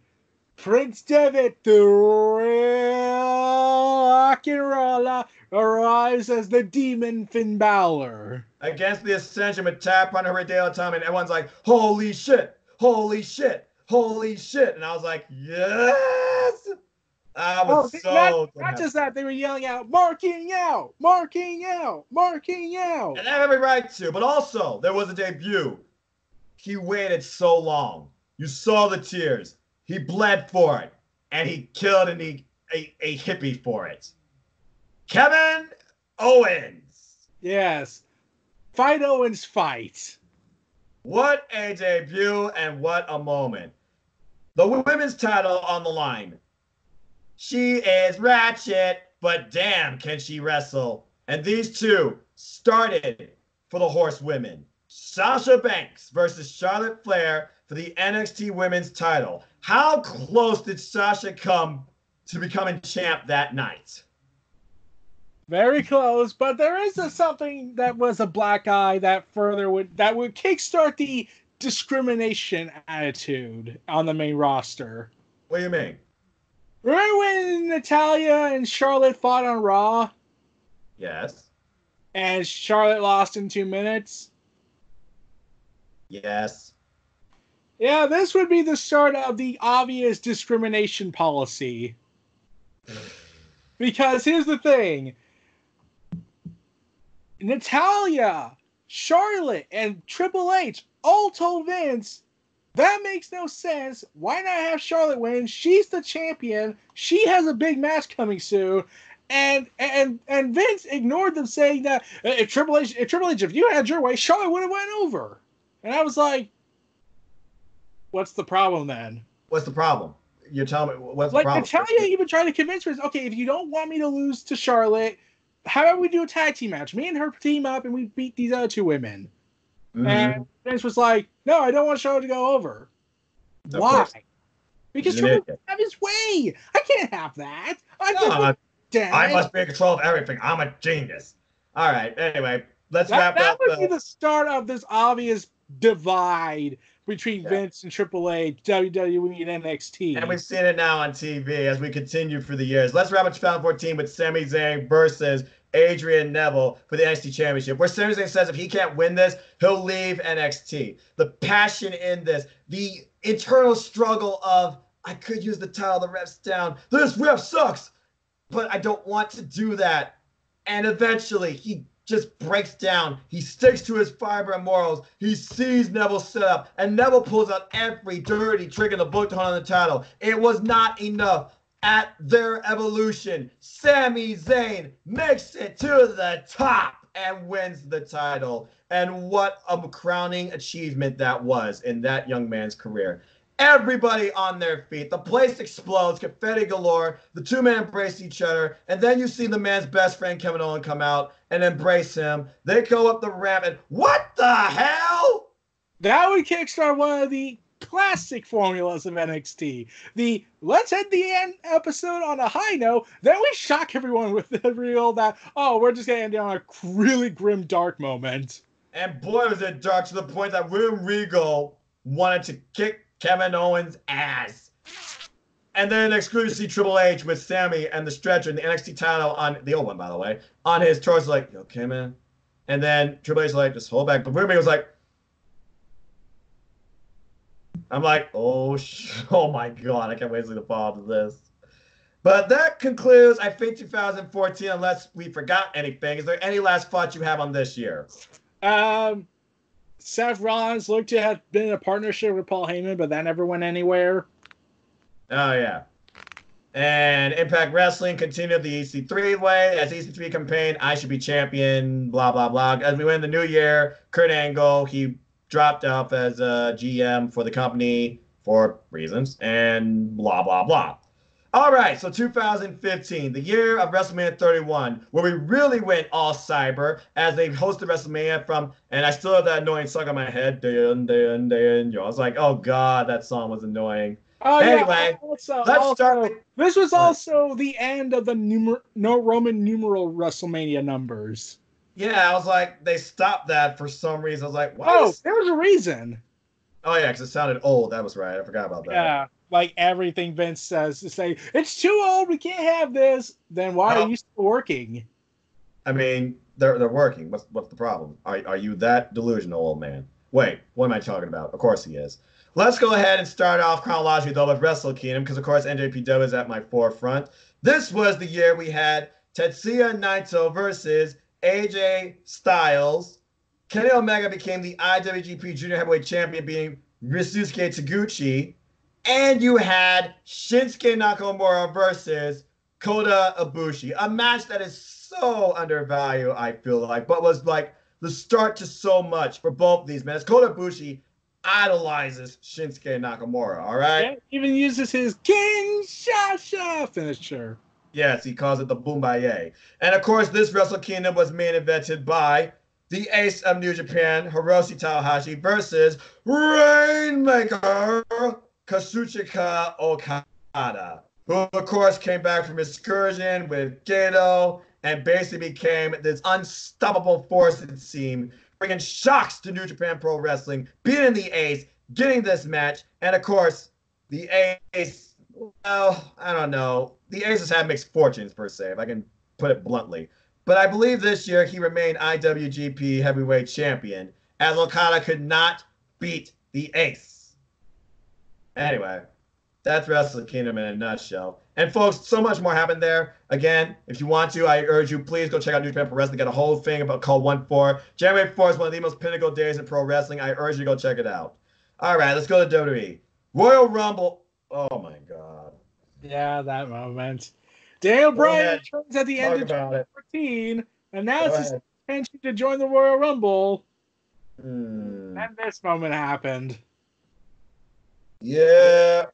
Prince Devitt, the real rock and roller, arrives as the demon Finn Balor. Against the Ascension with Tap on her day time, and everyone's like, holy shit, holy shit, holy shit. And I was like, yes! I was not just that, they were yelling out, marking out, marking out, marking out. And they have every right to, but also, there was a debut. He waited so long. You saw the tears. He bled for it, and he killed a hippie for it. Kevin Owens. Yes. Fight Owens fight. What a debut and what a moment. The women's title on the line. She is ratchet, but damn, can she wrestle. And these two started for the horsewomen. Sasha Banks versus Charlotte Flair for the NXT Women's title. How close did Sasha come to becoming champ that night? Very close, but there is something that was a black eye that would kickstart the discrimination attitude on the main roster. What do you mean? Remember when Natalya and Charlotte fought on Raw? Yes. And Charlotte lost in 2 minutes? Yes. Yeah, this would be the start of the obvious discrimination policy. Because here's the thing. Natalya, Charlotte, and Triple H all told Vince, that makes no sense. Why not have Charlotte win? She's the champion. She has a big match coming soon. And Vince ignored them, saying that if Triple H, if you had your way, Charlotte would have went over. And I was like, what's the problem then? What's the problem? You're telling me what's the problem? Natalya even tried to convince her, okay, if you don't want me to lose to Charlotte, how about we do a tag team match? Me and her team up and we beat these other two women. Mm-hmm. And Vince was like, no, I don't want Charlotte to go over. Of Why? course. Because Triple H have his way. I can't have that. I must be in control of everything. I'm a genius. All right. Anyway, let's wrap up. That would be the start of this obvious divide between Vince and Triple H, WWE, and NXT. And we've seen it now on TV as we continue for the years. Let's wrap up 2014 with Sami Zayn versus Adrian Neville for the NXT Championship, where Sami Zayn says if he can't win this, he'll leave NXT. The passion in this, the internal struggle of, I could use the title, the ref's down. This ref sucks, but I don't want to do that. And eventually, he just breaks down. He sticks to his fiber and morals. He sees Neville set up, and Neville pulls out every dirty trick in the book to hunt on the title. It was not enough. At their evolution, Sami Zayn makes it to the top and wins the title. And what a crowning achievement that was in that young man's career. Everybody on their feet. The place explodes. Confetti galore. The two men embrace each other. And then you see the man's best friend, Kevin Owens, come out and embrace him. They go up the ramp and what the hell? That would kickstart one of the classic formulas of NXT. The let's end the end episode on a high note, then we shock everyone with the reveal that, oh, we're just going to end it on a really grim, dark moment. And boy, was it dark to the point that William Regal wanted to kick Kevin Owens' ass. And then next you see Triple H with Sammy and the stretcher and the NXT title on the old one, by the way, on his torso, like, you okay, man? And then Triple H like, just hold back. But William was like, I'm like, oh my God, I can't wait to see the follow to this. But that concludes, I think, 2014, unless we forgot anything. Is there any last thoughts you have on this year? Seth Rollins looked to have been in a partnership with Paul Heyman, but that never went anywhere. Oh, yeah. And Impact Wrestling continued the EC3 way. As EC3 campaign, I should be champion, blah, blah, blah. As we went in the new year, Kurt Angle, he dropped off as a GM for the company for reasons, and blah, blah, blah. All right, so 2015, the year of WrestleMania 31, where we really went all cyber as they hosted WrestleMania from, and I still have that annoying song on my head. Dun, dun, dun, yo. I was like, oh God, that song was annoying. Oh Anyway, yeah. let's start with. This was also the end of the no Roman numeral WrestleMania numbers. Yeah, I was like, they stopped that for some reason. I was like, what? There was a reason. Oh yeah, because it sounded old. That was right. I forgot about that. Yeah, like everything Vince says to say it's too old. We can't have this. Then why are you still working? I mean, they're working. What's the problem? Are you that delusional, old man? Wait, what am I talking about? Of course he is. Let's go ahead and start off chronologically, though, with Wrestle Kingdom, because, of course, NJPW is at my forefront. This was the year we had Tetsuya Naito versus AJ Styles. Kenny Omega became the IWGP Junior Heavyweight Champion, beating Ryusuke Taguchi. And you had Shinsuke Nakamura versus Kota Ibushi, a match that is so undervalued, I feel like, but was like the start to so much for both these men. Kota Ibushi idolizes Shinsuke Nakamura, all right? Yeah, even uses his Kinshasa finisher. Yes, he calls it the Boombaye. And of course, this Wrestle Kingdom was main evented by the ace of New Japan, Hiroshi Tanahashi, versus Rainmaker Kazuchika Okada, who of course came back from his excursion with Gedo and basically became this unstoppable force, it seemed, bringing shocks to New Japan Pro Wrestling, beating the Ace, getting this match, and of course, the Ace, well, I don't know. The Ace has had mixed fortunes, per se, if I can put it bluntly. But I believe this year he remained IWGP Heavyweight Champion, as Okada could not beat the Ace. Anyway, that's Wrestle Kingdom in a nutshell. And folks, so much more happened there. Again, if you want to, I urge you, please go check out New Japan Pro Wrestling. They got a whole thing about called 1-4. January 4th is one of the most pinnacle days in pro wrestling. I urge you to go check it out. All right, let's go to WWE. Royal Rumble. Oh my God. Yeah, that moment. Daniel Bryan returns at the end of 2014, announces his intention to join the Royal Rumble. And this moment happened. Yeah.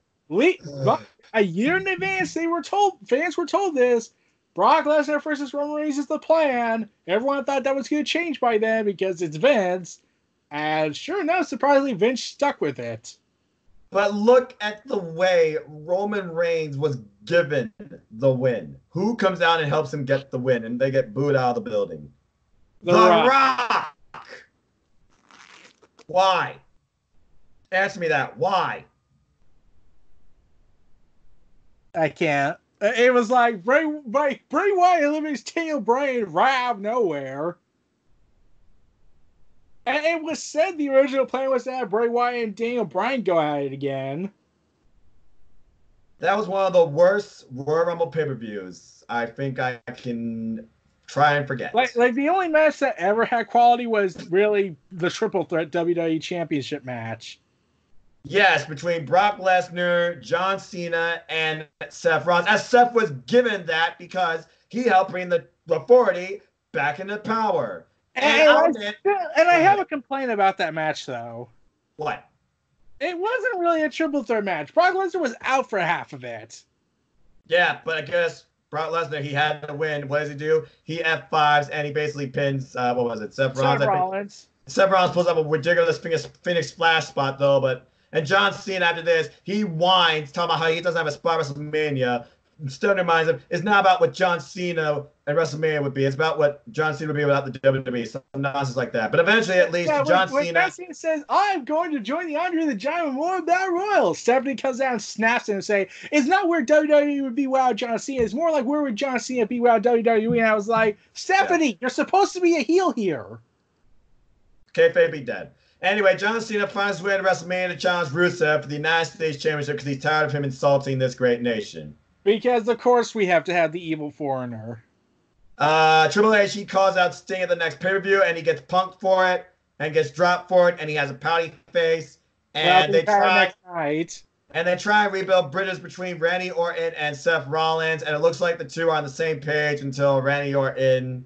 A year in advance, fans were told this. Brock Lesnar versus Roman Reigns is the plan. Everyone thought that was going to change by then because it's Vince. And sure enough, surprisingly, Vince stuck with it. But look at the way Roman Reigns was given the win. Who comes out and helps him get the win? And they get booed out of the building. The Rock. Why? Answer me that. Why? I can't. It was like Bray Wyatt eliminates Daniel Bryan right out of nowhere. And it was said the original plan was to have Bray Wyatt and Daniel Bryan go at it again. That was one of the worst Royal Rumble pay-per-views I think I can try and forget. Like the only match that ever had quality was really the Triple Threat WWE Championship match. Yes, between Brock Lesnar, John Cena, and Seth Rollins. As Seth was given that because he helped bring the Authority back into power. And I have a complaint about that match, though. What? It wasn't really a triple threat match. Brock Lesnar was out for half of it. Yeah, but I guess Brock Lesnar, he had to win. What does he do? He F5s and he basically pins, what was it? Seth Rollins. Seth Rollins pulls up a ridiculous Phoenix Splash spot, though, and John Cena, after this, he whines, talking about how he doesn't have a spot at WrestleMania. Still reminds him, it's not about what John Cena and WrestleMania would be. It's about what John Cena would be without the WWE. Some nonsense like that. But eventually, at least, John Cena says, I'm going to join the Andre the Giant Memorial Battle Royal. Stephanie comes out and snaps him and say, it's not where WWE would be without John Cena. It's more like where would John Cena be without WWE? And I was like, Stephanie, you're supposed to be a heel here. Kayfabe be dead. Anyway, John Cena finds his way to WrestleMania to challenge Rusev for the United States Championship because he's tired of him insulting this great nation. Because, of course, we have to have the evil foreigner. Triple H, he calls out Sting at the next pay-per-view, and he gets punked for it, and gets dropped for it, and he has a pouty face. And they try... next night. And they try and rebuild bridges between Randy Orton and Seth Rollins, and it looks like the two are on the same page until Randy Orton.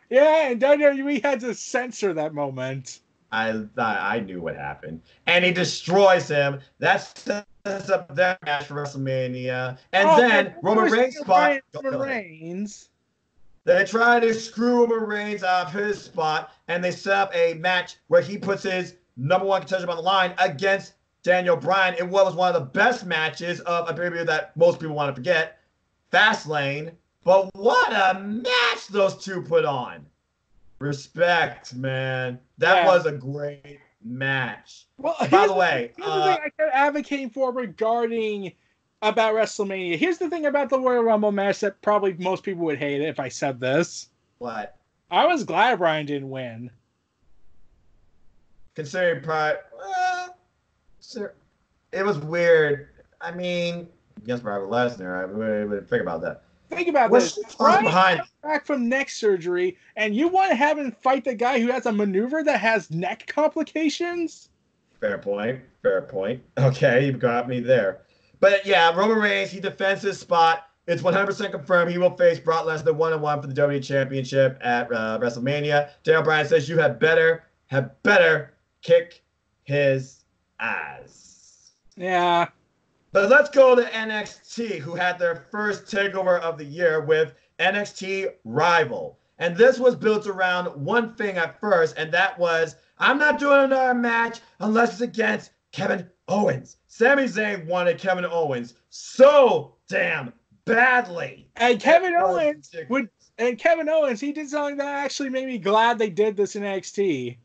Yeah, and WWE had to censor that moment. I knew what happened, and he destroys him. That sets up their match for WrestleMania, and then Roman Reigns spot. Roman Reigns. They try to screw Roman Reigns off his spot, and they set up a match where he puts his number one contention on the line against Daniel Bryan in what was one of the best matches of a pay-per-view that most people want to forget, Fastlane. But what a match those two put on. Respect, man. That was a great match. Well, by the way, here's the thing I kept advocating for regarding about WrestleMania. Here's the thing about the Royal Rumble match that probably most people would hate it if I said this. What? I was glad Bryan didn't win. Considering pride, it was weird. I mean, against Brock Lesnar, I would think about that. Think about this. Bryan back from neck surgery, and you want to have him fight the guy who has a maneuver that has neck complications? Fair point. Fair point. Okay, you got me there. But yeah, Roman Reigns, he defends his spot. It's 100% confirmed he will face Brock Lesnar one-on-one for the WWE Championship at WrestleMania. Daniel Bryan says you had better kick his ass. Yeah. But let's go to NXT, who had their first takeover of the year with NXT Rival. And this was built around one thing at first, and that was, I'm not doing another match unless it's against Kevin Owens. Sami Zayn wanted Kevin Owens so damn badly. And Kevin Owens he did something that actually made me glad they did this in NXT.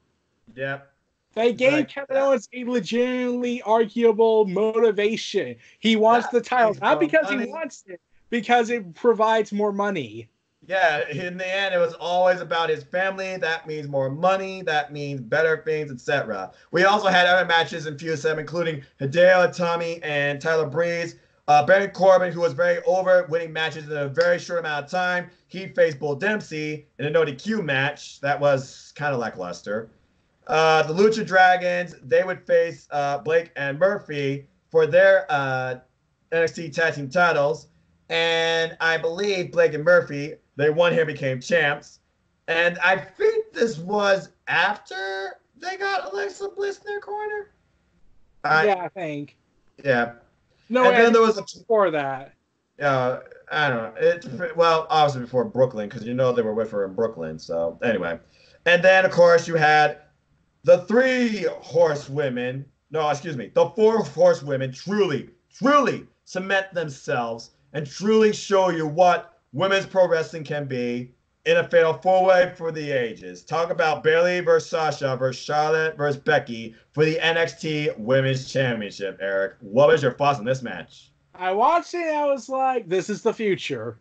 Yep. They gave Kevin Owens a legitimately arguable motivation. He wants the titles, not because he wants it, because it provides more money. Yeah, in the end, it was always about his family. That means more money. That means better things, etc. We also had other matches in Fuse 7, including Hideo Itami and Tyler Breeze. Baron Corbin, who was very over, winning matches in a very short amount of time. He faced Bull Dempsey in a no DQ match. That was kind of lackluster. The Lucha Dragons, they would face Blake and Murphy for their NXT Tag Team titles. And I believe Blake and Murphy, they won here, became champs. And I think this was after they got Alexa Bliss in their corner. I think. Yeah. No, and then there was before that. I don't know. Well, obviously before Brooklyn, because you know they were with her in Brooklyn. So anyway. And then, of course, you had the the 4 horsewomen truly cement themselves and truly show you what women's pro wrestling can be in a fatal 4-way for the ages. Talk about Bayley versus Sasha versus Charlotte versus Becky for the NXT Women's Championship, Eric. What was your thoughts on this match? I watched it and I was like, this is the future.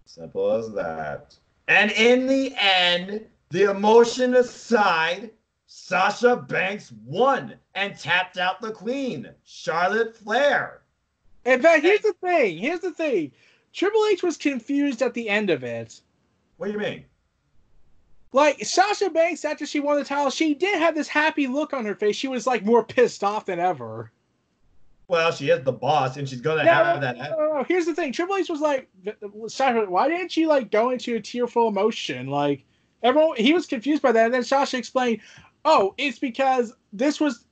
Simple as that. And in the end, the emotion aside, Sasha Banks won and tapped out the queen, Charlotte Flair. In fact, here's the thing. Triple H was confused at the end of it. What do you mean? Like, Sasha Banks, after she won the title, she did have this happy look on her face. She was, like, more pissed off than ever. Well, she is the boss, and she's going to have that. No. Here's the thing. Triple H was like, Sasha, why didn't you, like, go into a tearful emotion? Like, he was confused by that. And then Sasha explained, oh, it's because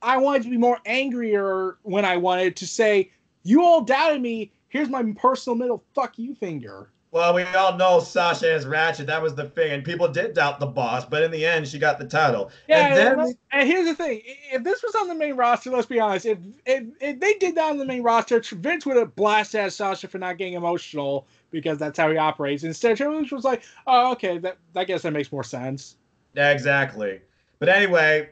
I wanted to be more angrier when I wanted to say, you all doubted me. Here's my personal middle fuck you finger. Well, we all know Sasha is ratchet. That was the thing. And people did doubt the boss, but in the end, she got the title. Yeah, and here's the thing. If this was on the main roster, let's be honest, if they did that on the main roster, Vince would have blasted at Sasha for not getting emotional because that's how he operates. Instead, Triple H was like, oh, okay, I guess that makes more sense. Yeah, exactly. But anyway,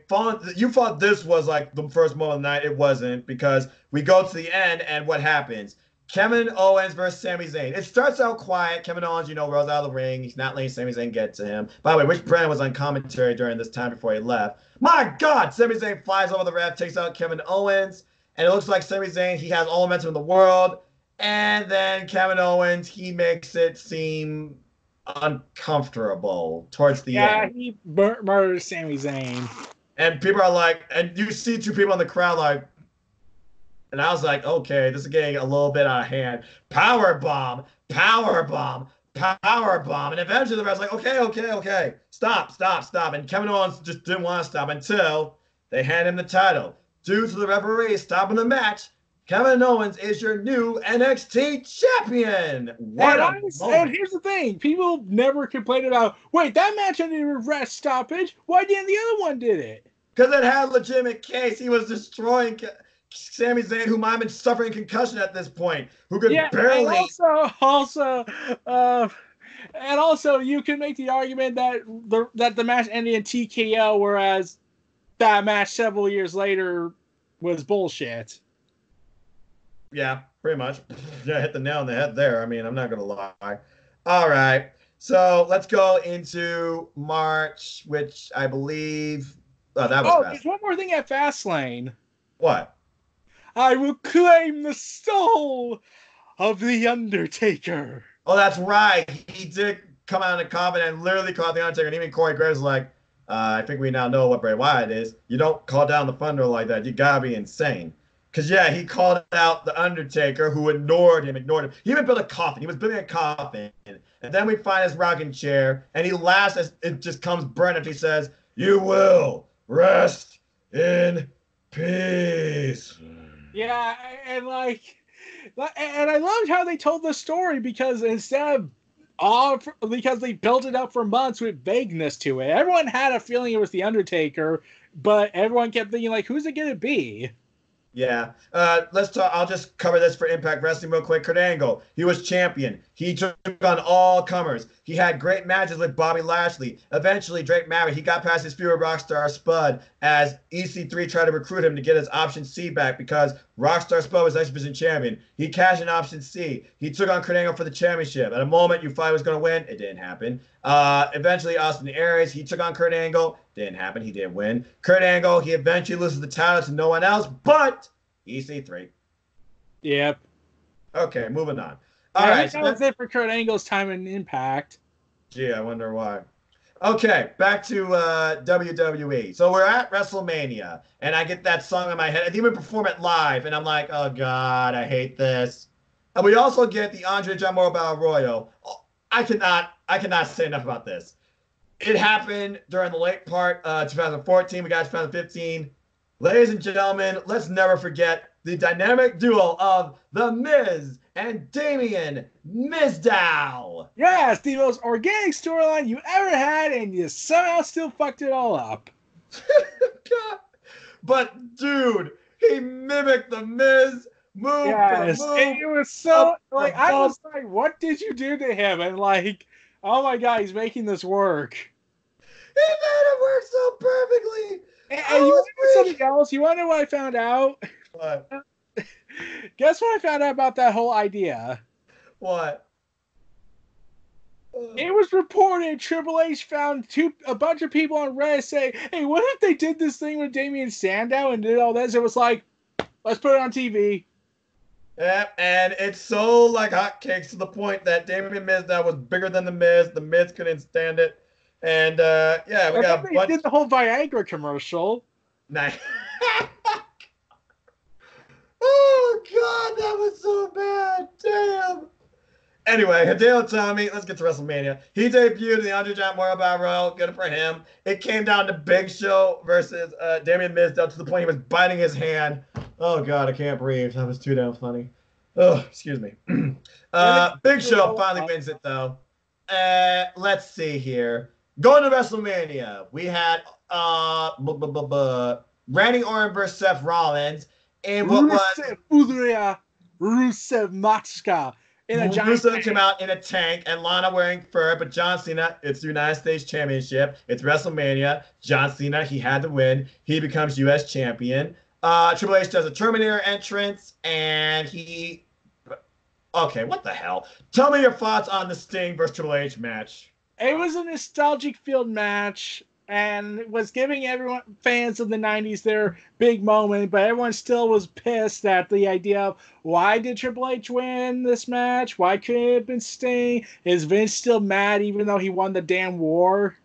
you thought this was like the first moment of the night. It wasn't, because we go to the end, and what happens? Kevin Owens versus Sami Zayn. It starts out quiet. Kevin Owens, rolls out of the ring. He's not letting Sami Zayn get to him. By the way, Rich Brennan was on commentary during this time before he left. My God! Sami Zayn flies over the ref, takes out Kevin Owens, and it looks like Sami Zayn, he has all the momentum in the world. And then Kevin Owens, he makes it seem uncomfortable towards the end. Yeah, he murders Sami Zayn. And people are like, and you see two people in the crowd like, And I was like, okay, this is getting a little bit out of hand. Power bomb, power bomb, power bomb. And eventually the ref's like, okay. Stop. And Kevin Owens just didn't want to stop until they hand him the title. Due to the referee stopping the match, Kevin Owens is your new NXT champion. And here's the thing. People never complained about, wait, that match ended in a rest stoppage. Why didn't the other one did it? Because it had a legitimate case. He was destroying Sami Zayn, who might have been suffering concussion at this point, who could barely. And also, you can make the argument that the match ended in TKO, whereas that match several years later was bullshit. Yeah, pretty much. Yeah, hit the nail on the head there. I mean, I'm not going to lie. All right. So let's go into March, which I believe. Oh, that was fast. There's one more thing at Fastlane. What? I will claim the soul of The Undertaker. Oh, that's right. He did come out in a comment and literally called The Undertaker. And even Corey Graves was like, I think we now know what Bray Wyatt is. You don't call down the Thunder like that. You got to be insane. Because, yeah, he called out The Undertaker, who ignored him. He even built a coffin. He was building a coffin. And then we find his rocking chair, and he laughs as it just comes burning. He says, "You will rest in peace." Yeah, and I loved how they told the story, because instead of because they built it up for months with vagueness to it. Everyone had a feeling it was The Undertaker, but everyone kept thinking, like, who's it going to be? Yeah. Let's talk. I'll just cover this for Impact Wrestling real quick. Kurt Angle, he was champion. He took on all comers. He had great matches with Bobby Lashley. Eventually, Drake Maverick, he got past his feud with Rockstar Spud as EC3 tried to recruit him to get his Option C back because Rockstar Spud was X-Division champion. He cashed in Option C. He took on Kurt Angle for the championship. At a moment you thought he was going to win, it didn't happen. Eventually, Austin Aries, he took on Kurt Angle. Didn't happen. He didn't win. Kurt Angle, he eventually loses the title to no one else but EC3. Yep. Okay, moving on. All right. That was it for Kurt Angle's time in Impact. Gee, I wonder why. Okay, back to WWE. So we're at WrestleMania, and I get that song in my head. I didn't even perform it live, and I'm like, oh, God, I hate this. And we also get the Andre John Morrow Battle Royal. Oh, I cannot say enough about this. It happened during the late part 2014. We got 2015. Ladies and gentlemen, let's never forget the dynamic duo of The Miz and Damien Mizdow. Yes, the most organic storyline you ever had, and you somehow still fucked it all up. God. But, dude, he mimicked The Miz move yes, for move. And it was so, I was like, what did you do to him? And, oh my God, he's making this work. He made it work so perfectly. And you want to know something else? You want to know what I found out? What? Guess what I found out about that whole idea? What? It was reported Triple H found a bunch of people on Reddit saying, hey, what if they did this thing with Damien Sandow and did all this? It was like, let's put it on TV. Yeah, and it's so like hotcakes to the point that Damien Mizdow was bigger than The Miz. The Miz couldn't stand it. And yeah, we got a bunch. They did the whole Viagra commercial. Nice. Oh God, that was so bad. Damn. Anyway, Hideo Itami, let's get to WrestleMania. He debuted in the Andre Giant Memorial Battle Royal. Good for him. It came down to Big Show versus Damien Mizdow to the point he was biting his hand. Oh God, I can't breathe. That was too damn funny. Oh, excuse me. Big Show finally wins it though. Let's see here. Going to WrestleMania, we had Randy Orton versus Seth Rollins in what was Rusev Matchka. Rusev came out in a tank and Lana wearing fur, but John Cena, it's the United States Championship. It's WrestleMania. John Cena, he had to win. He becomes U.S. champion. Triple H does a Terminator entrance, and he... Okay, what the hell? Tell me your thoughts on the Sting versus Triple H match. It was a nostalgic filled match and was giving everyone, fans of the 90s, their big moment, but everyone still was pissed at the idea of why did Triple H win this match? Why couldn't it have been Sting? Is Vince still mad even though he won the damn war?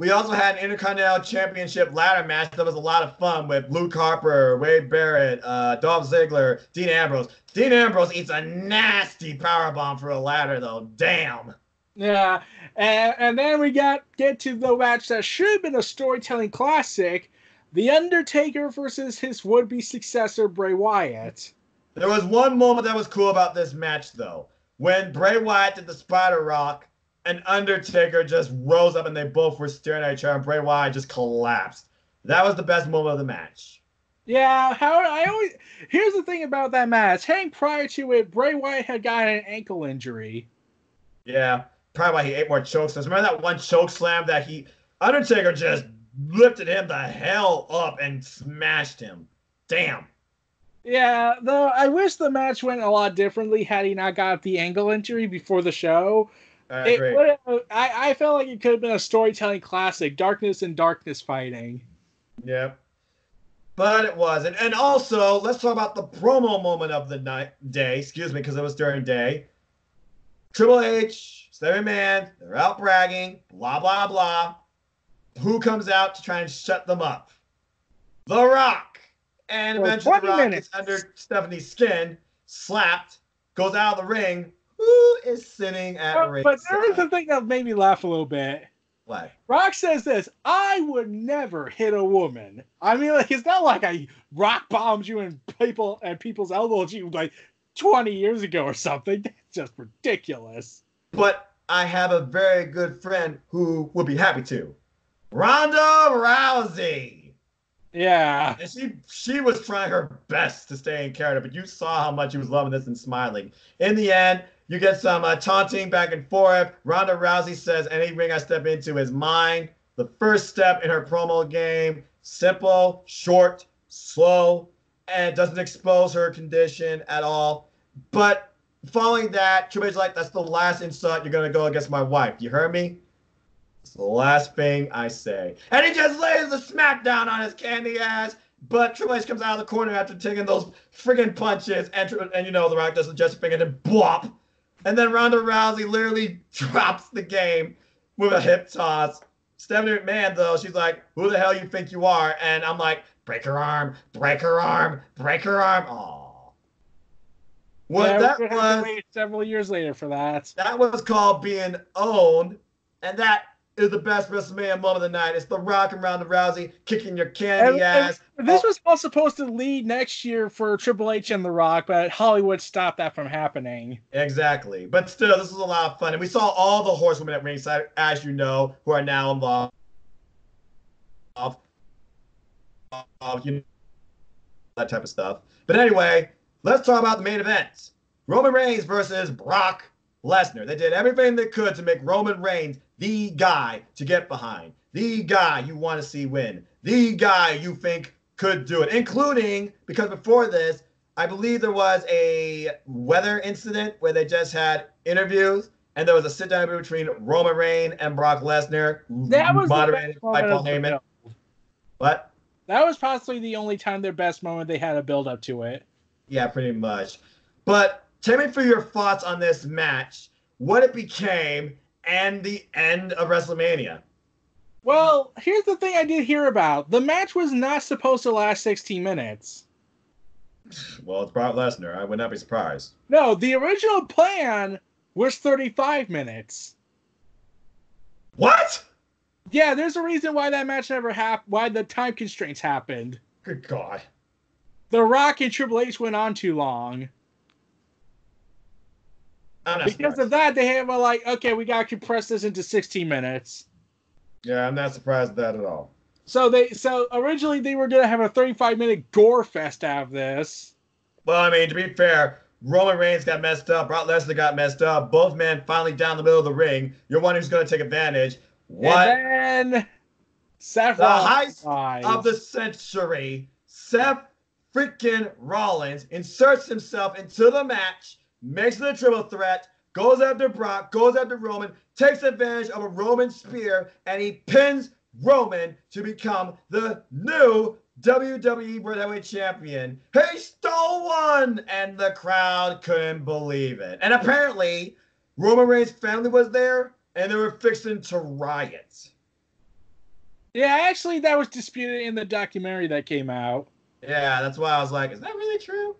We also had an Intercontinental Championship ladder match that was a lot of fun with Luke Harper, Wade Barrett, Dolph Ziggler, Dean Ambrose. Dean Ambrose eats a nasty powerbomb for a ladder, though. Damn. Yeah, and then we get to the match that should have been a storytelling classic, The Undertaker versus his would-be successor, Bray Wyatt. There was one moment that was cool about this match, though. When Bray Wyatt did the Spider Rock, and Undertaker just rose up and they both were staring at each other, and Bray Wyatt just collapsed. That was the best moment of the match. Yeah, here's the thing about that match. Hang prior to it, Bray Wyatt had gotten an ankle injury. Yeah, probably why he ate more choke slams. Remember that one choke slam that Undertaker just lifted him the hell up and smashed him. Damn. Yeah, though I wish the match went a lot differently had he not got the ankle injury before the show. I felt like it could have been a storytelling classic, darkness and darkness fighting. Yep. But it wasn't. And also, let's talk about the promo moment of the day. Excuse me, because it was during day. Triple H, Steven Man, they're out bragging, blah, blah, blah. Who comes out to try and shut them up? The Rock. And eventually The Rock gets under Stephanie's skin, slapped, goes out of the ring. Who is sitting at ringside? But there is the thing that made me laugh a little bit. What? Rock says this, I would never hit a woman. I mean, like, it's not like I rock bombed you and people's elbows you like 20 years ago or something. That's just ridiculous. But I have a very good friend who would be happy to. Ronda Rousey. Yeah. And she was trying her best to stay in character, but you saw how much she was loving this and smiling. In the end, you get some taunting back and forth. Ronda Rousey says, any ring I step into is mine. The first step in her promo game, simple, short, slow, and doesn't expose her condition at all. But following that, Triple H's like, that's the last insult you're going to go against my wife. You heard me? It's the last thing I say. And he just lays the smackdown on his candy ass. But Triple H comes out of the corner after taking those friggin' punches. And The Rock does the gesture finger and then blop. And then Ronda Rousey literally drops the game with a hip toss. Stephanie McMahon, though, she's like, who the hell you think you are? And I'm like, break her arm, break her arm, break her arm. Aww. Well, that was have to wait several years later for that. That was called being owned. And that is the best WrestleMania moment of the night. It's The Rock and Ronda Rousey kicking your candy ass. This was all supposed to lead next year for Triple H and The Rock, but Hollywood stopped that from happening. Exactly. But still, this was a lot of fun. And we saw all the horsewomen at ringside, as you know, who are now involved. That type of stuff. But anyway, let's talk about the main event. Roman Reigns versus Brock Lesnar. They did everything they could to make Roman Reigns the guy to get behind, the guy you want to see win, the guy you think could do it, including, because before this, I believe there was a weather incident where they just had interviews, and there was a sit-down between Roman Reigns and Brock Lesnar, that was moderated by Paul Heyman. What? That was possibly the only time their best moment they had a build-up to it. Yeah, pretty much. But tell me for your thoughts on this match, what it became, and the end of WrestleMania. Well, here's the thing I did hear about. The match was not supposed to last 16 minutes. Well, it's Brock Lesnar. I would not be surprised. No, the original plan was 35 minutes. What? Yeah, there's a reason why that match never happened, why the time constraints happened. Good God. The Rock and Triple H went on too long. Because of that, they have okay, we gotta compress this into 16 minutes. Yeah, I'm not surprised at that at all. So originally they were gonna have a 35-minute gore fest out of this. Well, I mean, to be fair, Roman Reigns got messed up, Brock Lesnar got messed up, both men finally down the middle of the ring. You're one who's gonna take advantage. What? And then Seth Rollins, the heist of the century, Seth freaking Rollins inserts himself into the match, makes it a triple threat, goes after Brock, goes after Roman, takes advantage of a Roman spear, and he pins Roman to become the new WWE World Heavyweight Champion. He stole one! And the crowd couldn't believe it. And apparently, Roman Reigns' family was there, and they were fixing to riot. Yeah, actually, that was disputed in the documentary that came out. Yeah, that's why I was like, is that really true?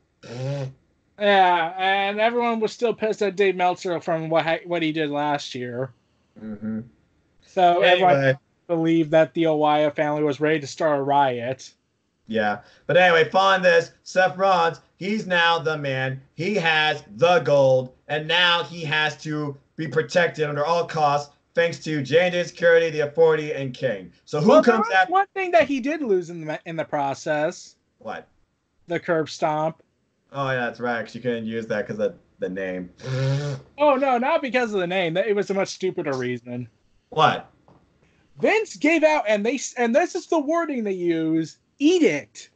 Yeah, and everyone was still pissed at Dave Meltzer from what he did last year. Mm-hmm. So everyone Anyway, believed that the Owaya family was ready to start a riot. yeah. But anyway, following this, Seth Rollins, he's now the man. He has the gold, and now he has to be protected under all costs thanks to J&J Security, the Authority, and King. So who Well, there comes was at one thing that he did lose in the process: what? the curb stomp. Oh, yeah, that's right. 'Cause you couldn't use that because of the name. Oh no, not because of the name. It was a much stupider reason. What? Vince gave out, and this is the wording they use: edict.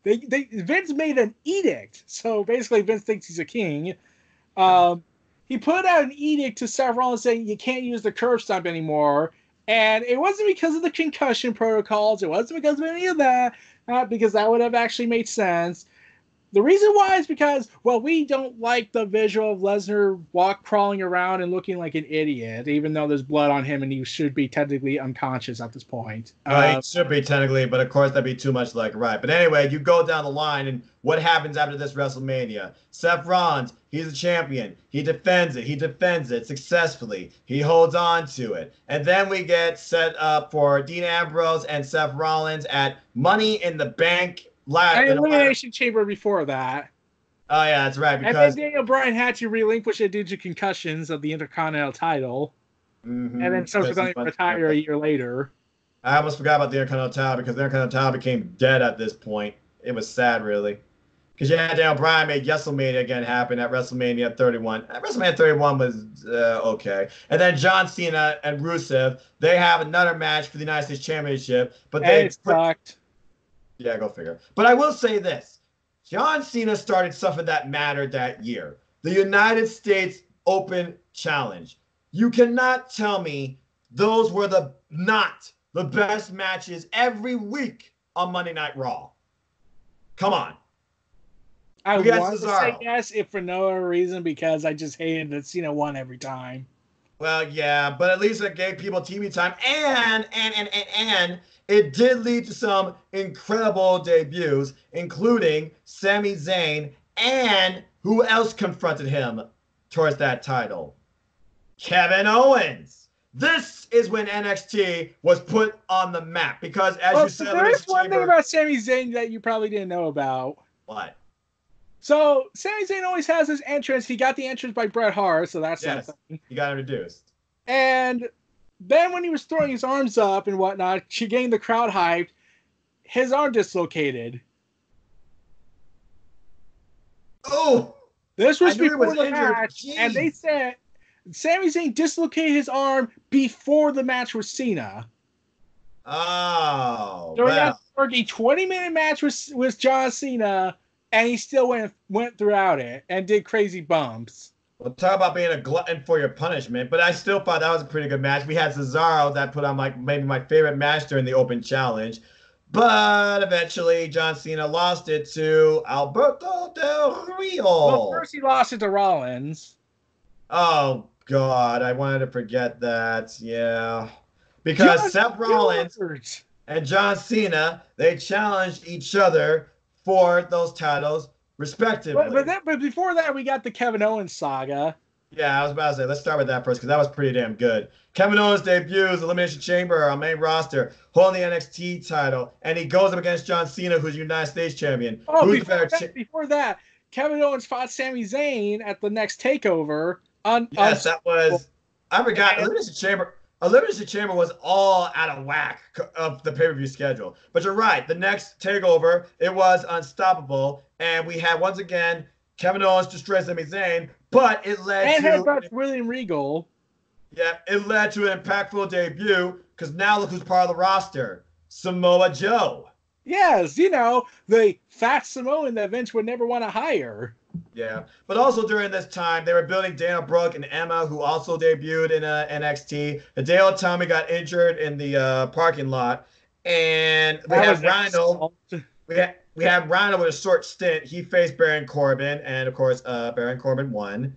Vince made an edict. So basically, Vince thinks he's a king. Um, he put out an edict to Seth Rollins saying you can't use the curb stomp anymore. And it wasn't because of the concussion protocols. It wasn't because of any of that, because that would have actually made sense. The reason why is because, well, we don't like the visual of Lesnar crawling around and looking like an idiot, even though there's blood on him and he should be technically unconscious at this point. Well, he should be technically, but of course that'd be too much like right. But anyway, you go down the line, and what happens after this WrestleMania? Seth Rollins, he's a champion. He defends it. He defends it successfully. He holds on to it. And then we get set up for Dean Ambrose and Seth Rollins at Money in the Bank An live. elimination chamber before that. Oh yeah, that's right. And then Because Daniel Bryan had to relinquish it due to concussions of the Intercontinental title, and then subsequently retire a year later. I almost forgot about the Intercontinental title because the Intercontinental title became dead at this point. It was sad, really. Because yeah, Daniel Bryan made WrestleMania again happen at WrestleMania 31. WrestleMania 31 was okay. And then John Cena and Rusev, they have another match for the United States Championship, but they sucked. Yeah, go figure. But I will say this. John Cena started something that mattered that year. The United States Open Challenge. You cannot tell me those were not the best matches every week on Monday Night Raw. Come on. I want to say yes, if for no other reason, because I just hated that Cena won every time. Well, yeah, but at least it gave people TV time, and it did lead to some incredible debuts, including Sami Zayn, and who else confronted him towards that title? Kevin Owens. This is when NXT was put on the map because, as you said, there is one thing about Sami Zayn that you probably didn't know about. What? So Sami Zayn always has his entrance. He got the entrance by Bret Hart, so that's something. He got introduced. And then when he was throwing his arms up and whatnot, she gained the crowd hyped. His arm dislocated. Oh! This was before the match, and they said Sami Zayn dislocated his arm before the match with Cena. Oh, during that 20-minute match with John Cena, and he still went throughout it and did crazy bumps. Well, talk about being a glutton for your punishment, but I still thought that was a pretty good match. We had Cesaro that put on maybe my favorite match during the Open Challenge, but eventually John Cena lost it to Alberto Del Rio. Well, first he lost it to Rollins. Oh, God, I wanted to forget that. Yeah. Because Seth Rollins and John Cena, they challenged each other for those titles, respectively. But before that, we got the Kevin Owens saga. Yeah, I was about to say, let's start with that first, because that was pretty damn good. Kevin Owens debuts Elimination Chamber on main roster, holding the NXT title, and he goes up against John Cena, who's United States champion. Oh, before that, Kevin Owens fought Sami Zayn at the next TakeOver. Yes, that was... I forgot. Elimination Chamber was all out of whack of the pay-per-view schedule. But you're right. The next TakeOver, it was unstoppable. And we had, once again, Kevin Owens destroy Sami Zayn, but it led to... And headbutts William Regal. Yeah, it led to an impactful debut, because now look who's part of the roster. Samoa Joe. Yes, the fat Samoan that Vince would never want to hire. Yeah, but also during this time, they were building Dana Brooke and Emma, who also debuted in NXT. Hideo Itami got injured in the parking lot, and we have Rhino. We have Rhino with a short stint. He faced Baron Corbin, and of course, Baron Corbin won.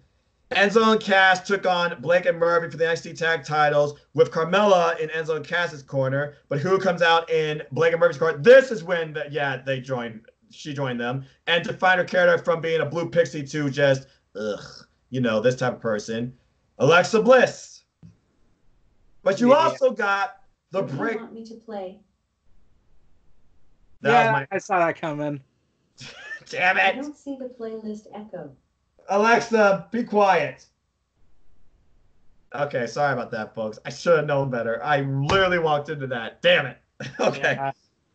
Enzo and Cass took on Blake and Murphy for the NXT tag titles with Carmella in Enzo and Cass's corner. But who comes out in Blake and Murphy's corner? This is when, they joined. She joined them. And to find her character from being a blue pixie to just, this type of person, Alexa Bliss. But you also got the break. You want me to play? I saw that coming. Damn I it. don't see the playlist echo. Alexa, be quiet. Okay, sorry about that, folks. I should have known better. I literally walked into that. Damn it. Okay. Yeah.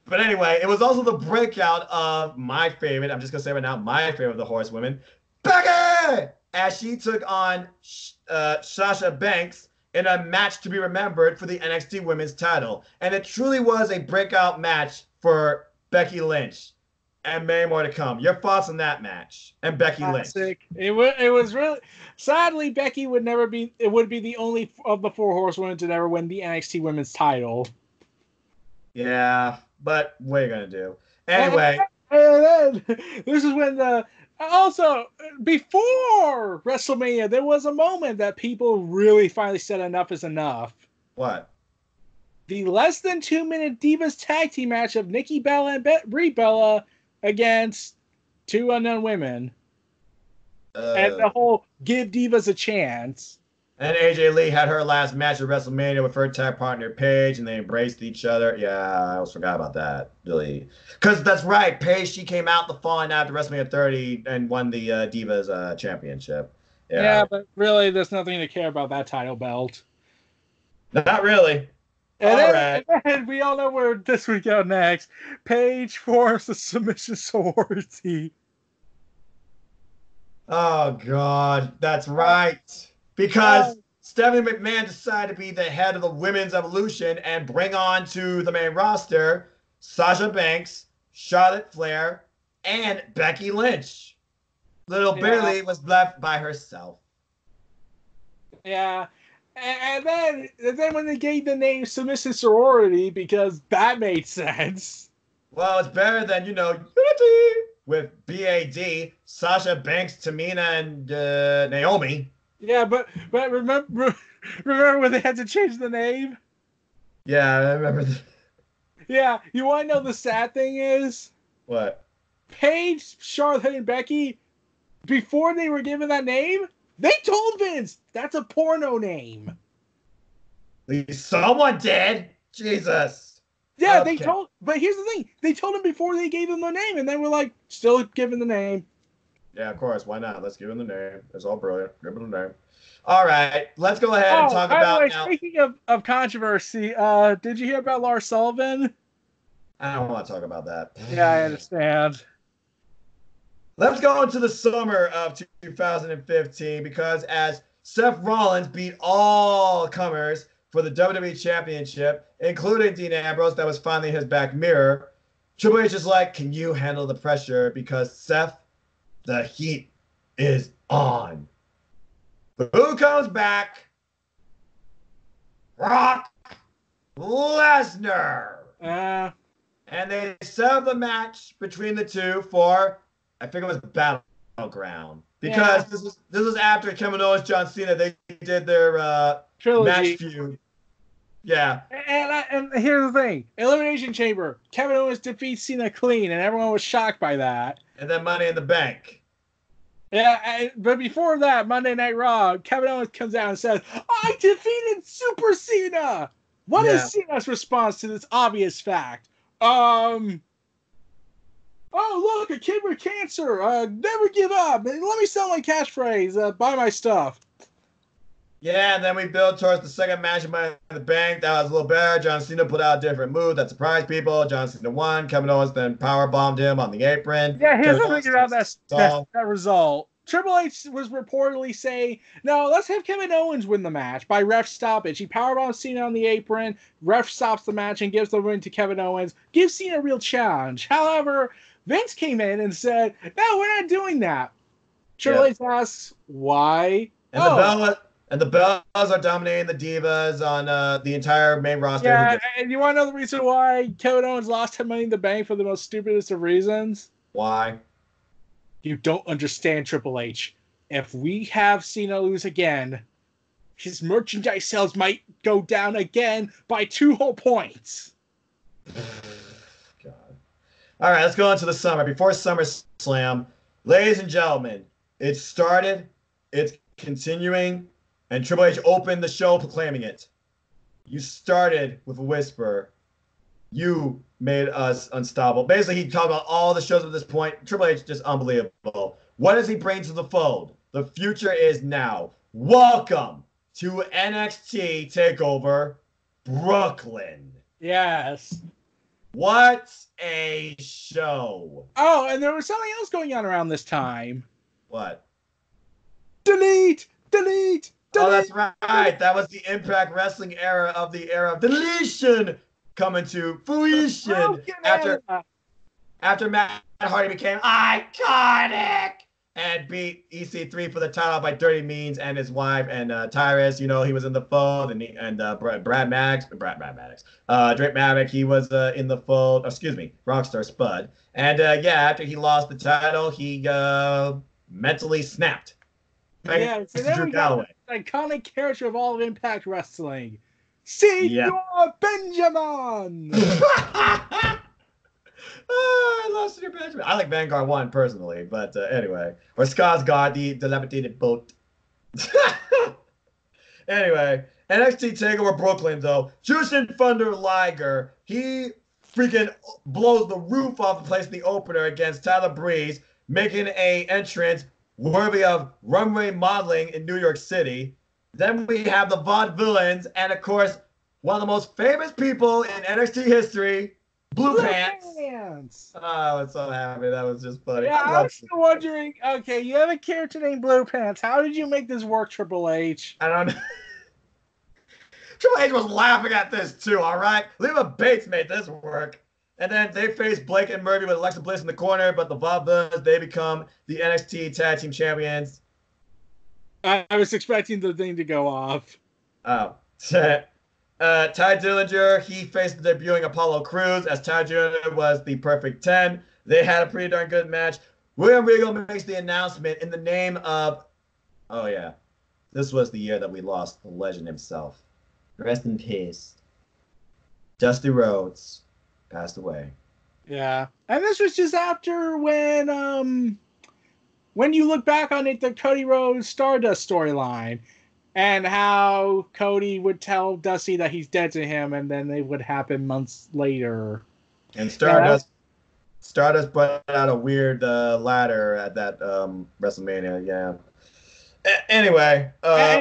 But anyway, it was also the breakout of my favorite, I'm just going to say right now, my favorite of the horsewomen, Becky! As she took on Sasha Banks in a match to be remembered for the NXT Women's title. And it truly was a breakout match for Becky Lynch. And many more to come. Your thoughts on that match and Becky Lynch? It was really sadly Becky would be the only of the four horsewomen to never win the NXT Women's title. Yeah, but what are you gonna do? Anyway, and then, this is when also before WrestleMania there was a moment that people really finally said enough is enough. What? The less than 2-minute Divas tag team match of Nikki Bella and Brie Bella against two unknown women. And the whole give Divas a chance. And AJ Lee had her last match at WrestleMania with her tag partner Paige, and they embraced each other. Yeah, I almost forgot about that. Really. Because that's right. Paige, she came out the following after WrestleMania 30 and won the Divas championship. Yeah, but really, there's nothing to care about that title belt. Not really. And then we all know where this would go next. Paige forms the submission sorority. Oh, God. That's right. Because Stephanie McMahon decided to be the head of the Women's Evolution and bring on to the main roster Sasha Banks, Charlotte Flair, and Becky Lynch. Little Bayley was left by herself. Yeah. And then when they gave the name Submission Sorority, because that made sense. Well, it's better than, Unity with BAD, Sasha Banks, Tamina, and Naomi. Yeah, but remember when they had to change the name? Yeah, I remember that. Yeah, you want to know the sad thing is? What? Paige, Charlotte, and Becky, before they were given that name, they told Vince that's a porno name. Someone did? Jesus. Yeah, okay. But here's the thing. They told him before they gave him the name, and they were like, still giving the name. Yeah, of course. Why not? Let's give him the name. It's all brilliant. Give him the name. All right. Let's go ahead and talk about now. Speaking of controversy, did you hear about Lars Sullivan? I don't want to talk about that. Yeah, I understand. Let's go into the summer of 2015 because as Seth Rollins beat all comers for the WWE Championship, including Dean Ambrose, that was finally his back mirror, Triple H is like, can you handle the pressure? Because Seth, the heat is on. But who comes back? Brock Lesnar. And they set up the match between the two for, I think it was Battleground. Because this was after Kevin Owens, John Cena, they did their match feud. Yeah. And here's the thing. Elimination Chamber. Kevin Owens defeats Cena clean, and everyone was shocked by that. And then Money in the Bank. Yeah, but before that, Monday Night Raw, Kevin Owens comes out and says, I defeated Super Cena! What is Cena's response to this obvious fact? Oh, look, a kid with cancer. Never give up. Let me sell my catchphrase. Buy my stuff. Yeah, and then we build towards the second match of Money in the Bank. That was a little better. John Cena put out a different move that surprised people. John Cena won. Kevin Owens then powerbombed him on the apron. Yeah, here's the thing about that result. Triple H was reportedly saying, no, let's have Kevin Owens win the match by ref stoppage. He powerbombs Cena on the apron. Ref stops the match and gives the win to Kevin Owens. Gives Cena a real challenge. However, Vince came in and said, no, we're not doing that. Triple H asks, why? And the Bellas are dominating the Divas on the entire main roster. Yeah, and you want to know the reason why Kevin Owens lost 10 Money in the Bank for the most stupidest of reasons? Why? You don't understand Triple H. if we have Cena lose again, his merchandise sales might go down again by 2 whole points. God. All right, let's go into the summer. Before SummerSlam, ladies and gentlemen, it started, it's continuing, and Triple H opened the show proclaiming it. You started with a whisper. You made us unstoppable. Basically, he talked about all the shows at this point. Triple H, just unbelievable. What does he bring to the fold? The future is now. Welcome to NXT TakeOver Brooklyn. Yes. What a show. Oh, and there was something else going on around this time. What? Delete! Delete! Delete! Oh, that's right. That was the Impact Wrestling era of the era of deletion coming to fruition after Matt Hardy became iconic and beat EC3 for the title by Dirty Means and his wife and Tyrus. You know, he was in the fold, and Drake Maverick, he was in the fold. Excuse me, Rockstar Spud. And yeah, after he lost the title, he mentally snapped. Yeah, so then we got the iconic character of all of Impact Wrestling, Senor Benjamin. I love Senor Benjamin. I like Vanguard 1 personally, but anyway. Or Skarsgård, the dilapidated boat. Anyway, NXT TakeOver Brooklyn, though. Jushin Thunder Liger, he freaking blows the roof off the place in the opener against Tyler Breeze, making a entrance worthy of runway modeling in New York City. Then we have the Vaudevillains, and of course, one of the most famous people in NXT history, Blue Pants. Oh, I was so happy. That was just funny. Yeah, I was still wondering, okay, you have a character named Blue Pants. How did you make this work, Triple H? I don't know. Triple H was laughing at this too, all right? Leva Bates made this work. And then they face Blake and Murphy with Alexa Bliss in the corner, but the Vaudevillains, they become the NXT Tag Team Champions. I was expecting the thing to go off. Oh. Ty Dillinger, he faced the debuting Apollo Crews, as Ty Dillinger was the perfect 10. They had a pretty darn good match. William Regal makes the announcement in the name of... Oh, yeah. This was the year that we lost the legend himself. Rest in peace. Dusty Rhodes passed away. Yeah. And this was just after when you look back on it, the Cody Rhodes Stardust storyline, and how Cody would tell Dusty that he's dead to him, and then they would happen months later. And Stardust put out a weird ladder at that WrestleMania, yeah. Anyway,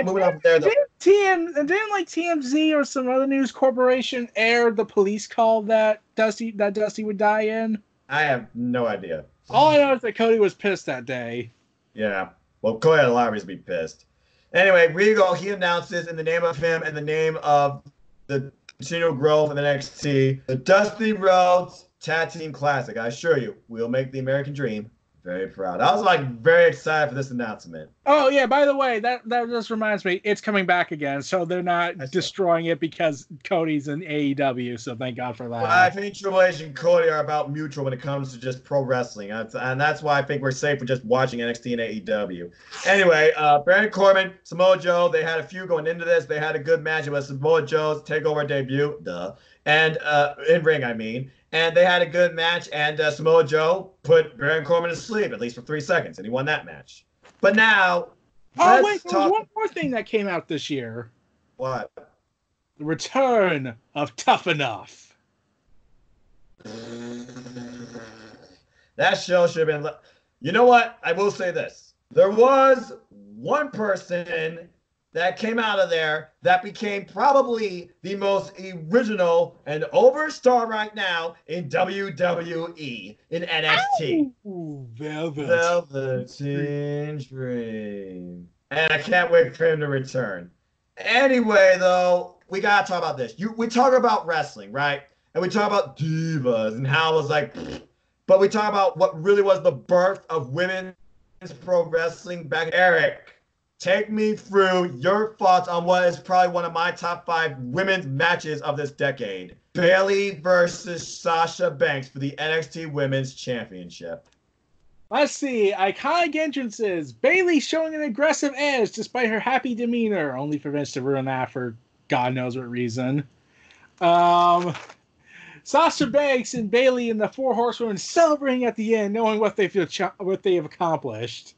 moving on from there. Didn't like TMZ or some other news corporation air the police call that Dusty would die in? I have no idea. All I know is that Cody was pissed that day. Yeah. Well, Cody had a lot of reason to be pissed. Anyway, Regal, he announces in the name of him and the name of the continual growth of the NXT, the Dusty Rhodes Tag Team Classic. I assure you, we'll make the American dream very proud. I was very excited for this announcement. Oh yeah, by the way, that just reminds me, it's coming back again, so they're not destroying it because Cody's in AEW, so thank God for that. Well, I think Triple H and Cody are about mutual when it comes to just pro wrestling, and that's why I think we're safe with just watching NXT and AEW. Anyway, Baron Corbin, Samoa Joe, they had a few going into this. They had a good match. It was Samoa Joe's TakeOver debut, and in ring, I mean. And they had a good match, and Samoa Joe put Baron Corbin to sleep, at least for 3 seconds, and he won that match. But now, there's one more thing that came out this year. What? The return of Tough Enough. That show should have been... You know what? I will say this. There was one person that came out of there that became probably the most original and overstar right now in WWE, in NXT. Ooh, Velveteen Dream. And I can't wait for him to return. Anyway, though, we got to talk about this. We talk about wrestling, right? And we talk about divas and how it was like... But we talk about what really was the birth of women's pro wrestling back. Eric, take me through your thoughts on what is probably one of my top 5 women's matches of this decade. Bayley versus Sasha Banks for the NXT Women's Championship. Let's see. Iconic entrances. Bailey showing an aggressive edge despite her happy demeanor, only for Vince to ruin that for God knows what reason. Sasha Banks and Bailey and the Four Horsewomen celebrating at the end, knowing what they have accomplished.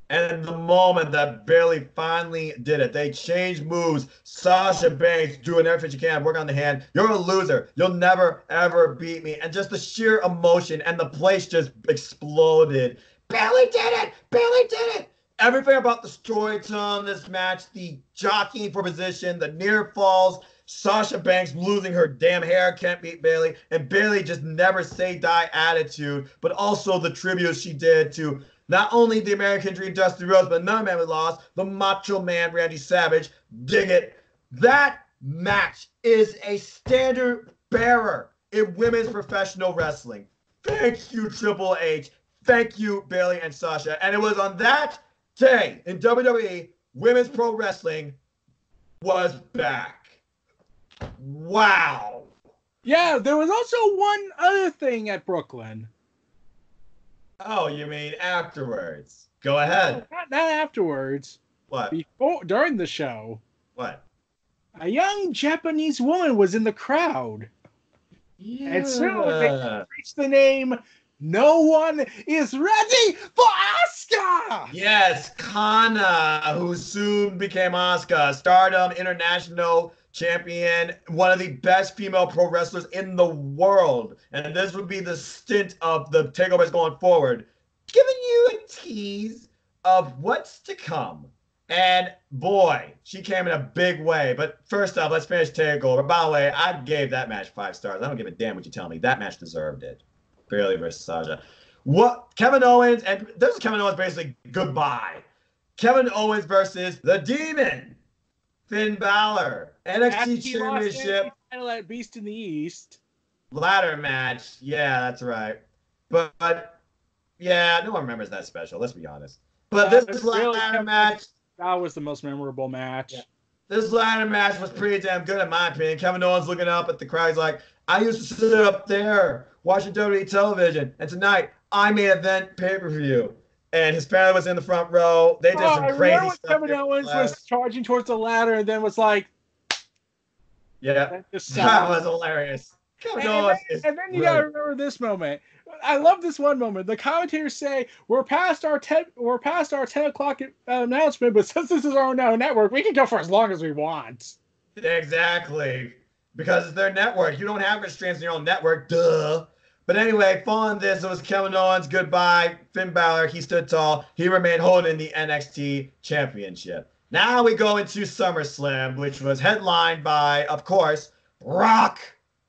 And the moment that Bailey finally did it, they changed moves. Sasha Banks doing everything she can, work on the hand. You're a loser. You'll never, ever beat me. And just the sheer emotion, and the place just exploded. Bailey did it! Bailey did it! Everything about the storytelling in this match, the jockeying for position, the near falls, Sasha Banks losing her damn hair, can't beat Bailey, and Bailey just never say die attitude, but also the tribute she did to not only the American Dream Dusty Rhodes, but another man we lost, the Macho Man Randy Savage. Dig it. That match is a standard bearer in women's professional wrestling. Thank you, Triple H. Thank you, Bailey and Sasha. And it was on that day in WWE, women's pro wrestling was back. Wow. Yeah, there was also one other thing at Brooklyn. Oh, you mean afterwards? Go ahead. Not afterwards. What? During the show. What? A young Japanese woman was in the crowd. Yeah. And soon they reached the name No One Is Ready for Asuka! Yes, Kana, who soon became Asuka, Stardom International Champion, one of the best female pro wrestlers in the world. And this would be the stint of the takeovers going forward, giving you a tease of what's to come. And boy, she came in a big way. But first off, let's finish takeover. By the way, I gave that match 5 stars. I don't give a damn what you tell me. That match deserved it. Bailey versus Sasha. What? Kevin Owens, and this is Kevin Owens basically goodbye. Kevin Owens versus the Demon, Finn Balor. NXT Championship. Title at Beast in the East. Ladder match. Yeah, that's right. But yeah, no one remembers that special. Let's be honest. But this ladder match. That was the most memorable match. Yeah. This ladder match was pretty damn good in my opinion. Kevin Owens looking up at the crowd. He's like, I used to sit up there watching WWE television, and tonight I main event pay-per-view. And his family was in the front row. They did some crazy stuff. Kevin Owens was charging towards the ladder and then was like, yeah, that was hilarious. Kevin Owens and then you gotta remember this moment. I love this one moment. The commentators say we're past our 10 o'clock announcement, but since this is our own network, we can go for as long as we want. Exactly, because it's their network. You don't have restraints in your own network, duh. But anyway, following this, it was Kevin Owens. Goodbye, Finn Balor. He stood tall. He remained holding the NXT Championship. Now we go into SummerSlam, which was headlined by, of course, Brock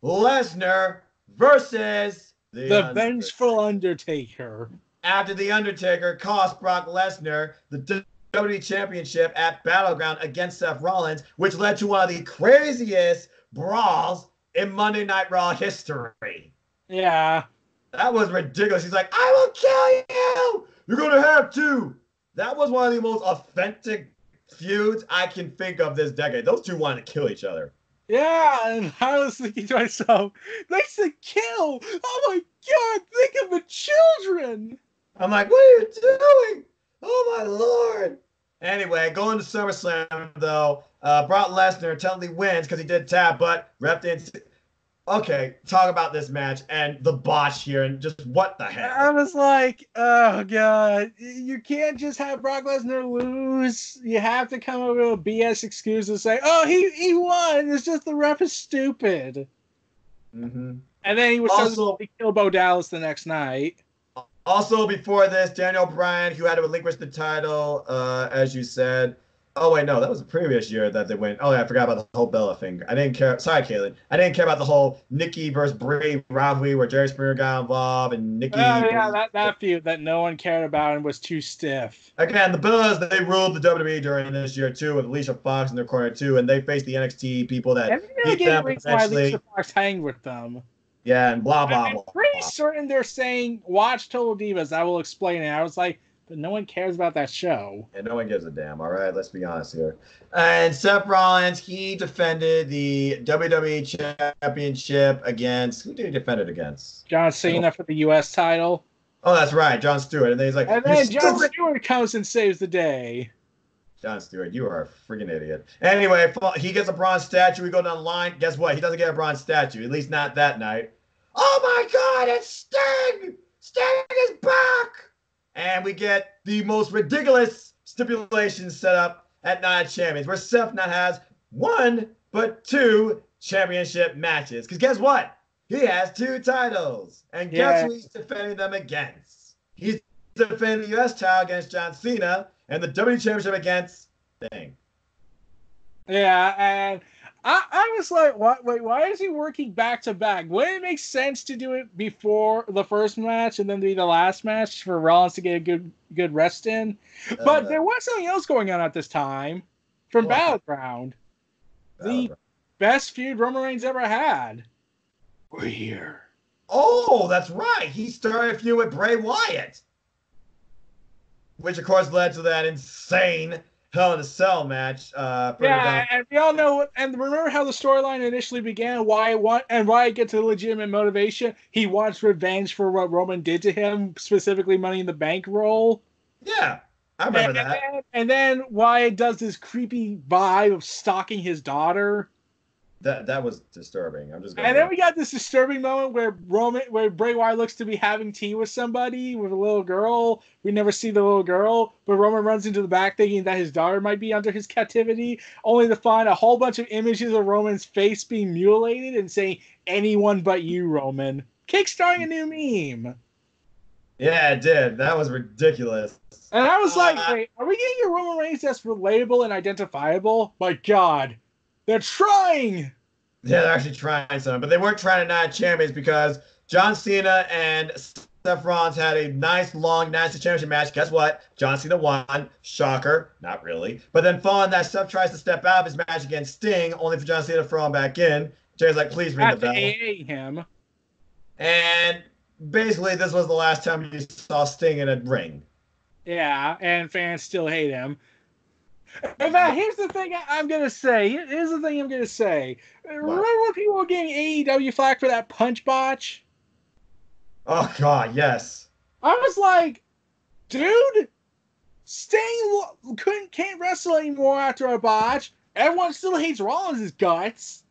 Lesnar versus the vengeful Undertaker. After the Undertaker cost Brock Lesnar the WWE Championship at Battleground against Seth Rollins, which led to one of the craziest brawls in Monday Night Raw history. Yeah. That was ridiculous. He's like, I will kill you! You're going to have to! That was one of the most authentic feuds I can think of this decade. Those two wanted to kill each other. Yeah, and I was thinking to myself, they said kill! Oh my god, think of the children! I'm like, what are you doing? Oh my lord! Anyway, going to SummerSlam, though, Brock Lesnar technically wins because he did tap, but ref didn't. Okay, talk about this match and the botch here and just what the hell. I was like, oh god, you can't just have Brock Lesnar lose. You have to come up with a BS excuse and say, oh, he won. It's just the ref is stupid. Mm-hmm. And then he was also to kill Bo Dallas the next night. Also, before this, Daniel Bryan, who had to relinquish the title, as you said. Oh, wait, no, that was the previous year that they went. Oh, yeah, I forgot about the whole Bella thing. I didn't care. Sorry, Caitlin. I didn't care about the whole Nikki versus Bray rivalry where Jerry Springer got involved and Nikki. Oh, yeah, that feud that no one cared about and was too stiff. Again, the Bellas, they ruled the WWE during this year, too, with Alicia Fox in their corner, too, and they faced the NXT people that beat them eventually. Alicia Fox hanged with them. Yeah, and blah, blah, blah. I'm pretty certain they're saying, watch Total Divas. I will explain it. I was like, but no one cares about that show. And no one gives a damn, all right? Let's be honest here. And Seth Rollins, he defended the WWE Championship against... Who did he defend it against? John Cena for the U.S. title. Oh, that's right, Jon Stewart. And then he's like, And "You then Jon stupid Stewart comes and saves the day. Jon Stewart, you are a freaking idiot." Anyway, he gets a bronze statue. We go down the line. Guess what? He doesn't get a bronze statue, at least not that night. Oh my God, it's Sting! Sting is back! And we get the most ridiculous stipulations set up at Night of Champions, where Seth now has one, but two championship matches. Because guess what? He has two titles. And guess who he's defending them against? He's defending the U.S. title against John Cena and the W Championship against Sting. Yeah, and I was like, what? Wait, why is he working back to back? Wouldn't it make sense to do it before the first match and then do the last match for Rollins to get a good rest in? But there was something else going on at this time from Battleground. The best feud Roman Reigns ever had. We're here. Oh, that's right. He started a feud with Bray Wyatt, which of course led to that insane Hell in a Cell match. And we all know, and remember how the storyline initially began, why gets a legitimate motivation. He wants revenge for what Roman did to him, specifically Money in the Bank role. Yeah, I remember that. And then Wyatt does this creepy vibe of stalking his daughter. That was disturbing. And then we got this disturbing moment where Bray Wyatt looks to be having tea with somebody, with a little girl. We never see the little girl, but Roman runs into the back thinking that his daughter might be under his captivity, only to find a whole bunch of images of Roman's face being mutilated and saying, "Anyone but you, Roman." Kickstarting a new meme. Yeah, it did. That was ridiculous. And I was like, wait, are we getting a Roman Reigns that's relatable and identifiable? My God. They're trying! Yeah, they're actually trying something. But they weren't trying to Night Champions because John Cena and Seth Rollins had a nice, long National Championship match. Guess what? John Cena won. Shocker. Not really. But then following that, Seth tries to step out of his match against Sting, only for John Cena to throw him back in. Jay's like, please ring the bell. him. And basically, this was the last time you saw Sting in a ring. Yeah, and fans still hate him. In fact, here's the thing I'm going to say. Remember when people were getting AEW flack for that punch botch? Oh, God, yes. I was like, dude, Sting can't wrestle anymore after a botch. Everyone still hates Rollins' guts.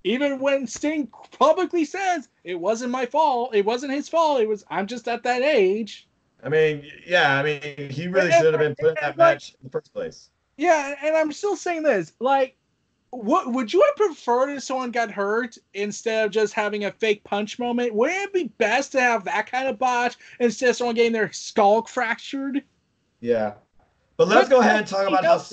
Even when Sting publicly says, it wasn't my fault, it wasn't his fault, I'm just at that age. I mean, yeah, he really should have been put in that match in the first place. Yeah, and I'm still saying this. Like, what would you have preferred if someone got hurt instead of just having a fake punch moment? Wouldn't it be best to have that kind of botch instead of someone getting their skull fractured? Yeah. But let's go ahead and talk about how...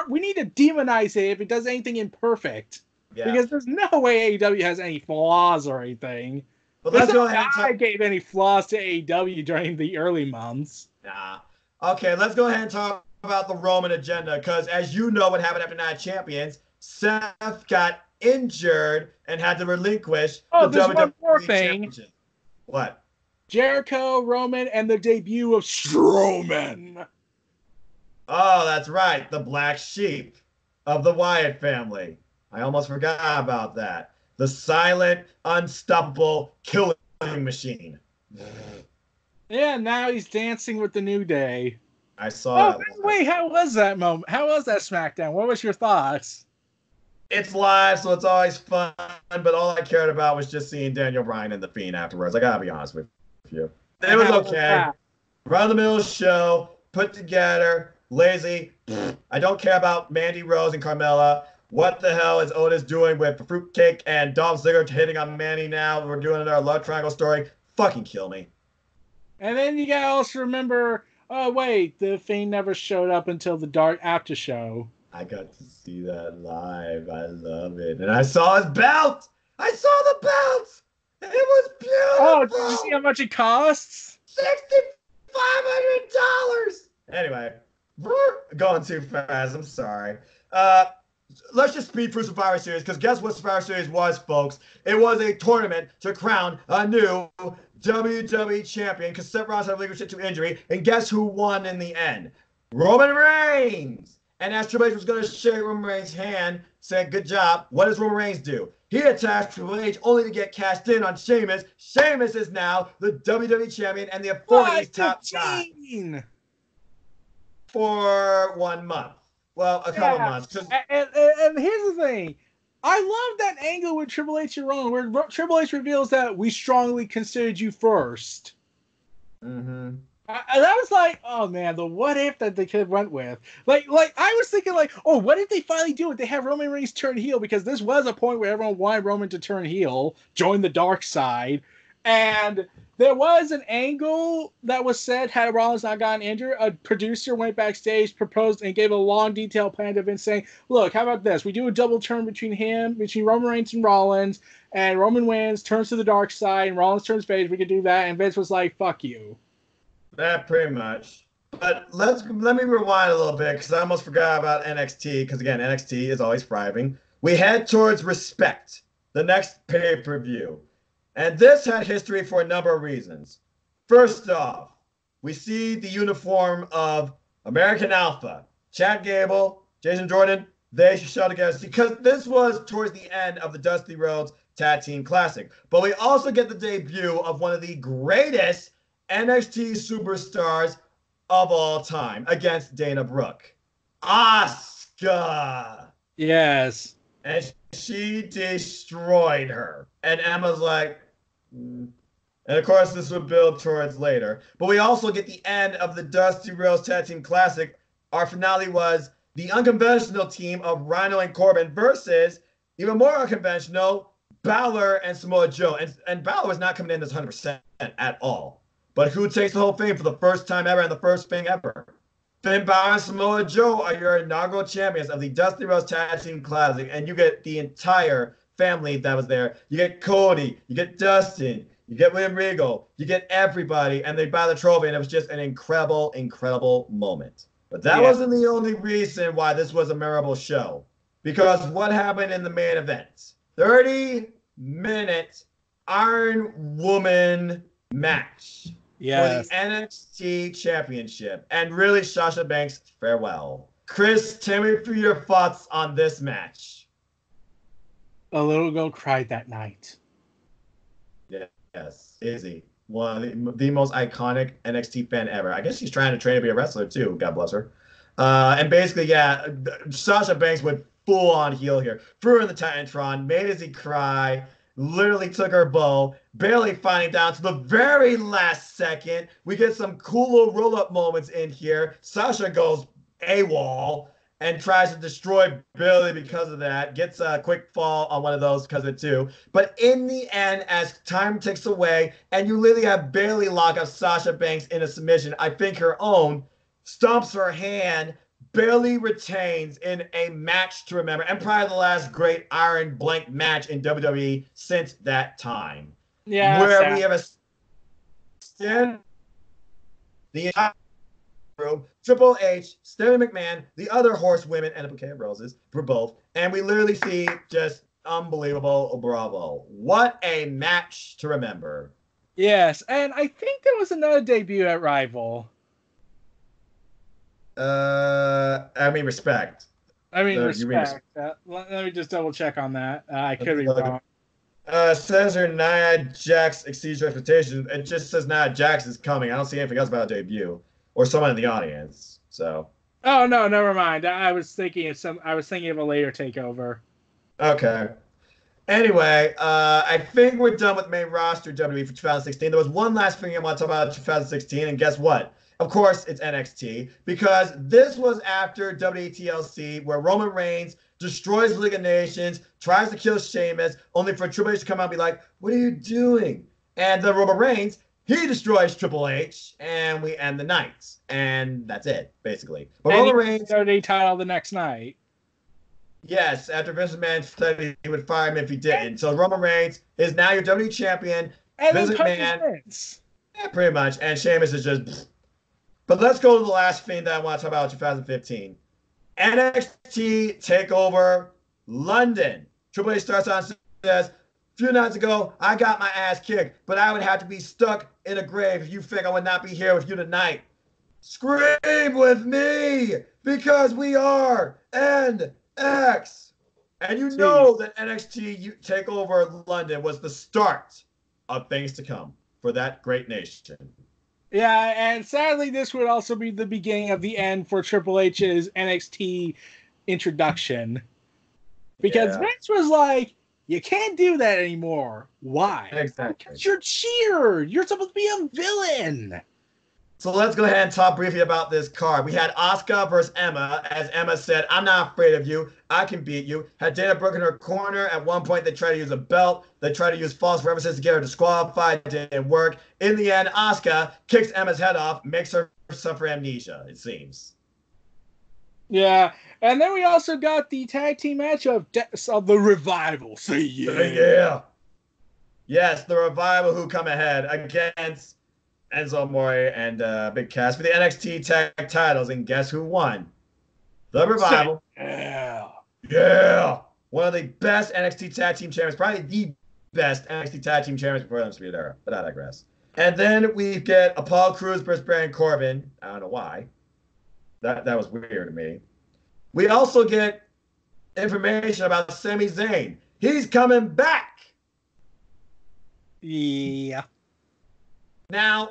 We need to demonize it if it does anything imperfect. Yeah. Because there's no way AEW has any flaws or anything. But let's go ahead and talk... I gave any flaws to AEW during the early months. Nah. Okay, let's go ahead and talk about the Roman agenda, because as you know what happened after Night of Champions, Seth got injured and had to relinquish the WWE Championship. What? Jericho, Roman, and the debut of Strowman. Oh, that's right. The black sheep of the Wyatt family. I almost forgot about that. The silent, unstoppable killing machine. Yeah, now he's dancing with the New Day. I saw that. Wait, how was that moment? How was that SmackDown? What was your thoughts? It's live, so it's always fun, but all I cared about was just seeing Daniel Bryan and The Fiend afterwards. I gotta be honest with you. It was okay. Run-of-the-mill show, put together, lazy. I don't care about Mandy Rose and Carmella. What the hell is Otis doing with Fruitcake and Dolph Ziggler hitting on Mandy now? We're doing our love triangle story. Fucking kill me. And then you gotta also remember... Oh, wait, the Fiend never showed up until the Dark After Show. I got to see that live. I love it. And I saw his belt. I saw the belt. It was beautiful. Oh, did you see how much it costs? $6,500. Anyway, we're going too fast. I'm sorry. Let's just speed through Survivor Series, because guess what Survivor Series was, folks? It was a tournament to crown a new WWE champion, because Seth Rollins had relinquished to injury, and guess who won in the end? Roman Reigns! And as Triple H was going to shake Roman Reigns' hand, saying, good job, what does Roman Reigns do? He attacks Triple H only to get cashed in on Sheamus. Sheamus is now the WWE champion and the Authority's top guy for 1 month. Well, a couple months. And here's the thing. I love that angle with Triple H and Roman, where Triple H reveals that we strongly considered you first. Mm-hmm. And that was like, oh man, the what if that the kid went with. Like I was thinking like, oh, what if they finally do it? They have Roman Reigns turn heel, because this was a point where everyone wanted Roman to turn heel, join the dark side. And there was an angle that was said, had Rollins not gotten injured, a producer went backstage, proposed, and gave a long, detailed plan to Vince saying, look, how about this? We do a double turn between Roman Reigns and Rollins, and Roman wins, turns to the dark side, and Rollins turns face. We could do that. And Vince was like, fuck you. That pretty much. But let me rewind a little bit, because I almost forgot about NXT, because again, NXT is always thriving. We head towards Respect, the next pay-per-view. And this had history for a number of reasons. First off, we see the uniform of American Alpha. Chad Gable, Jason Jordan, they showed together, because this was towards the end of the Dusty Rhodes Tag Team Classic. But we also get the debut of one of the greatest NXT superstars of all time against Dana Brooke. Asuka. Yes. And she destroyed her. And Emma's like, And of course, this would build towards later. But we also get the end of the Dusty Rhodes Tag Team Classic. Our finale was the unconventional team of Rhino and Corbin versus, even more unconventional, Balor and Samoa Joe. And Balor was not coming in as 100% at all. But who takes the whole thing for the first time ever and the first thing ever? Finn Balor and Samoa Joe are your inaugural champions of the Dusty Rhodes Tag Team Classic, and you get the entire family that was there. You get Cody, you get Dustin, you get William Regal, you get everybody, and they buy the trophy, and it was just an incredible, incredible moment. But that wasn't the only reason why this was a memorable show, because what happened in the main event? 30-minute Iron Woman match. Yes. For the NXT Championship. And really, Sasha Banks, farewell. Chris, tell me through your thoughts on this match. A little girl cried that night. Yes, Izzy. One of the most iconic NXT fan ever. I guess she's trying to train to be a wrestler, too. God bless her. And basically, yeah, Sasha Banks went full on heel here. Threw her in the Titantron, made Izzy cry. Literally took her bow, barely finding down to the very last second. We get some cool little roll-up moments in here. Sasha goes AWOL and tries to destroy Bayley because of that. Gets a quick fall on one of those because of it too. But in the end, as time ticks away, and you literally have Bayley lock up Sasha Banks in a submission, I think her own, stomps her hand, Bayley retains in a match to remember, and probably the last great Iron Blank match in WWE since that time. Yeah. Where we have a stand the entire room, Triple H, Stephanie McMahon, the other horsewomen, and a bouquet of roses for both. And we literally see just unbelievable bravo. What a match to remember. Yes, and I think there was another debut at Rival. I mean, Respect. Respect. Let me just double check on that. I could be wrong. Says here Nia Jax exceeds your expectations. It just says Nia Jax is coming. I don't see anything else about a debut or someone in the audience. So. Oh no, never mind. I was thinking of a later takeover. Okay. Anyway, I think we're done with main roster WWE for 2016. There was one last thing I want to talk about 2016, and guess what? Of course, it's NXT, because this was after WTLC, where Roman Reigns destroys League of Nations, tries to kill Sheamus, only for Triple H to come out and be like, what are you doing? And then Roman Reigns, he destroys Triple H, and we end the night. And that's it, basically. But Roman Reigns... WWE title the next night. Yes, after Vince McMahon said he would fire him if he didn't. So Roman Reigns is now your WWE champion. And Vince McMahon. Yeah, pretty much. And Sheamus is just... But let's go to the last thing that I want to talk about 2015. NXT TakeOver London. Triple H starts on says, a few nights ago, I got my ass kicked, but I would have to be stuck in a grave if you think I would not be here with you tonight. Scream with me! because we are NX. And you know that NXT TakeOver London was the start of things to come for that great nation. Yeah, and sadly, this would also be the beginning of the end for Triple H's NXT introduction. Because Vince was like, you can't do that anymore. Why? Exactly. Because you're cheered. You're supposed to be a villain. So let's go ahead and talk briefly about this card. We had Asuka versus Emma, as Emma said, I'm not afraid of you. I can beat you. Had Dana Brooke in her corner. At one point, they tried to use a belt. They tried to use false references to get her disqualified. It didn't work. In the end, Asuka kicks Emma's head off, makes her suffer amnesia, it seems. Yeah, and then we also got the tag team match of the Revival. Say yeah. Yes, the Revival who come ahead against Enzo Amore and Big Cass for the NXT tag titles. And guess who won? The Revival. Yeah. One of the best NXT tag team champions, probably the best NXT tag team champions before the Undisputed Era, but I digress. And then we get Apollo Crews versus Baron Corbin. I don't know why. That was weird to me. We also get information about Sami Zayn. He's coming back. Yeah. Now,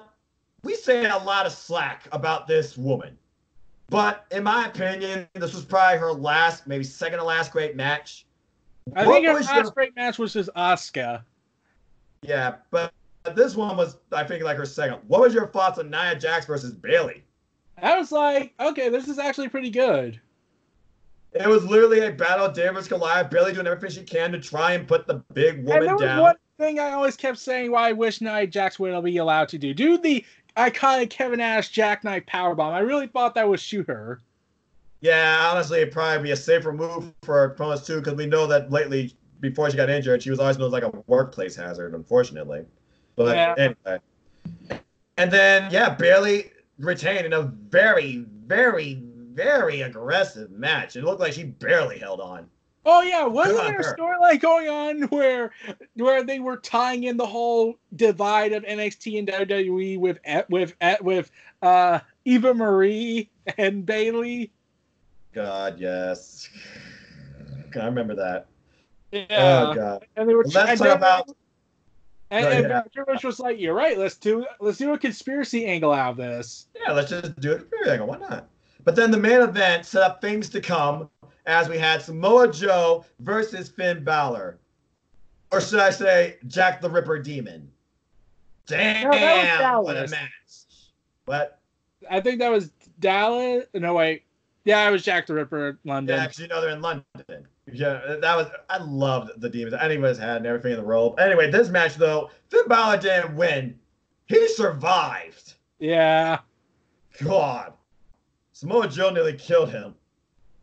we say a lot of slack about this woman. But in my opinion, this was probably her last, maybe second to last great match. I think her last great match was just Asuka. Yeah, but this one was, I think, like her second. What was your thoughts on Nia Jax versus Bayley? I was like, okay, this is actually pretty good. It was literally a battle of David versus Goliath, Bayley doing everything she can to try and put the big woman down. And there was one thing I always kept saying why I wish Nia Jax would be allowed to do. Do the iconic Kevin Nash jackknife powerbomb. I really thought that would shoot her. Yeah, honestly, it'd probably be a safer move for her opponents too, because we know that lately, before she got injured, she was always known as like a workplace hazard, unfortunately. But anyway. And then, yeah, Bayley retained in a very, very, very aggressive match. It looked like she barely held on. Oh yeah, wasn't there a storyline going on where they were tying in the whole divide of NXT and WWE with Eva Marie and Bayley? God, yes. I remember that. Yeah. Oh God. And they were let's talk about. And Triple was like, "You're right. Let's do a conspiracy angle out of this." Yeah, let's just do it. Why not? But then the main event set up things to come, as we had Samoa Joe versus Finn Balor. Or should I say Jack the Ripper Demon? Damn, what a match. What? I think that was Dallas. No, wait. Yeah, it was Jack the Ripper, London. Yeah, because you know they're in London. Yeah, I loved the Demons. Anybody's had and everything in the robe. Anyway, this match, though, Finn Balor didn't win. He survived. Yeah. God. Samoa Joe nearly killed him.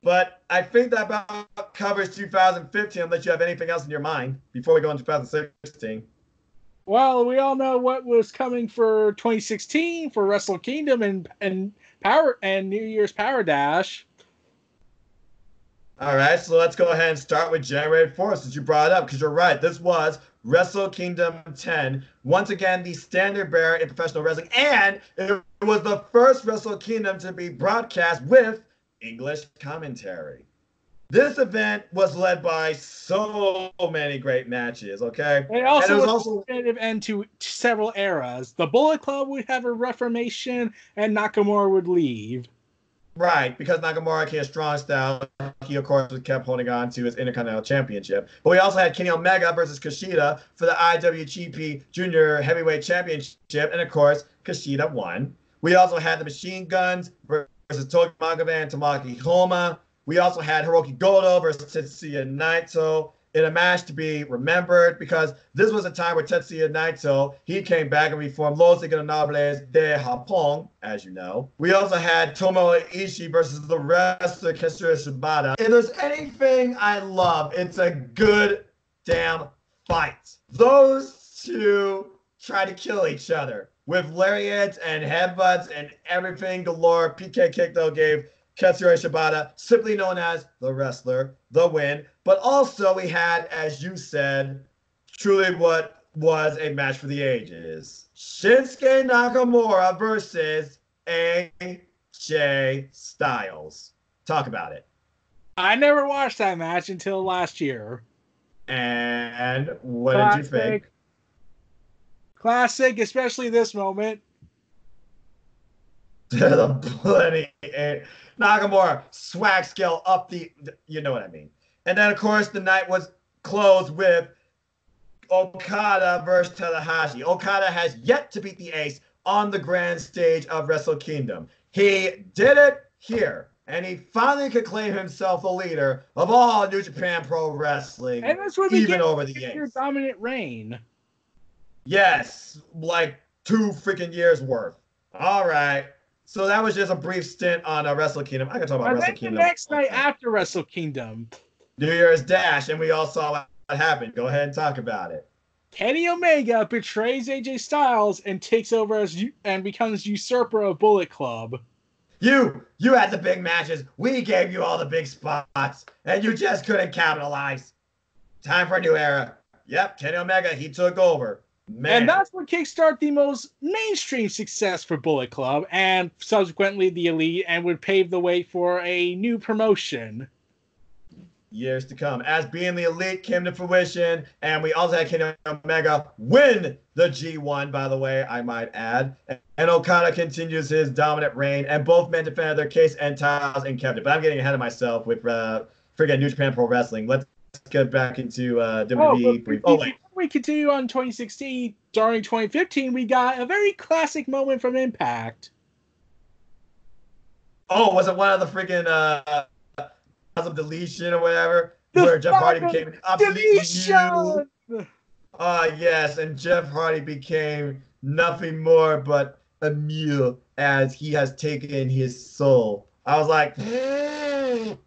But I think that about covers 2015 unless you have anything else in your mind before we go into 2016. Well, we all know what was coming for 2016 for Wrestle Kingdom and Power and New Year's Power Dash. All right, so let's go ahead and start with January 4th, since you brought it up, because you're right. This was Wrestle Kingdom 10. Once again, the standard bearer in professional wrestling, and it was the first Wrestle Kingdom to be broadcast with English commentary. This event was led by so many great matches, okay? It was also a definitive end to several eras. The Bullet Club would have a reformation, and Nakamura would leave. Right, because Nakamura came a strong style. He, of course, kept holding on to his Intercontinental Championship. But we also had Kenny Omega versus Kushida for the IWGP Junior Heavyweight Championship. And, of course, Kushida won. We also had the Machine Guns versus Togi Makabe and Tamaki Homa. We also had Hiroki Goto versus Tetsuya Naito in a match to be remembered, because this was a time where Tetsuya Naito, he came back and reformed Los Ingobernables de Japón, as you know. We also had Tomohiro Ishii versus the wrestler Katsuyori Shibata. If there's anything I love, it's a good damn fight. Those two try to kill each other with lariats and headbutts and everything galore. PK kick, though, gave Katsuyori Shibata, simply known as the wrestler, the win. But also we had, as you said, truly what was a match for the ages. Shinsuke Nakamura versus AJ Styles. Talk about it. I never watched that match until last year. And what did you think? Classic, especially this moment. The bloody Nakamura swag scale up the, you know what I mean. And then, of course, the night was closed with Okada versus Tanahashi. Okada has yet to beat the Ace on the grand stage of Wrestle Kingdom. He did it here, and he finally could claim himself the leader of all New Japan Pro Wrestling, And that's where even over the Ace. Your dominant reign. Yes, like 2 freaking years worth. All right. So that was just a brief stint on Wrestle Kingdom. I can talk about Wrestle Kingdom. The next night after Wrestle Kingdom, New Year's Dash, and we all saw what happened. Go ahead and talk about it. Kenny Omega betrays AJ Styles and takes over and becomes usurper of Bullet Club. You had the big matches. We gave you all the big spots, and you just couldn't capitalize. Time for a new era. Yep, Kenny Omega, he took over. Man. And that's what kickstarted the most mainstream success for Bullet Club and subsequently the Elite, and would pave the way for a new promotion. Years to come. As being the Elite came to fruition, and we also had Kenny Omega win the G1, by the way, I might add. And Okada continues his dominant reign, and both men defended their case and titles and kept it. But I'm getting ahead of myself with freaking New Japan Pro Wrestling. Let's get back into WWE. Before we continue on 2016, during 2015, we got a very classic moment from Impact. Oh, was it one of the freaking of deletion or whatever? Where Jeff Hardy became an obsolete mule. Yes, and Jeff Hardy became nothing more but a mule as he has taken his soul. I was like, oh,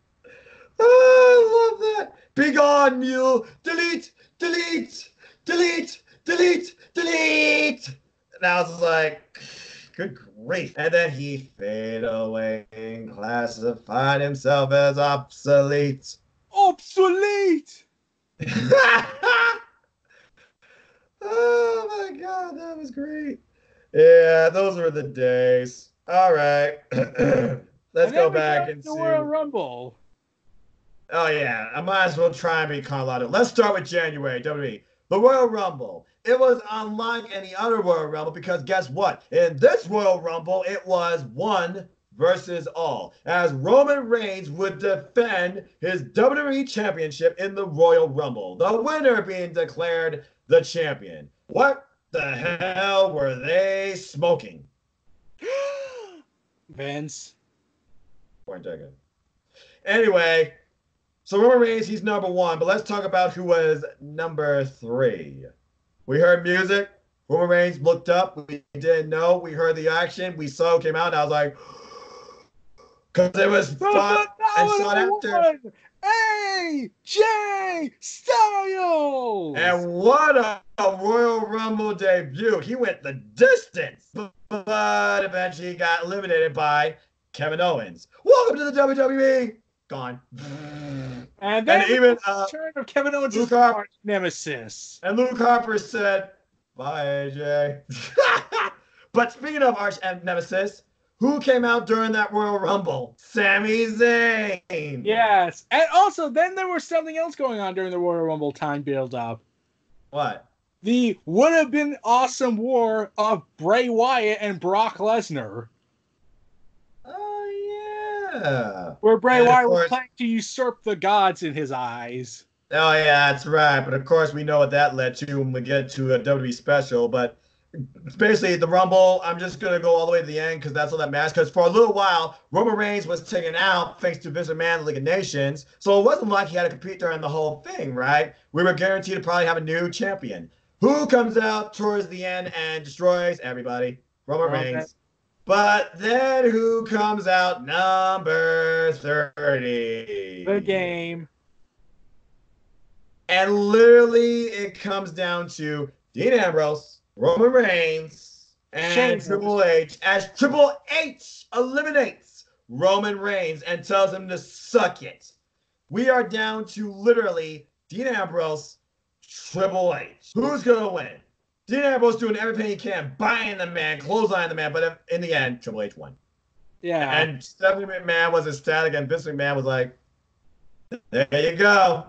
I love that. Be gone, mule. Delete, delete, delete, delete, delete. And I was like, good grief. And then he faded away and classified himself as obsolete. Obsolete! Oh my God, that was great. Yeah, those were the days. All right. Let's go back and see. The Royal Rumble. Oh, yeah. I might as well try and be chronological. Let's start with January, WWE. The Royal Rumble. It was unlike any other Royal Rumble because guess what? In this Royal Rumble, it was one versus all, as Roman Reigns would defend his WWE Championship in the Royal Rumble, the winner being declared the champion. What the hell were they smoking? Vince. Anyway, so Roman Reigns, he's number 1, but let's talk about who was number 3. We heard music. Roman Reigns looked up. We didn't know. We heard the action. We saw it came out. And I was like, because it was fun and sought after. AJ Styles! And what a Royal Rumble debut. He went the distance, but eventually got eliminated by Kevin Owens. Welcome to the WWE. Gone. And then even turn of Kevin Owens' arch nemesis. And Luke Harper said, bye, AJ. But speaking of arch nemesis, who came out during that Royal Rumble? Sami Zayn. Yes. And also, then there was something else going on during the Royal Rumble time build-up. What? The would-have-been awesome war of Bray Wyatt and Brock Lesnar. Oh, yeah. Where Bray Wyatt was planning to usurp the gods in his eyes. Oh, yeah, that's right. But, of course, we know what that led to when we get to a WWE special. But basically, the Rumble, I'm just going to go all the way to the end because that's all that matters. Because for a little while, Roman Reigns was taken out thanks to Vince McMahon, League of Nations. So it wasn't like he had to compete during the whole thing, right? We were guaranteed to probably have a new champion. Who comes out towards the end and destroys everybody? Roman Reigns. But then who comes out number 30? The Game. And literally, it comes down to Dean Ambrose, Roman Reigns, and Triple H, as Triple H eliminates Roman Reigns and tells him to suck it. We are down to literally Dean Ambrose, Triple H. Who's going to win? Dean Ambrose doing everything he can, buying the man, clotheslining the man, but in the end, Triple H won. Yeah. And Stephanie McMahon was ecstatic, and Vince McMahon was like, there you go.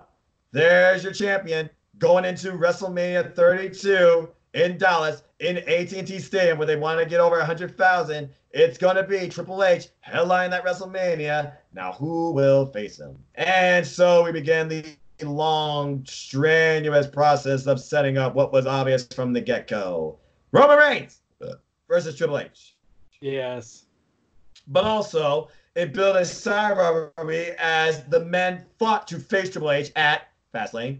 There's your champion going into WrestleMania 32 in Dallas in AT&T Stadium where they want to get over 100,000. It's going to be Triple H headlining that WrestleMania. Now, who will face him? And so we began the long, strenuous process of setting up what was obvious from the get-go. Roman Reigns versus Triple H. Yes. But also, it built a side rivalry as the men fought to face Triple H at Fastlane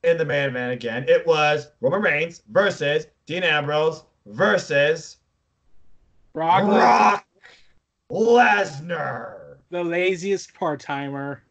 in the main event again. It was Roman Reigns versus Dean Ambrose versus Brock Lesnar. The laziest part-timer.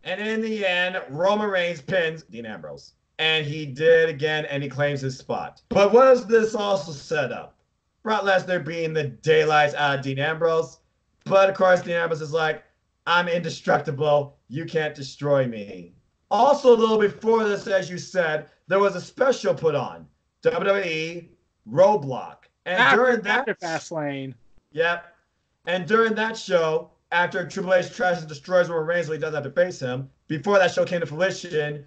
And in the end, Roman Reigns pins Dean Ambrose. And he did again, and he claims his spot. But what does this also set up? Brock Lesnar being the daylights out of Dean Ambrose. But of course, Dean Ambrose is like, I'm indestructible. You can't destroy me. Also, a little before this, as you said, there was a special put on WWE Roadblock. And during that, Fastlane. Yep. And during that show, after Triple H tries to destroy Roman Reigns, so he doesn't have to face him, before that show came to fruition,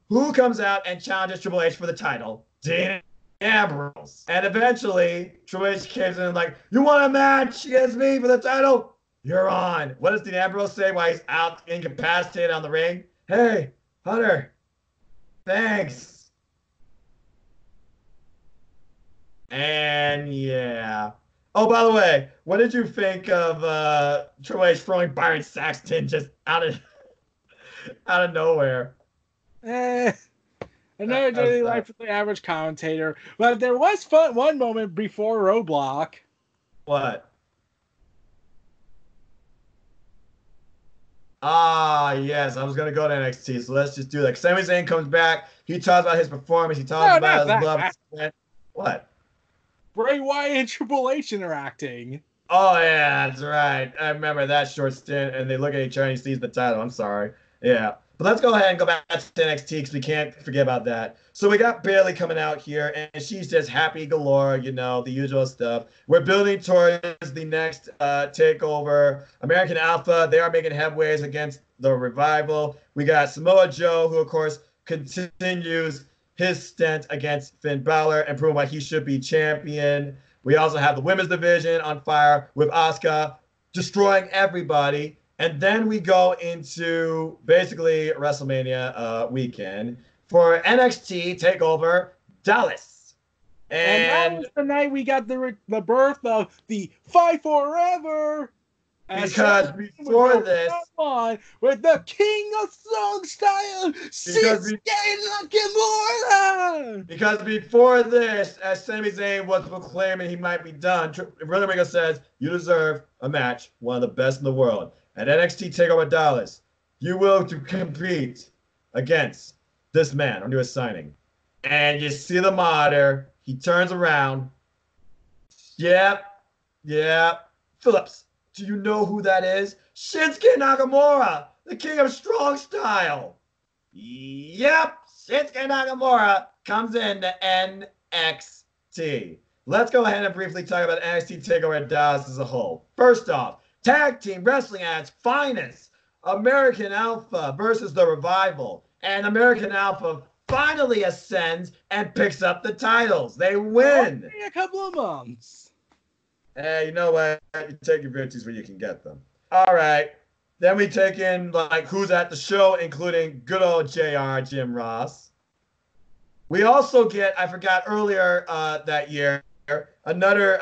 who comes out and challenges Triple H for the title? Dean Ambrose. And eventually, Triple H came in and like, you want a match against me for the title? You're on. What does Dean Ambrose say while he's out incapacitated on the ring? Hey, Hunter, thanks. And yeah. Oh, by the way, what did you think of Triple H throwing Byron Saxton just out of nowhere? I never really liked the average commentator, but there was one moment before Roadblock. What? Ah, yes. I was going to go to NXT, so let's just do that. Sami Zayn comes back. He talks about his performance. He talks about his love. What? Bray Wyatt and Triple H interacting. Oh, yeah, that's right. I remember that short stint, and they look at each other and he sees the title. I'm sorry. Yeah. But let's go ahead and go back to NXT because we can't forget about that. So we got Bayley coming out here, and she's just happy galore, you know, the usual stuff. We're building towards the next takeover. American Alpha, they are making headways against the Revival. We got Samoa Joe, who, of course, continues his stint against Finn Balor and proving why he should be champion. We also have the women's division on fire with Asuka destroying everybody. And then we go into basically WrestleMania weekend for NXT TakeOver Dallas. And that was the night we got the birth of the Fight Forever. Because before this, on with the King of Song Style, Shinsuke Nakamura. Because before this, as Sami Zayn was proclaiming he might be done, Rodrigo says, you deserve a match, one of the best in the world. At NXT TakeOver Dallas, you will compete against this man under a signing. And you see the monitor. He turns around. Yep. Phillips, do you know who that is? Shinsuke Nakamura, the king of strong style. Yep. Shinsuke Nakamura comes into NXT. Let's go ahead and briefly talk about NXT TakeOver Dallas as a whole. First off, tag team wrestling at its finest. American Alpha versus the Revival. And American Alpha finally ascends and picks up the titles. They win. A couple of months. Hey, you know what? You take your victories where you can get them. All right. Then we take in, like, who's at the show, including good old JR, Jim Ross. We also get, I forgot earlier that year, another